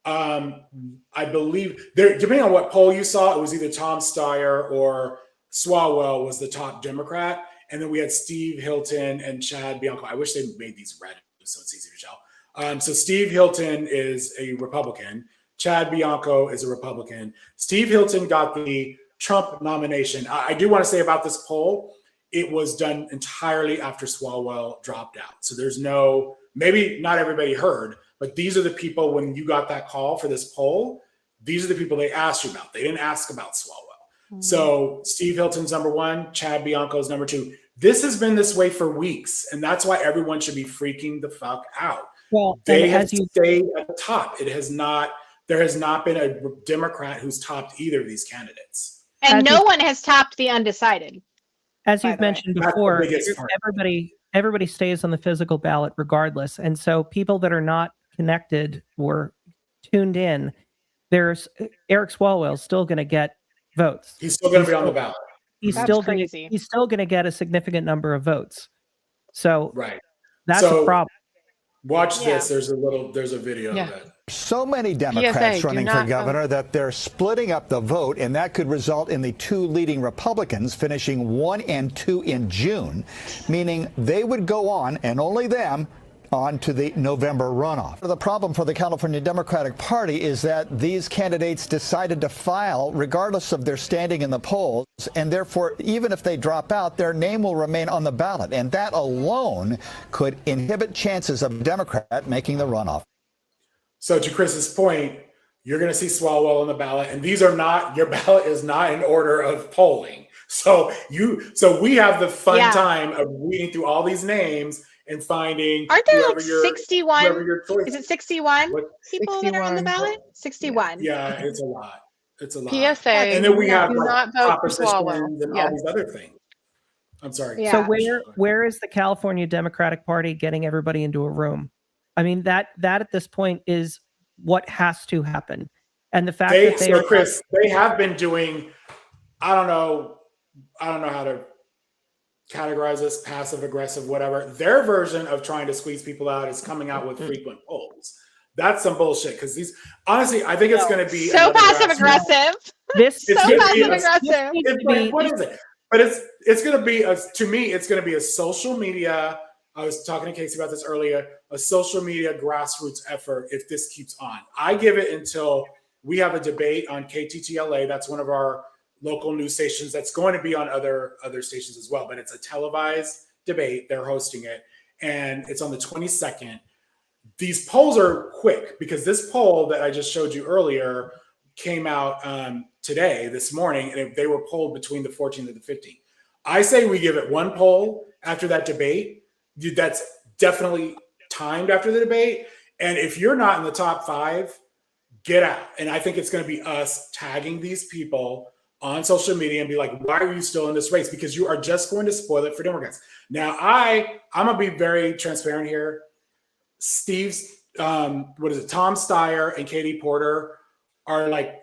I believe, there, depending on what poll you saw, it was either Tom Steyer or Swalwell was the top Democrat. And then we had Steve Hilton and Chad Bianco. I wish they made these red so it's easy to tell. So Steve Hilton is a Republican. Chad Bianco is a Republican. Steve Hilton got the Trump nomination. I do want to say about this poll, it was done entirely after Swalwell dropped out. So there's no, maybe not everybody heard, but these are the people, when you got that call for this poll, these are the people they asked you about. They didn't ask about Swalwell. Mm-hmm. So Steve Hilton's number one, Chad Bianco's number two. This has been this way for weeks, and that's why everyone should be freaking the fuck out. Well, they have stayed at the top. There has not been a Democrat who's topped either of these candidates. And no one has topped the undecided. As you've mentioned before, everybody stays on the physical ballot regardless. And so people that are not connected or tuned in, there's Eric Swalwell still going to get votes. He's still going to be on the ballot. He's still going to get a significant number of votes. So that's a problem. Watch this. There's a video of it. So many Democrats running for governor that they're splitting up the vote, and that could result in the two leading Republicans finishing 1 and 2 in June, meaning they would go on, and only them, on to the November runoff. The problem for the California Democratic Party is that these candidates decided to file regardless of their standing in the polls, and therefore, even if they drop out, their name will remain on the ballot, and that alone could inhibit chances of a Democrat making the runoff. So to Chris's point, you're going to see Swalwell on the ballot, and these are not, your ballot is not in order of polling. So we have the fun time of reading through all these names and finding. Aren't there like 61? Is it 61 people 61. That are on the ballot? 61. Yeah, it's a lot. It's a lot. PSA. And then we have do not vote for Swalwell and all these other things. I'm sorry. So where is the California Democratic Party getting everybody into a room? I mean, that at this point is what has to happen. And the fact that Chris, they have been doing, I don't know how to categorize this, passive aggressive, whatever. Their version of trying to squeeze people out is coming out with frequent polls. That's some bullshit, because these, honestly, I think it's going to be so passive aggressive. This so passive aggressive. What is it? But it's going to be to me, it's going to be a social media. I was talking to Casey about this earlier. A social media grassroots effort. If this keeps on, I give it until we have a debate on KTTLA. That's one of our local news stations. That's going to be on other stations as well. But it's a televised debate. They're hosting it, and it's on the 22nd. These polls are quick, because this poll that I just showed you earlier came out today, this morning, and they were polled between the 14th and the 15th. I say we give it one poll after that debate. That's definitely timed after the debate. And if you're not in the top 5, get out. And I think it's going to be us tagging these people on social media and be like, why are you still in this race? Because you are just going to spoil it for Democrats. Now, I'm going to be very transparent here. Steve's, Tom Steyer and Katie Porter are like,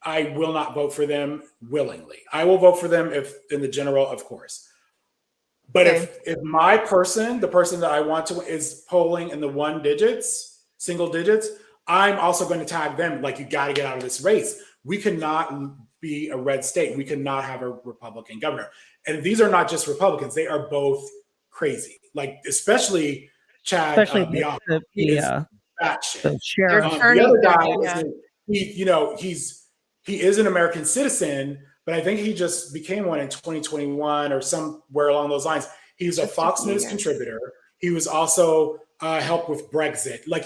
I will not vote for them willingly. I will vote for them if in the general, of course. But if my person, the person that I want to, is polling in the single digits, I'm also going to tag them. Like, you got to get out of this race. We cannot be a red state. We cannot have a Republican governor. And these are not just Republicans. They are both crazy. Like, especially Chad Bianco. The sheriff. The other guy, he is an American citizen, but I think he just became one in 2021 or somewhere along those lines. He was a Fox News contributor. He was also helped with Brexit. Like,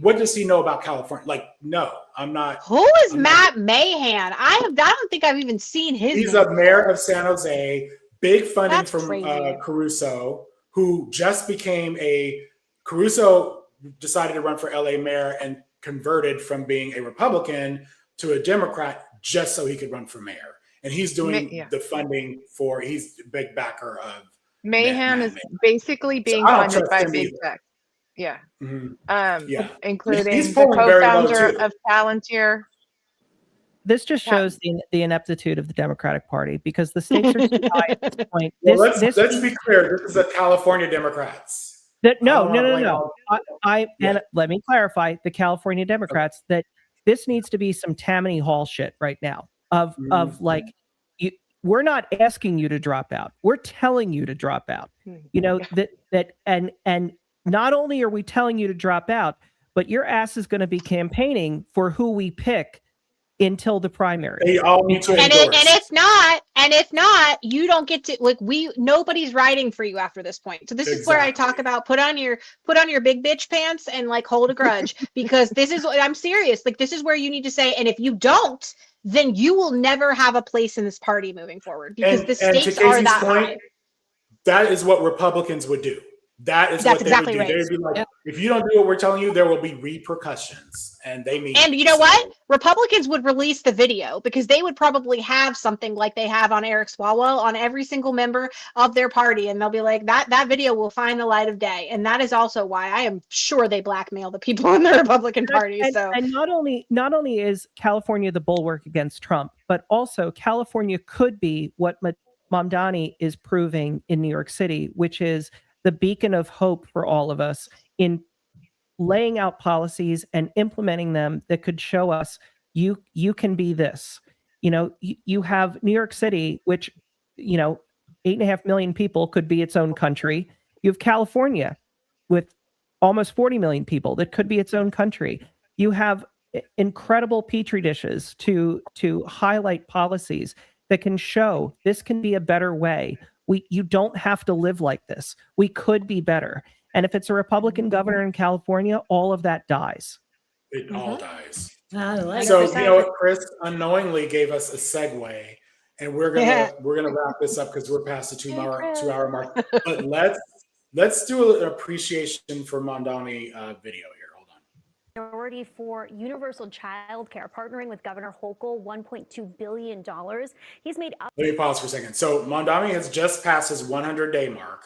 what does he know about California? Like, no, I'm not. Who is Matt Mahan? I don't think I've even seen his He's name. a mayor of San Jose, big funding from Caruso, who just became Caruso decided to run for LA mayor and converted from being a Republican to a Democrat just so he could run for mayor. And he's doing the funding he's a big backer of Mahan is basically being funded by big tech. Yeah. Mm-hmm. Including the co-founder of Palantir. This just shows the ineptitude of the Democratic Party, because the stakes are too high at this point. Well, let's be clear. This is the California Democrats. No. And let me clarify, the California Democrats, that this needs to be some Tammany Hall shit right now of like, we're not asking you to drop out. We're telling you to drop out. You know, and not only are we telling you to drop out, but your ass is going to be campaigning for who we pick until the primary. They all need to and endorse. if not, you don't get to, like, nobody's writing for you after this point. So this is where I talk about put on your big bitch pants and like hold a grudge, because this is, I'm serious. Like, this is where you need to say, and if you don't, then you will never have a place in this party moving forward, because the stakes are that high. That is what Republicans would do. That's what exactly they would do. right. They'd be like, if you don't do what we're telling you, there will be repercussions. And they mean. And you know what? Republicans would release the video, because they would probably have something like they have on Eric Swalwell on every single member of their party. And they'll be like, that video will find the light of day. And that is also why I am sure they blackmail the people in the Republican Party. And not only is California the bulwark against Trump, but also California could be what Mamdani is proving in New York City, which is the beacon of hope for all of us in laying out policies and implementing them that could show us you can be this. You know, you have New York City, which, 8.5 million people could be its own country. You have California with almost 40 million people that could be its own country. You have incredible petri dishes to highlight policies that can show this can be a better way. You don't have to live like this. We could be better. And if it's a Republican governor in California, all of that dies. It all dies. Like so you know what, Chris unknowingly gave us a segue, and we're gonna wrap this up because we're past the two hour mark. But let's do an appreciation for Mamdani video here. Priority for universal child care, partnering with Governor Hochul, $1.2 billion. He's made up. Let me pause for a second. So Mamdani has just passed his 100-day mark,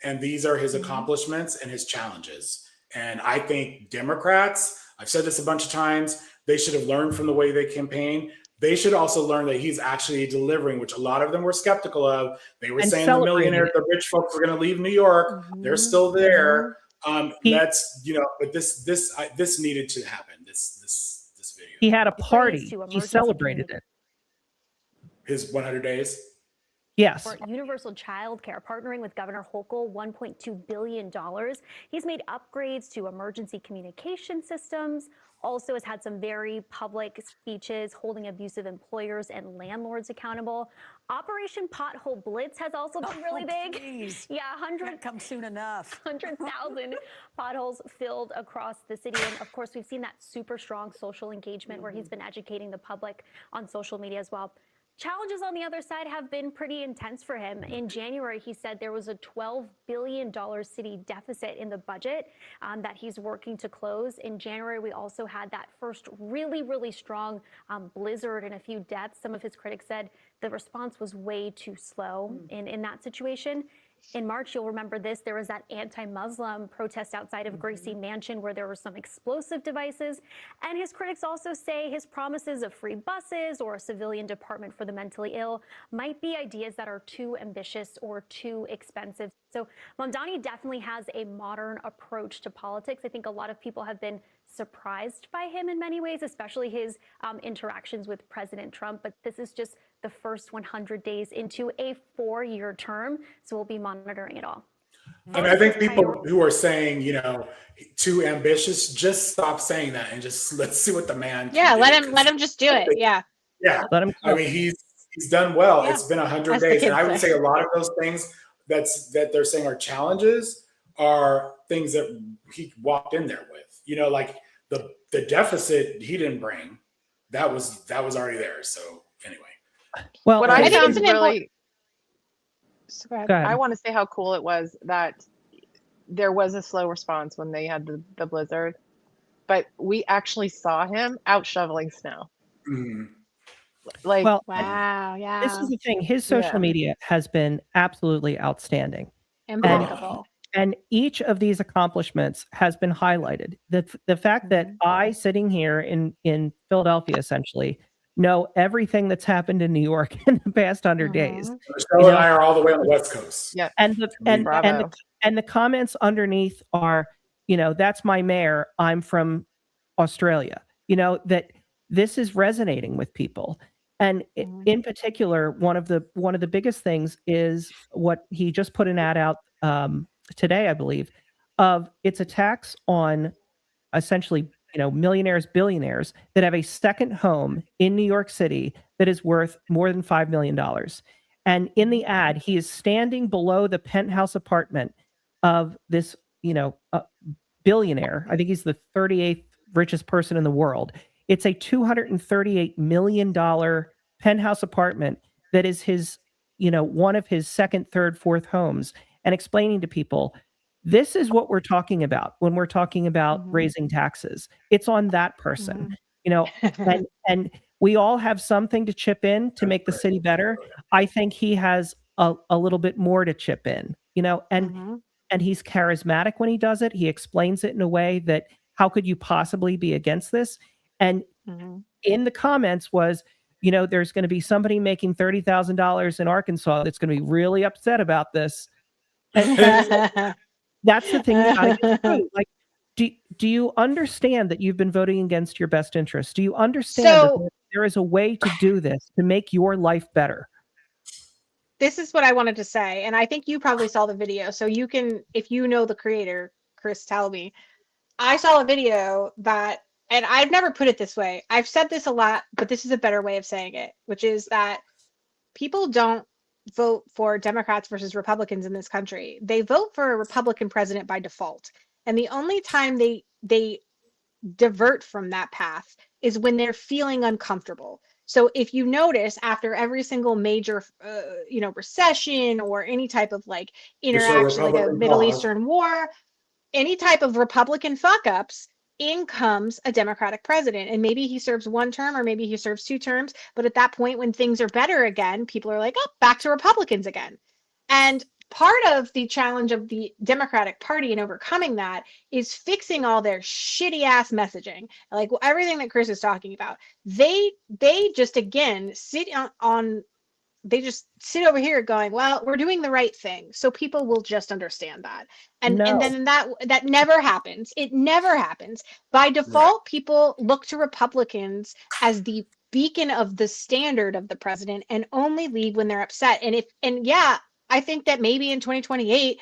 and these are his accomplishments and his challenges. And I think Democrats, I've said this a bunch of times, they should have learned from the way they campaign. They should also learn that he's actually delivering, which a lot of them were skeptical of. They were saying the millionaires, the rich folks were going to leave New York. They're still there. But this needed to happen. This video. He had a party. He celebrated it. His 100 days. Yes. For universal child care, partnering with Governor Hochul, $1.2 billion. He's made upgrades to emergency communication systems. Also has had some very public speeches holding abusive employers and landlords accountable. Operation Pothole Blitz has also been really big. Please. Yeah, 100 comes soon enough. 100,000 potholes filled across the city. And of course, we've seen that super strong social engagement where he's been educating the public on social media as well. Challenges on the other side have been pretty intense for him. In January, he said there was a $12 billion city deficit in the budget that he's working to close. In January, we also had that first really, really strong blizzard and a few deaths. Some of his critics said the response was way too slow in that situation. In March, you'll remember this, there was that anti-Muslim protest outside of Gracie Mansion where there were some explosive devices. And his critics also say his promises of free buses or a civilian department for the mentally ill might be ideas that are too ambitious or too expensive. So Mamdani definitely has a modern approach to politics. I think a lot of people have been surprised by him in many ways, especially his interactions with President Trump. But this is just the first 100 days into a 4-year term. So we'll be monitoring it all. And I think people who are saying, too ambitious, just stop saying that and just let's see what the man can do. let him just do it. Yeah. Yeah. Let him I mean, he's done well. Yeah. It's been 100 As the days. kids And I would say. say a lot of those things that they're saying are challenges are things that he walked in there with. Like the deficit he didn't bring. That was already there. So anyway. Well, what I found really, Go ahead. I want to say how cool it was that there was a slow response when they had the blizzard, but we actually saw him out shoveling snow. Mm-hmm. Like, well, wow, yeah. This is the thing. His social media has been absolutely outstanding. Impeccable. And each of these accomplishments has been highlighted. The fact that I, sitting here in Philadelphia, essentially, know everything that's happened in New York in the past 100 days. Michelle and I are all the way on the West Coast. Yeah. And the comments underneath are, that's my mayor. I'm from Australia. That this is resonating with people. And in particular, one of the biggest things is what he just put an ad out today, I believe, of it's a tax on essentially, millionaires, billionaires that have a second home in New York City that is worth more than $5 million. And in the ad, he is standing below the penthouse apartment of this, billionaire. I think he's the 38th richest person in the world. It's a $238 million penthouse apartment that is his, one of his second, third, fourth homes, and explaining to people, this is what we're talking about when we're talking about raising taxes. It's on that person, and we all have something to chip in to make the city better. I think he has a little bit more to chip in, and he's charismatic when he does it. He explains it in a way that, how could you possibly be against this? And in the comments was, there's going to be somebody making $30,000 in Arkansas that's going to be really upset about this. And that's the thing you gotta get through. Like, do you understand that you've been voting against your best interests? Do you understand that there is a way to do this to make your life better? This is what I wanted to say, and I think you probably saw the video, so you can, if you know the creator, Chris, tell me. I saw a video that, and I've never put it this way. I've said this a lot, but this is a better way of saying it, which is that people don't vote for Democrats versus Republicans in this country. They vote for a Republican president by default. And the only time they divert from that path is when they're feeling uncomfortable. So if you notice, after every single major, recession or any type of like interaction, like a Middle Eastern war, any type of Republican fuck ups, in comes a Democratic president. And maybe he serves one term or maybe he serves 2 terms. But at that point, when things are better again, people are like, oh, back to Republicans again. And part of the challenge of the Democratic Party in overcoming that is fixing all their shitty ass messaging. Like everything that Chris is talking about. They just, again, they just sit over here going, well, we're doing the right thing. So people will just understand that. And then that never happens. It never happens. By default, people look to Republicans as the beacon of the standard of the president and only leave when they're upset. And I think that maybe in 2028,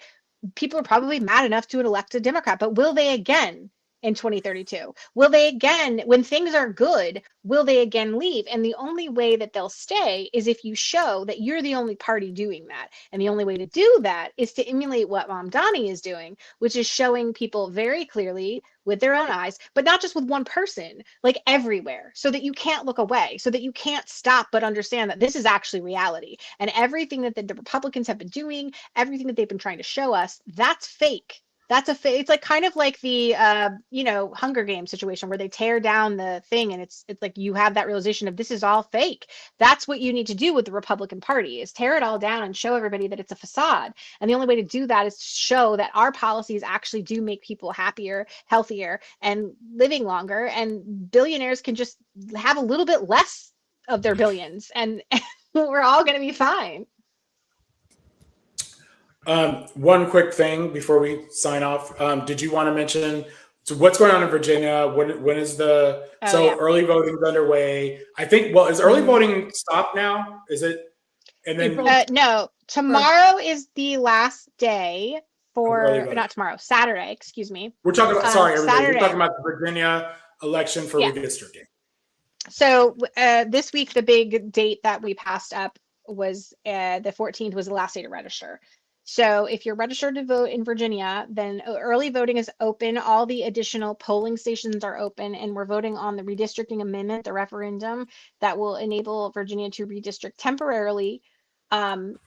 people are probably mad enough to elect a Democrat, but will they again in 2032? Will they again, when things are good, will they again leave? And the only way that they'll stay is if you show that you're the only party doing that. And the only way to do that is to emulate what Mom Donnie is doing, which is showing people very clearly with their own eyes, but not just with one person, like everywhere, so that you can't look away, so that you can't stop but understand that this is actually reality. And everything that the Republicans have been doing, everything that they've been trying to show us, that's fake. It's like kind of like the Hunger Games situation where they tear down the thing and it's like you have that realization of this is all fake. That's what you need to do with the Republican Party, is tear it all down and show everybody that it's a facade. And the only way to do that is to show that our policies actually do make people happier, healthier, and living longer, and billionaires can just have a little bit less of their billions and we're all going to be fine. One quick thing before we sign off. Did you want to mention what's going on in Virginia? When is early voting's underway? I think, is early voting stopped now? Is it? And then no, tomorrow is the last day not tomorrow, Saturday, excuse me. We're talking about, everybody. We're talking about the Virginia election for redistricting. So this week, the big date that we passed up was the 14th was the last day to register. So if you're registered to vote in Virginia, then early voting is open. All the additional polling stations are open, and we're voting on the redistricting amendment, the referendum that will enable Virginia to redistrict temporarily for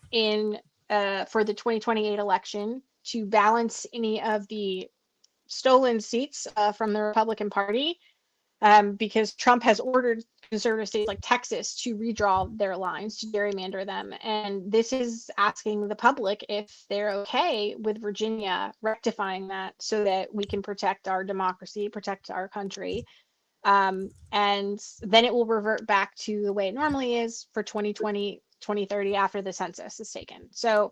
the 2028 election to balance any of the stolen seats from the Republican Party, because Trump has ordered conservative states like Texas to redraw their lines, to gerrymander them. And this is asking the public if they're okay with Virginia rectifying that so that we can protect our democracy, protect our country. And then it will revert back to the way it normally is for 2020, 2030 after the census is taken. So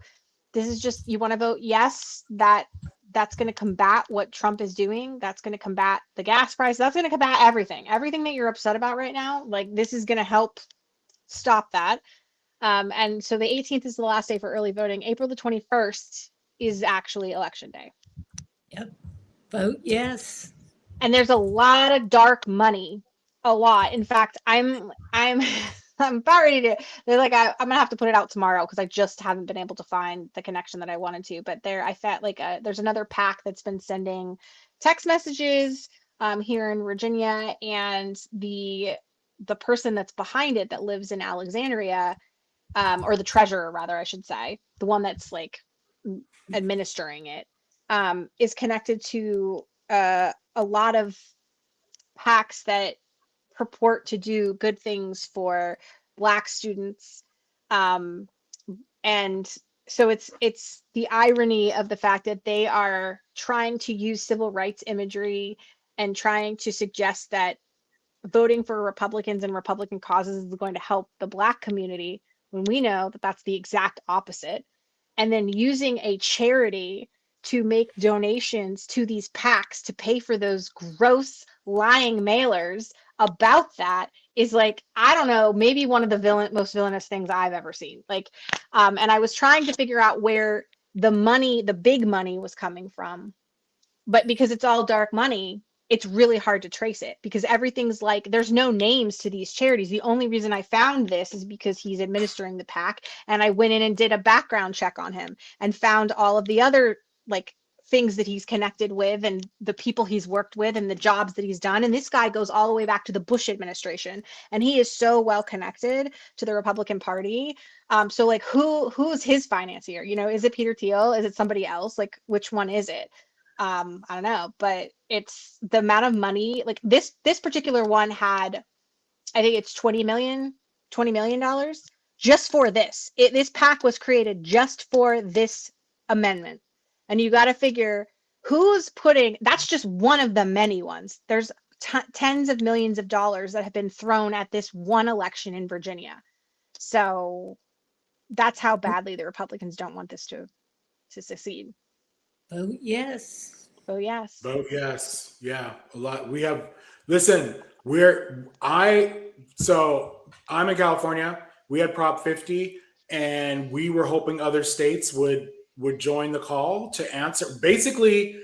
this is just, you want to vote yes, that's going to combat what Trump is doing. That's going to combat the gas price. That's going to combat everything that you're upset about right now. Like, this is going to help stop that. And so the 18th is the last day for early voting. April the 21st is actually election day. Yep. Vote yes. And there's a lot of dark money, a lot. In fact, I'm I'm about ready to. They're like, I'm gonna have to put it out tomorrow because I just haven't been able to find the connection that I wanted to. But I felt like there's another PAC that's been sending text messages here in Virginia, and the person that's behind it that lives in Alexandria, or the treasurer rather, I should say, the one that's like administering it, is connected to a lot of PACs that purport to do good things for Black students. And so it's the irony of the fact that they are trying to use civil rights imagery and trying to suggest that voting for Republicans and Republican causes is going to help the Black community, when we know that that's the exact opposite. And then using a charity to make donations to these PACs to pay for those gross lying mailers about that is, like, I don't know, maybe one of the most villainous things I've ever seen. Like, and I was trying to figure out where the big money was coming from, but because it's all dark money, it's really hard to trace it, because everything's like, there's no names to these charities. The only reason I found this is because he's administering the PAC, and I went in and did a background check on him and found all of the other like things that he's connected with and the people he's worked with and the jobs that he's done. And this guy goes all the way back to the Bush administration, and he is so well connected to the Republican Party. So like, who's his financier? You know, is it Peter Thiel? Is it somebody else? Like, which one is it? I don't know, but it's the amount of money. Like, this particular one had, I think it's $20 million just for this. This PAC was created just for this amendment. And you got to figure who's that's just one of the many ones. There's tens of millions of dollars that have been thrown at this one election in Virginia. So that's how badly the Republicans don't want this to succeed. Vote yes. Vote yes. Vote yes. Yeah, a lot. Listen, I'm in California. We had Prop 50, and we were hoping other states would join the call to answer. Basically,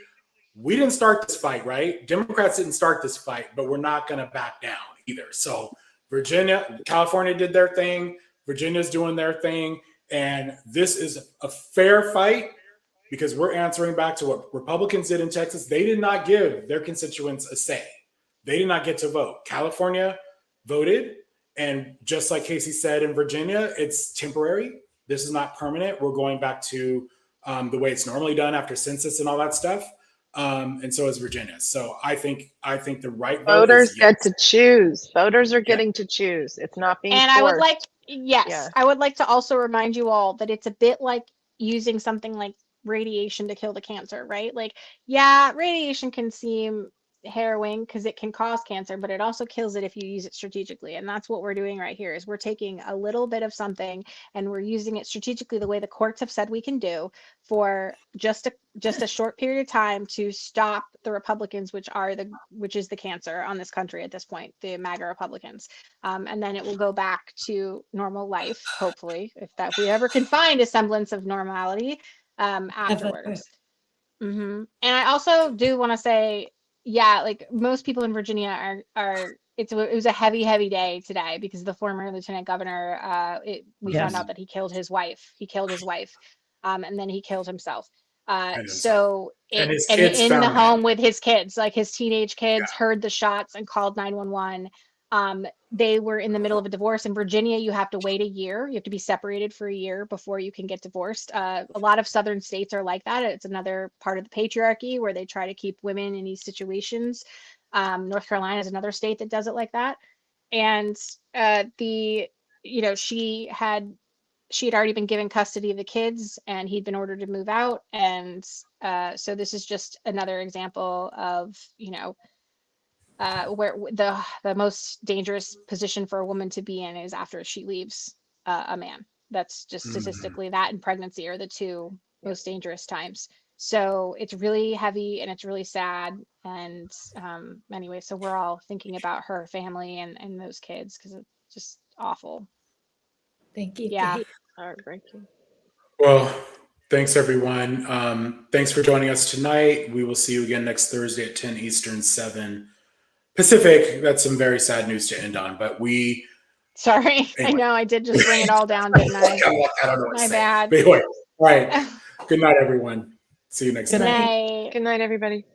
we didn't start this fight, right? Democrats didn't start this fight, but we're not going to back down either. So California did their thing. Virginia's doing their thing. And this is a fair fight because we're answering back to what Republicans did in Texas. They did not give their constituents a say. They did not get to vote. California voted. And just like Casey said, in Virginia, it's temporary. This is not permanent. We're going back to the way it's normally done after census and all that stuff. And so is Virginia. So I think the right voters get to choose. Voters are getting to choose. It's not being and forced. I would like, I would like to also remind you all that it's a bit like using something like radiation to kill the cancer, right? Like, yeah, radiation can seem harrowing because it can cause cancer, but it also kills it if you use it strategically. And that's what we're doing right here, is we're taking a little bit of something and we're using it strategically the way the courts have said we can do for just a short period of time to stop the Republicans, which is the cancer on this country at this point, the MAGA Republicans. And then it will go back to normal life, hopefully, if we ever can find a semblance of normality afterwards. And I also do want to say, yeah, like most people in Virginia it was a heavy day today because the former lieutenant governor, we found out that he killed his wife. And then he killed himself. So in the home with his kids, like his teenage kids heard the shots and called 911. They were in the middle of a divorce. In Virginia, you have to wait a year. You have to be separated for a year before you can get divorced. A lot of southern states are like that. It's another part of the patriarchy where they try to keep women in these situations. North Carolina is another state that does it like that. And she had already been given custody of the kids and he'd been ordered to move out. And so this is just another example of, where the most dangerous position for a woman to be in is after she leaves a man. That's just statistically, that and pregnancy are the two most dangerous times. So it's really heavy and it's really sad. And anyway, so we're all thinking about her family and those kids because it's just awful. Thank you. Yeah. Heartbreaking. Well, thanks everyone. Thanks for joining us tonight. We will see you again next Thursday at 10 Eastern, 7 Pacific. That's some very sad news to end on, but Sorry, anyway. I know I did just bring it all down, didn't I? I don't know what to My say. bad. But anyway, all right. Good night, everyone. See you next time. Good night, everybody.